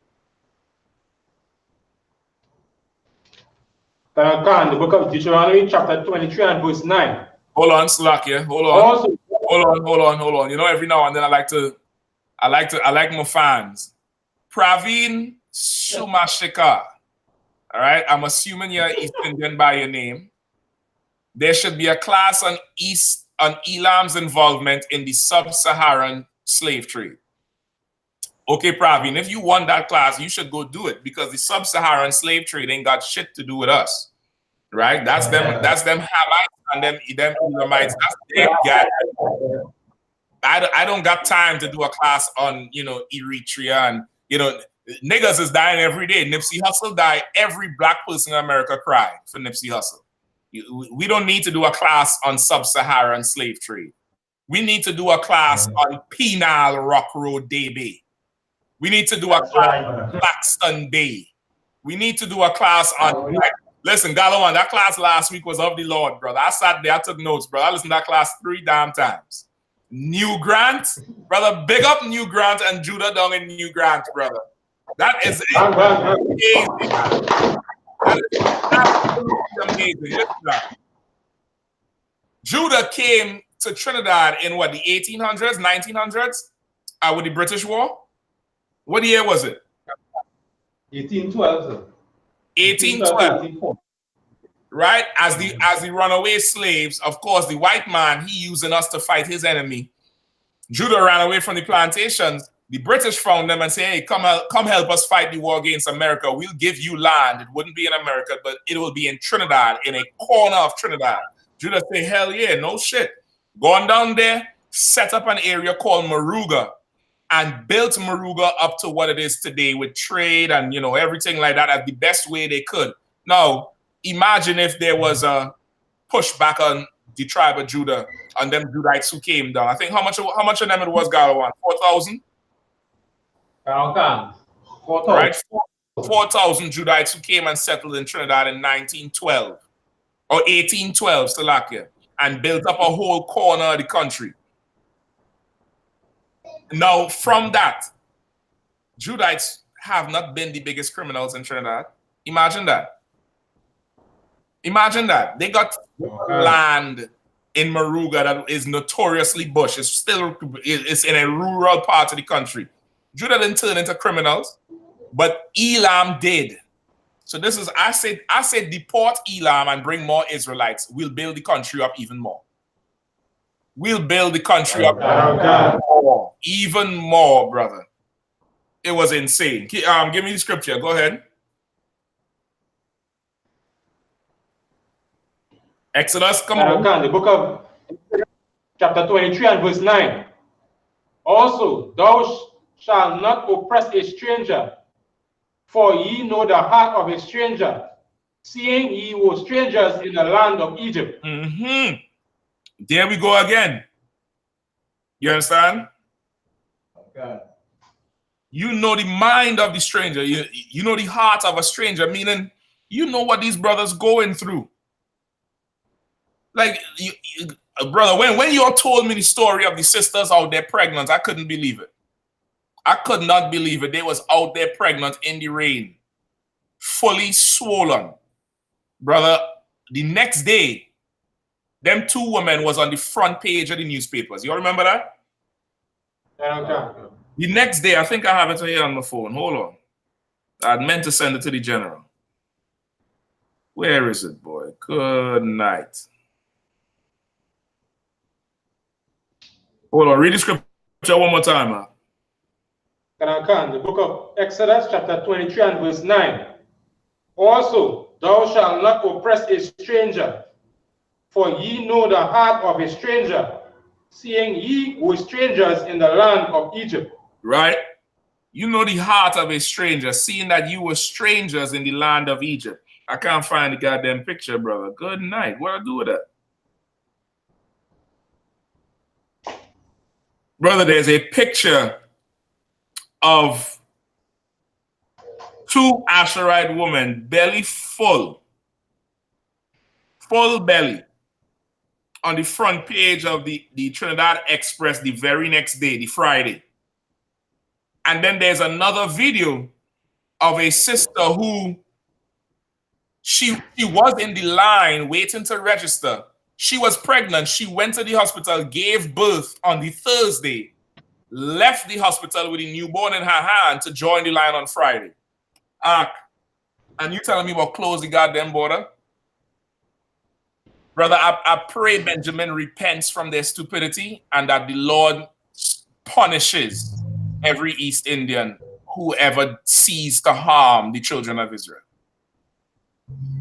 The book of Deuteronomy, chapter 23 and verse 9. Hold on, Slack, yeah. Hold on. You know, every now and then I like my fans. Praveen Sumashika. All right, I'm assuming you're East Indian by your name. There should be a class on Elam's involvement in the sub-Saharan slave trade. Okay, Praveen, if you want that class, you should go do it because the sub-Saharan slave trade ain't got shit to do with us, right? That's them Hamites and them Elamites. That's their guy. I don't got time to do a class on, Eritrea and, niggas is dying every day. Nipsey Hussle died. Every black person in America cried for Nipsey Hussle. We don't need to do a class on sub-Saharan slave trade. We need to do a class on Penal Rock Road Day. We need to do a class on Blackstone Day. We need to do a class on, listen, Galawan, that class last week was of the Lord, brother. I sat there, I took notes, brother. I listened to that class 3 damn times. New Grant, brother, big up New Grant and Judah down in New Grant, brother. That is amazing. That is absolutely amazing. Judah came to Trinidad in what, the 1800s, 1900s, with the British War? What year was it? 1812, sir. 1812. Right? As the runaway slaves, of course, the white man, he using us to fight his enemy. Judah ran away from the plantations. The British found them and said, hey, come help us fight the war against America. We'll give you land. It wouldn't be in America, but it will be in Trinidad, in a corner of Trinidad. Judah said, hell yeah, no shit. Gone down there, set up an area called Moruga and built Moruga up to what it is today with trade and, everything like that as the best way they could. Now, imagine if there was a pushback on the tribe of Judah, on them Judites who came down. I think how much of them it was, Galawan? 4,000? 4,000. Right? 4,000 Judites who came and settled in Trinidad in 1912 or 1812, Salakia, and built up a whole corner of the country. Now, from that, Judites have not been the biggest criminals in Trinidad. Imagine that. Imagine that. They got land in Moruga that is notoriously bush. It's in a rural part of the country. Judah didn't turn into criminals, but Elam did. So this is, I said deport Elam and bring more Israelites. We'll build the country up even more. We'll build the country up even more, brother. It was insane. Give me the scripture. Go ahead. Exodus, come on. The book of chapter 23 and verse 9. Also, thou shalt not oppress a stranger, for ye know the heart of a stranger, seeing ye were strangers in the land of Egypt. There we go again. You understand? Okay. You know the mind of the stranger. You know the heart of a stranger, meaning you know what these brothers going through. Like, brother, when you all told me the story of the sisters out there pregnant, I couldn't believe it. I could not believe it. They was out there pregnant in the rain, fully swollen. Brother, the next day, them two women was on the front page of the newspapers. You all remember that? Okay. The next day, I think I have it here on my phone. Hold on. I meant to send it to the general. Where is it, boy? Good night. Hold on. Read the scripture one more time, man. The book of Exodus, chapter 23 and verse 9. Also, thou shalt not oppress a stranger, for ye know the heart of a stranger, seeing ye were strangers in the land of Egypt. Right? You know the heart of a stranger, seeing that you were strangers in the land of Egypt. I can't find the goddamn picture, brother. Good night. What do I do with that? Brother, there's a picture of two Asherite women, belly full belly, on the front page of the Trinidad Express the very next day, the Friday. And then there's another video of a sister who she was in the line waiting to register. She was pregnant. She went to the hospital, gave birth on the Thursday, left the hospital with a newborn in her hand to join the line on Friday. And you telling me about close the goddamn border? Brother, I pray Benjamin repents from their stupidity and that the Lord punishes every East Indian who ever sees to harm the children of Israel.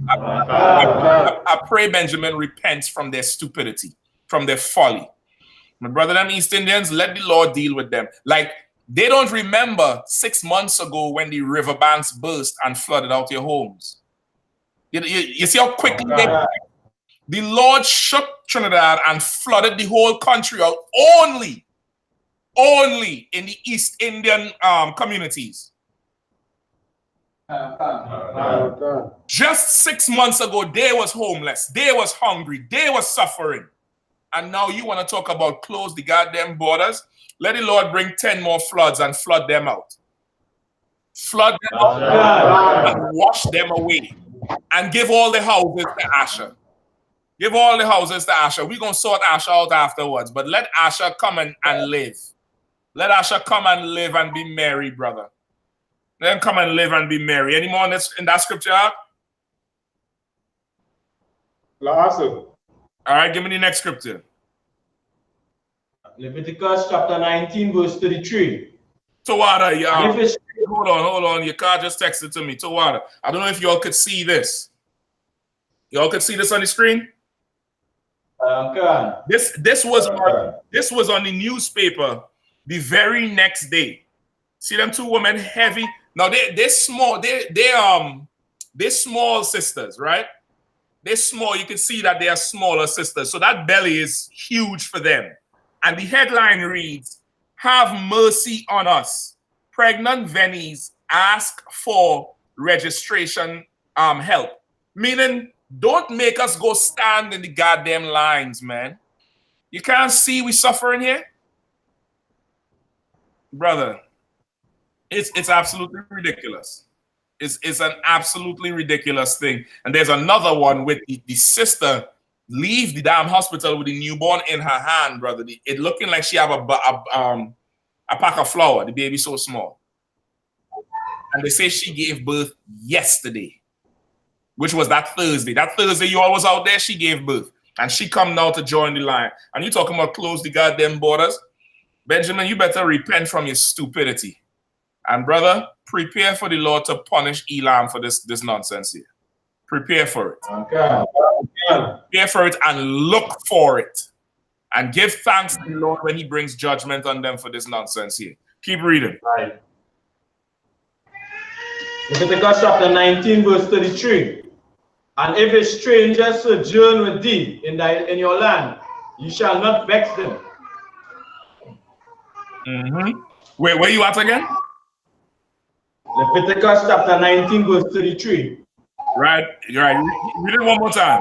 I pray Benjamin repents from their stupidity, from their folly. My brother, them East Indians, let the Lord deal with them. Like, they don't remember 6 months ago when the riverbanks burst and flooded out your homes. You see how quickly the Lord shook Trinidad and flooded the whole country out only in the East Indian communities. Just 6 months ago, they was homeless, they was hungry, they was suffering. And now you want to talk about close the goddamn borders? Let the Lord bring 10 more floods and flood them out. Flood them out and wash them away. And give all the houses to Asher. Give all the houses to Asher. We're going to sort Asher out afterwards. But let Asher come and live. Let Asher come and live and be merry, brother. Let him come and live and be merry. Any more in that scripture? Awesome. All right, give me the next scripture. Leviticus chapter 19, verse 33. Tawada, y'all. Hold on. Your car just texted to me. Tawada. I don't know if y'all could see this. Y'all could see this on the screen? This was on the newspaper the very next day. See them two women heavy. Now they're small. They're small sisters, right? They're small. You can see that they are smaller sisters. So that belly is huge for them. And the headline reads, "Have mercy on us. Pregnant Vennies ask for registration help." Meaning, don't make us go stand in the goddamn lines, man. You can't see we suffering here? Brother, It's absolutely ridiculous. It's an absolutely ridiculous thing. And there's another one with the sister leave the damn hospital with the newborn in her hand, brother. It looking like she have a pack of flour. The baby so small. And they say she gave birth yesterday, which was that Thursday. That Thursday you all was out there, she gave birth. And she come now to join the line. And you talking about close the goddamn borders? Benjamin, you better repent from your stupidity. And brother, prepare for the Lord to punish Elam for this nonsense here. Prepare for it. Okay. Prepare for it and look for it. And give thanks to the Lord when he brings judgment on them for this nonsense here. Keep reading. Right. Leviticus chapter 19, verse 33. And if a stranger sojourn with thee in your land, you shall not vex them. Where you at again? Leviticus chapter 19, verse 33. Right. You're right. Read it one more time.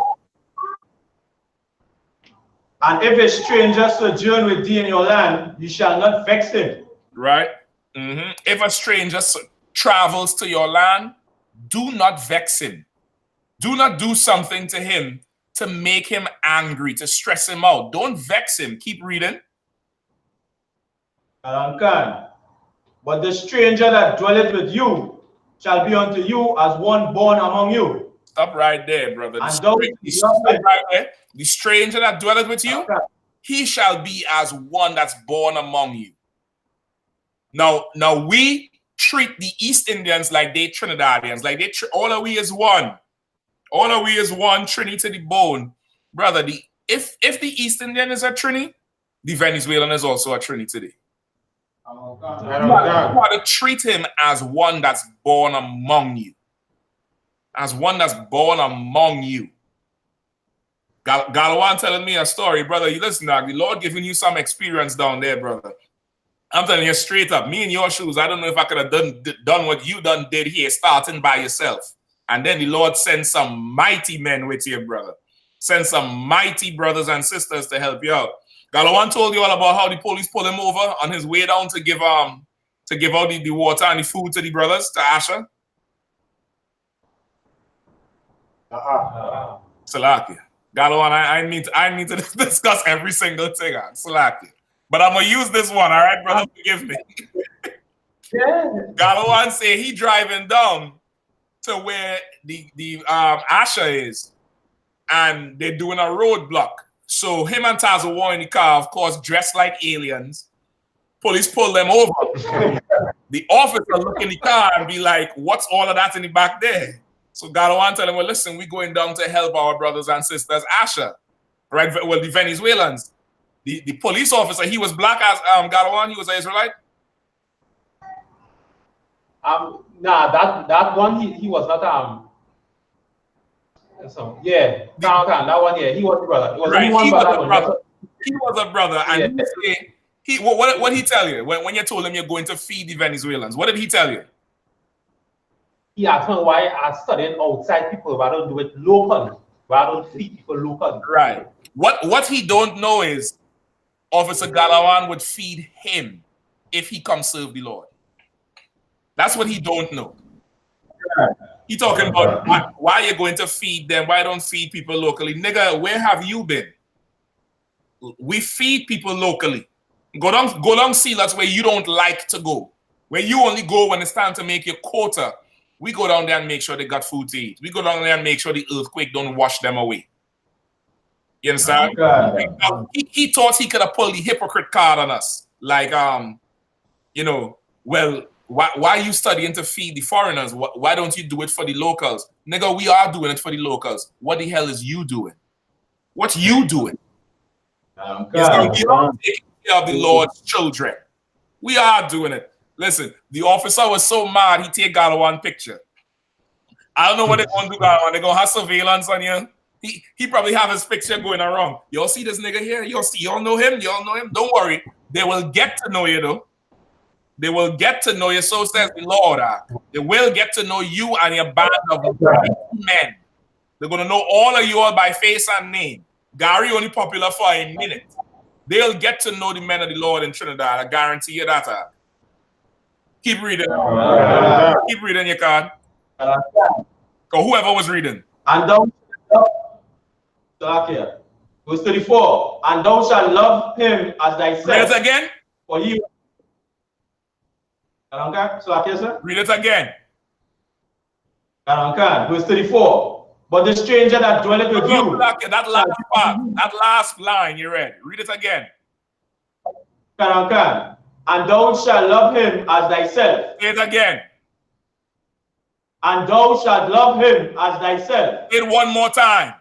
And if a stranger sojourn with thee in your land, you shall not vex him. Right. If a stranger travels to your land, do not vex him. Do not do something to him to make him angry, to stress him out. Don't vex him. Keep reading. But the stranger that dwelleth with you shall be unto you as one born among you. Stop right there, brother. Stop right there. The stranger that dwelleth with you, he shall be as one that's born among you. Now we treat the East Indians like they Trinidadians, like they all of we is one. All of we is one, Trini to the bone. Brother, if the East Indian is a Trini, the Venezuelan is also a Trini today. You got to treat him as one that's born among you. As one that's born among you. Galawan telling me a story, brother. You listen, dog. The Lord giving you some experience down there, brother. I'm telling you straight up. Me in your shoes, I don't know if I could have done what you did here, starting by yourself. And then the Lord sends some mighty men with you, brother. Send some mighty brothers and sisters to help you out. Galawan told you all about how the police pulled him over on his way down to give out the water and the food to the brothers, to Asha. Salaki. Galawan, I need to discuss every single thing. Salaki. But I'm gonna use this one, all right, brother? Forgive me. Galawan say he driving down to where the Asha is, and they're doing a roadblock. So him and Taza were in the car, of course, dressed like aliens. Police pull them over. The officer look in the car and be like, what's all of that in the back there? So Galawan tell him, well, listen, we're going down to help our brothers and sisters, Asha. Right? Well, the Venezuelans. The police officer, he was black as Galawan, he was an Israelite. Nah, that one he was not so yeah, that one, yeah, he was a brother. He was right, he was a brother. He was a brother, and yeah. What he tell you when you told him you're going to feed the Venezuelans? What did he tell you? He asked me why I studied outside people, but I don't do it locally. Why I don't feed people locally. Right. What he don't know is Officer Galawan would feed him if he comes serve the Lord. That's what he don't know. He talking about why you're going to feed them, why don't feed people locally. Nigga, where have you been? We feed people locally. Go down see that's where you don't like to go. Where you only go when it's time to make your quota. We go down there and make sure they got food to eat. We go down there and make sure the earthquake don't wash them away. You understand? He thought he could have pulled the hypocrite card on us. Like, well, why you studying to feed the foreigners? Why don't you do it for the locals? Nigga, we are doing it for the locals. What the hell is you doing? What you doing? You don't take care of the Lord's children. We are doing it. Listen, the officer was so mad, he take Galawan picture. I don't know what they're going to do, Galawan. They're going to have surveillance on you. He probably have his picture going around. Y'all see this nigga here? Y'all know him? Y'all know him? Don't worry. They will get to know you, though. They will get to know you, so says the Lord. They will get to know you and your band of men. They're going to know all of you all by face and name. Gary only popular for a minute. They'll get to know the men of the Lord in Trinidad. I guarantee you that. Keep reading. Keep reading, you can. Go, whoever was reading. And thou shalt love, verse 34, and thou shalt love him as thyself. Read it again. For he, sir? Read it again. Verse 34. But the stranger that dwelleth with you. That last part, that last line you read. Read it again. And thou shalt love him as thyself. Say it again. And thou shalt love him as thyself. Say it one more time.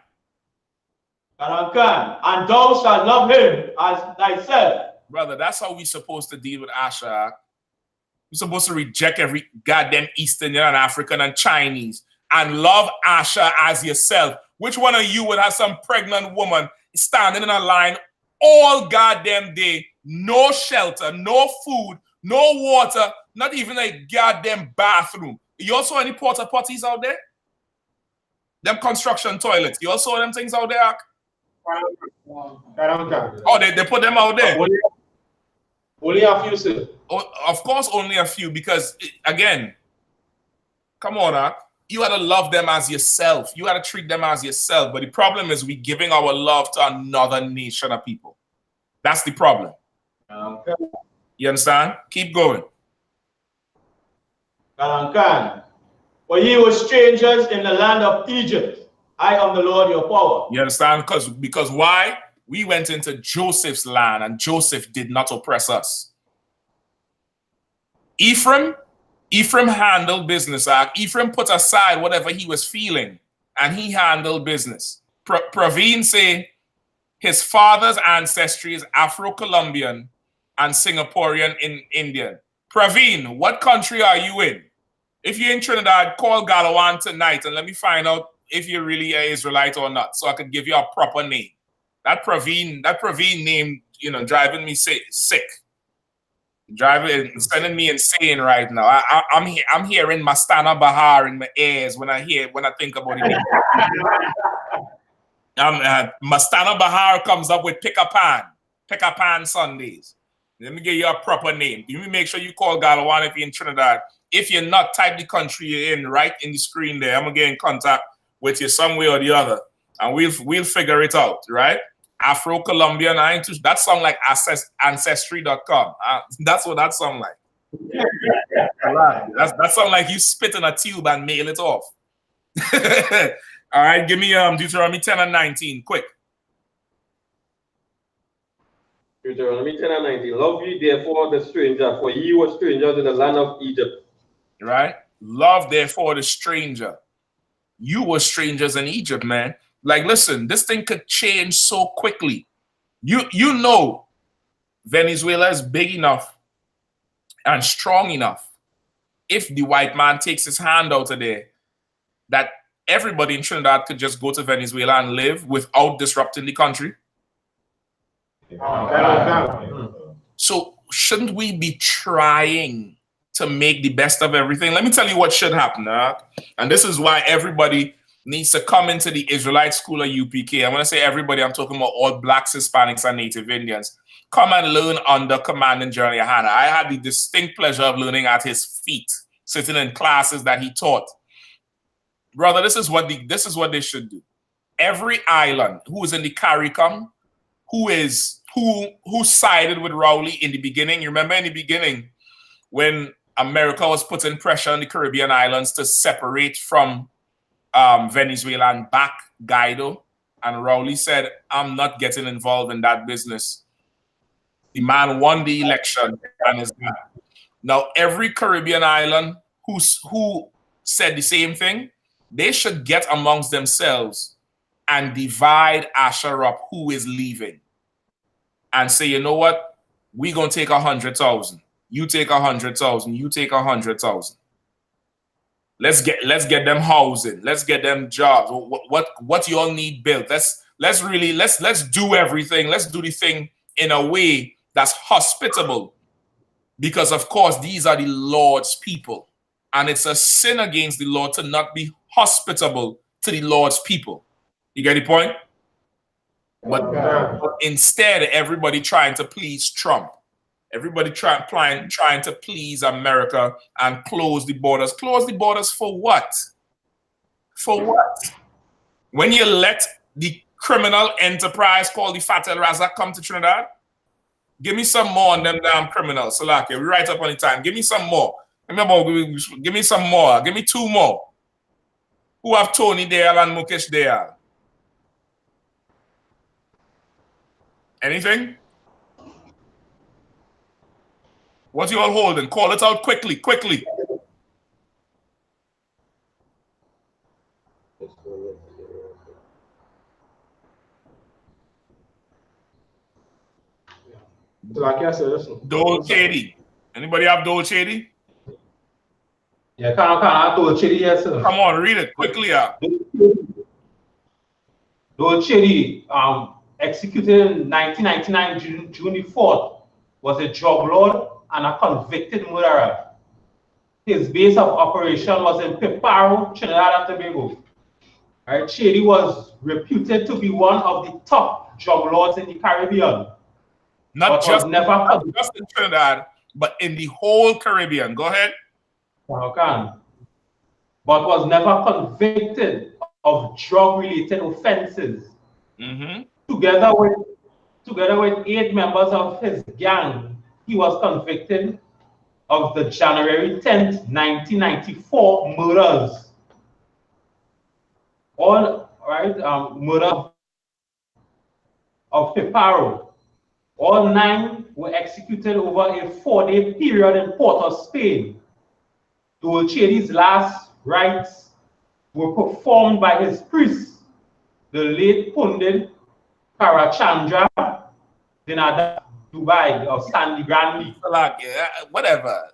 And thou shalt love him as thyself. Brother, that's how we're supposed to deal with Asha. We're supposed to reject every goddamn Eastern and African and Chinese and love Asha as yourself. Which one of you would have some pregnant woman standing in a line all goddamn day, no shelter, no food, no water, not even a goddamn bathroom? You also any porta potties out there? Them construction toilets. You also them things out there? Oh, they put them out there. Only a few, sir. Oh, of course, only a few, because again, come on, you gotta love them as yourself. You gotta treat them as yourself. But the problem is we giving our love to another nation of people. That's the problem. Okay. You understand? Keep going. For ye were strangers in the land of Egypt. I am the Lord your power. You understand? Because why? We went into Joseph's land and Joseph did not oppress us. Ephraim handled business. Ephraim put aside whatever he was feeling and he handled business. Praveen say his father's ancestry is Afro-Colombian and Singaporean in Indian. Praveen, what country are you in? If you're in Trinidad, call Galawan tonight and let me find out if you're really an Israelite or not, so I could give you a proper name. That Praveen name, driving me sick. Sending me insane right now. I'm hearing Mastana Bahar in my ears when I think about it. Mastana Bahar comes up with Pick a Pan Sundays. Let me give you a proper name. Let me make sure you call Galawan if you're in Trinidad. If you're not, type the country you're in right in the screen there. I'm gonna get in contact with you some way or the other, and we'll figure it out, right? Afro-Colombian, that sound like Ancestry.com. That's what that sound like. That sound like you spit in a tube and mail it off. All right, give me Deuteronomy 10 and 19, quick. Deuteronomy 10 and 19. Love ye therefore the stranger, for ye were strangers in the land of Egypt. Right? Love therefore the stranger. You were strangers in Egypt, man. Like, listen, this thing could change so quickly. You know Venezuela is big enough and strong enough if the white man takes his hand out of there that everybody in Trinidad could just go to Venezuela and live without disrupting the country. So shouldn't we be trying to make the best of everything? Let me tell you what should happen. And this is why everybody needs to come into the Israelite school of UPK. I want to say everybody, I'm talking about all Blacks, Hispanics, and Native Indians. Come and learn under Commanding GEN.YAHANNA. I had the distinct pleasure of learning at his feet, sitting in classes that he taught. Brother, this is what they should do. Every island who is in the CARICOM, who sided with Rowley in the beginning. You remember in the beginning when America was putting pressure on the Caribbean islands to separate from Venezuela and back Guaido, and Rowley said, I'm not getting involved in that business. The man won the election and is gone. Now every Caribbean island who said the same thing, they should get amongst themselves and divide Asher up who is leaving and say, you know what, we're gonna take 100,000. You take 100,000, you take 100,000. Let's get them housing. Let's get them jobs. What you all need built. Let's do everything. Let's do the thing in a way that's hospitable, because of course these are the Lord's people, and it's a sin against the Lord to not be hospitable to the Lord's people. You get the point? But instead, everybody trying to please Trump. Everybody trying to please America and close the borders. Close the borders for what? For what? When you let the criminal enterprise called the Fatel Razak come to Trinidad, give me some more on them damn criminals. So like, we right up on the time. Give me some more. Give me some more. Give me 2 more. Who have Tony there and Mukesh there? Anything? What you all holding? Call it out quickly, quickly. Like I said, listen. Dole Chady. Anybody have Dole Chady? Yeah, can I Dole Chady, yes, sir. Come on, read it quickly. Dole Chady, executed in 1999, June the 4th, was a drug lord and a convicted murderer. His base of operation was in Piparo, Trinidad and Tobago. Right? Chady was reputed to be one of the top drug lords in the Caribbean. Not just in Trinidad, but in the whole Caribbean. Go ahead. Okay. But was never convicted of drug-related offenses. Together with 8 members of his gang, he was convicted of the January 10th, 1994 murders. All right, murder of Piparo. All 9 were executed over a 4-day period in Port of Spain. Dole Chady's last rites were performed by his priest, the late Pundit Karachandra Dinada Dubai of Sandy Grandi. Whatever.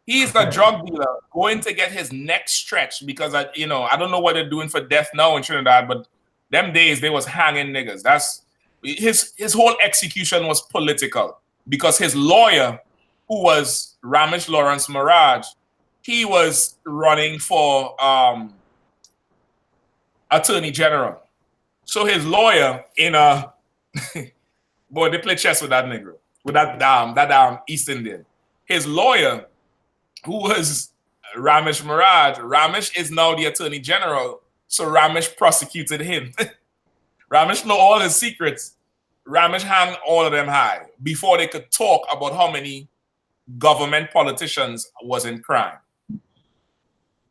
He's a drug dealer going to get his neck stretched because I don't know what they're doing for death now in Trinidad, but them days they was hanging niggas. That's his whole execution was political because his lawyer, who was Ramesh Lawrence Maraj, he was running for Attorney General. So his lawyer in a boy, they play chess with that nigga, with that East Indian. His lawyer, who was Ramesh Maraj, Ramesh is now the Attorney General, so Ramesh prosecuted him. Ramesh know all his secrets. Ramesh hung all of them high before they could talk about how many government politicians was in crime.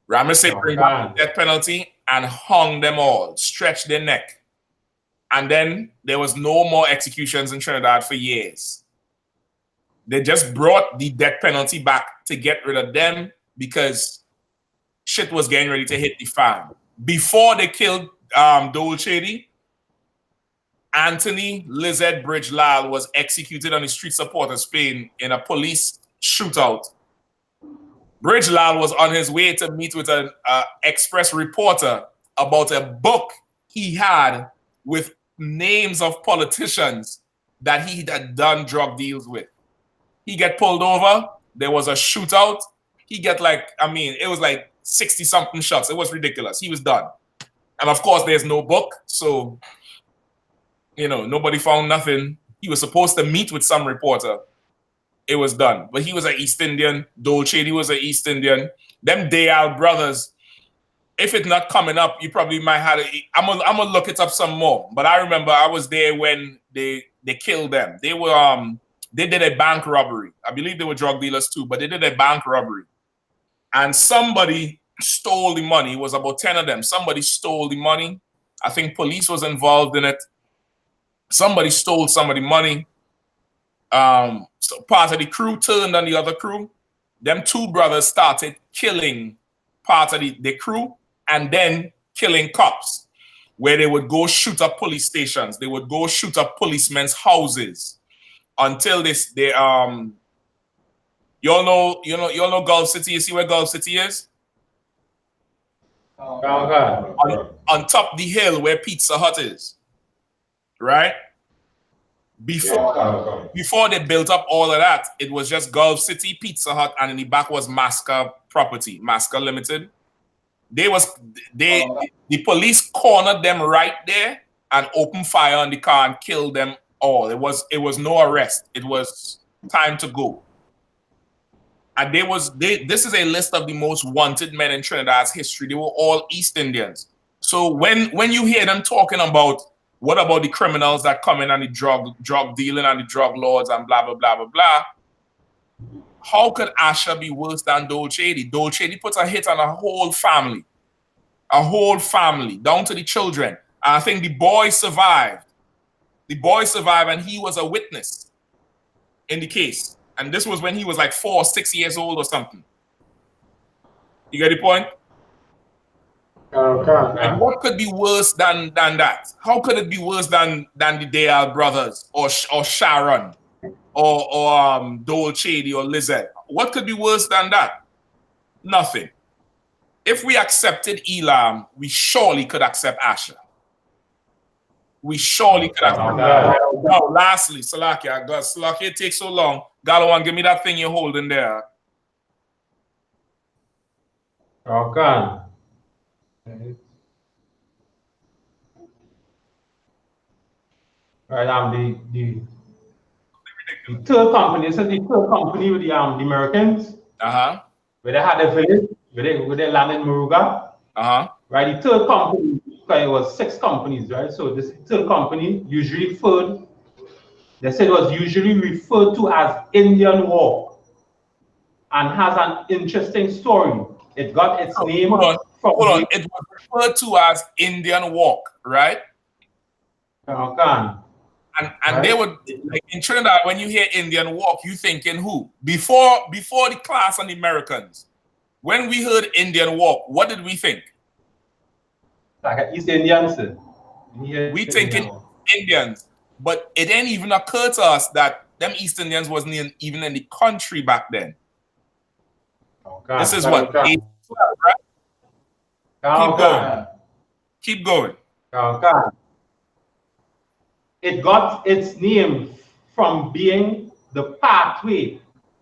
Ramesh said bring back the death penalty and hung them all, stretched their neck. And then there was no more executions in Trinidad for years. They just brought the death penalty back to get rid of them because shit was getting ready to hit the fan. Before they killed Dole Chady, Anthony Lizette Bridgelal was executed on the streets of Port of Spain in a police shootout. Bridgelal was on his way to meet with an Express reporter about a book he had with names of politicians that he had done drug deals with. He get pulled over. There was a shootout. He get it was like 60-something shots. It was ridiculous. He was done. And of course, there's no book. So, nobody found nothing. He was supposed to meet with some reporter. It was done. But he was an East Indian. Dole Chady was an East Indian. Them Dayal brothers, if it's not coming up, you probably might have to. I'm gonna look it up some more. But I remember I was there when they killed them. They were they did a bank robbery. I believe they were drug dealers too, but they did a bank robbery. And somebody stole the money. It was about 10 of them. Somebody stole the money. I think police was involved in it. Somebody stole some of the money. So part of the crew turned on the other crew. Them 2 brothers started killing part of the crew and then killing cops, where they would go shoot up police stations. They would go shoot up policemen's houses until you all know Gulf City. You see where Gulf City is? On top of the hill where Pizza Hut is, right? Before they built up all of that, it was just Gulf City, Pizza Hut, and in the back was Masca Property, Masca Limited. The police cornered them right there and opened fire on the car and killed them all. It was no arrest. It was time to go. And this is a list of the most wanted men in Trinidad's history. They were all East Indians. So when you hear them talking about what about the criminals that come in and the drug dealing and the drug lords and blah, blah, blah, blah, blah, how could Asha be worse than Dolchedi? Dolchedi put a hit on a whole family, down to the children. And I think the boy survived. The boy survived, and he was a witness in the case. And this was when he was like 4 or 6 years old or something. You get the point? Okay. And what could be worse than that? How could it be worse than the Dayal brothers or Sharon or Dolchedi or Lizette? What could be worse than that? Nothing. If we accepted Elam, we surely could accept Asher. We surely could accept. Now, lastly, Salakia, Salakia, it takes so long. Galawan, give me that thing you're holding there. Okay. Right, the third company, this is the third company with the Americans. Uh-huh. Where they had a village, where they landed in Moruga. Uh-huh. Right, the third company, it was 6 companies, right? So this third company usually referred, they said it was usually referred to as Indian War and has an interesting story. It got its name Hold on. The, It was referred to as Indian Walk, right? okay. And right. They would, like in Trinidad, when you hear Indian Walk, you thinking who? Before the class on the Americans, when we heard Indian Walk, what did we think? Like East Indians. We thinking Indians, but it didn't even occur to us that them East Indians wasn't even in the country back then. Okay. This is what? 812, right? Keep going. Okay. It got its name from being the pathway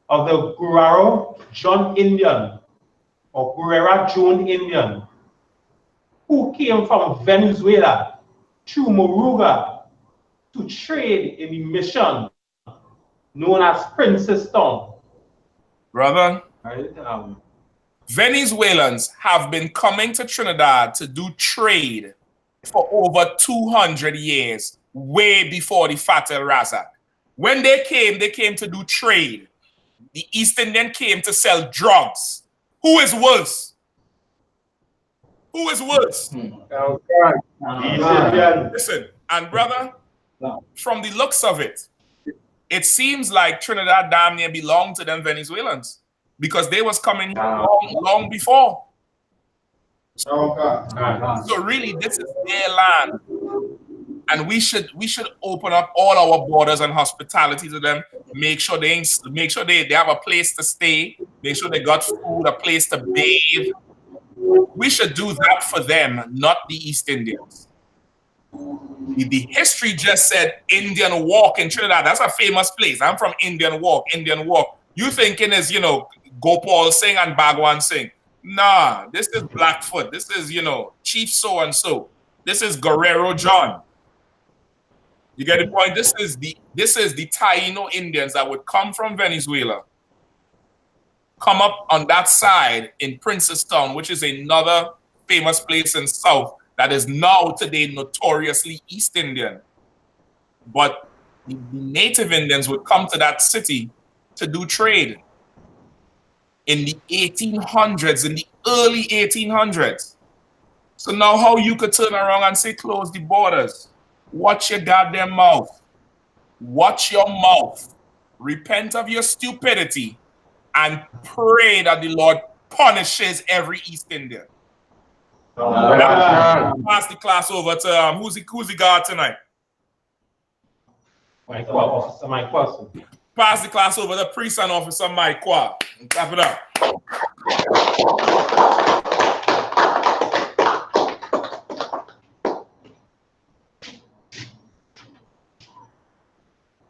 of the Guerrero John Indian or Guerrera John Indian who came from Venezuela through Moruga to trade in the mission known as Princess Town. Brother, right? Venezuelans have been coming to Trinidad to do trade for over 200 years, way before the Fatal Razak. When they came to do trade. The East Indian came to sell drugs. Who is worse? Who is worse? Listen, and brother, from the looks of it, it seems like Trinidad damn near belonged to them Venezuelans because they was coming here long before. So really, this is their land, and we should open up all our borders and hospitality to them. Make sure they have a place to stay. Make sure they got food, a place to bathe. We should do that for them, not the East Indians. The history just said Indian Walk in Trinidad. That's a famous place. I'm from Indian Walk. You thinking is, Gopal Singh and Bhagwan Singh. Nah, this is Blackfoot. This is, Chief so-and-so. This is Guerrero John. You get the point? This is the Taino Indians that would come from Venezuela, come up on that side in Princess Town, which is another famous place in South that is now today notoriously East Indian. But the native Indians would come to that city to do trade in the 1800s, in the early 1800s. So now how you could turn around and say close the borders? Watch your goddamn mouth. Watch your mouth. Repent of your stupidity and pray that the Lord punishes every East Indian. Pass the class over to who's the guard tonight? Mike Officer Mike Watson. Pass the class over to priest and officer Mike Kwa. Clap it up.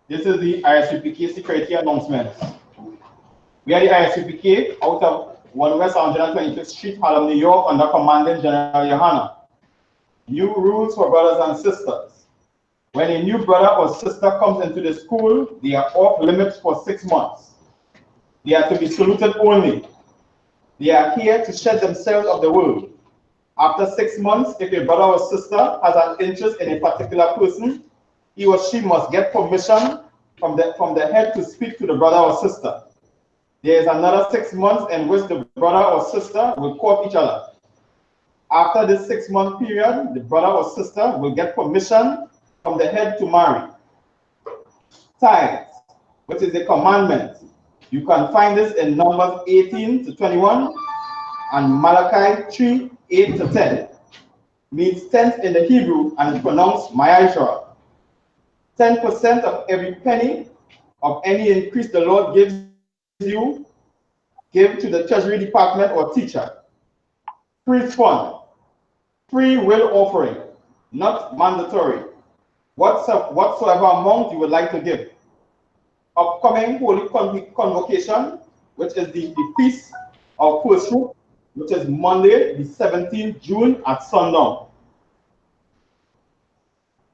This is the I.S.U.P.K security announcement. We are the I.S.U.P.K out of 1 West 125th Street, Harlem, New York, under Commandant General Yahanna. new rules for brothers and sisters. When a new brother or sister comes into the school, they are off limits for 6 months. They are to be saluted only. They are here to shed themselves of the world. After 6 months, if a brother or sister has an interest in a particular person, he or she must get permission from the head to speak to the brother or sister. There is another 6 months in which the brother or sister will court each other. After this 6-month period, the brother or sister will get permission from the head to marry. Tithes, which is a commandment. You can find this in Numbers 18 to 21 and Malachi 3, 8 to 10. Means tenth in the Hebrew and is pronounced Ma'ashra. 10% of every penny of any increase the Lord gives you, give to the Treasury Department or teacher. Priest fund, free will offering, not mandatory. Whatsoever amount you would like to give. Upcoming Holy Convocation, which is the Feast of First Fruit, which is Monday, the 17th June at sundown.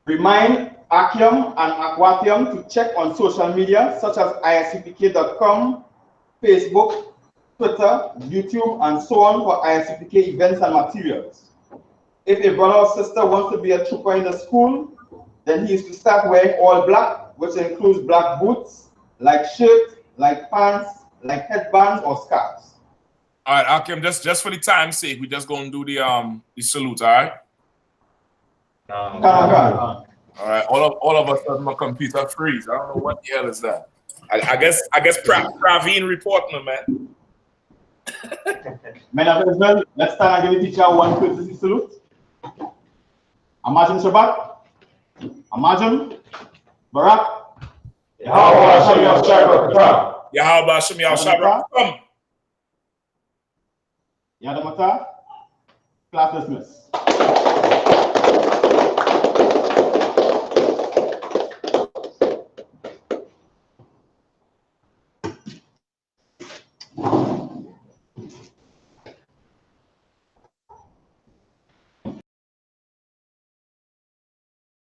Remind Akium and Aquatium to check on social media such as ISUPK.com, Facebook, Twitter, YouTube, and so on for I.S.U.P.K events and materials. If a brother or sister wants to be a trooper in the school, then he is to start wearing all black, which includes black boots, like shirts, like pants, like headbands or scarves. All right, Akim, just for the time's sake, we just going to do the salute, all right? All right, all of us have my computer freeze. I don't know what the hell is that. I guess Praveen reporting, man. Men of Israel, let's start and give the teacher one courtesy salute. Imagine Shabbat. Imagine Barak. Yahweh Hashem Yahshua. Yahweh Hashem Yahshua. Yadamata. Class dismissed.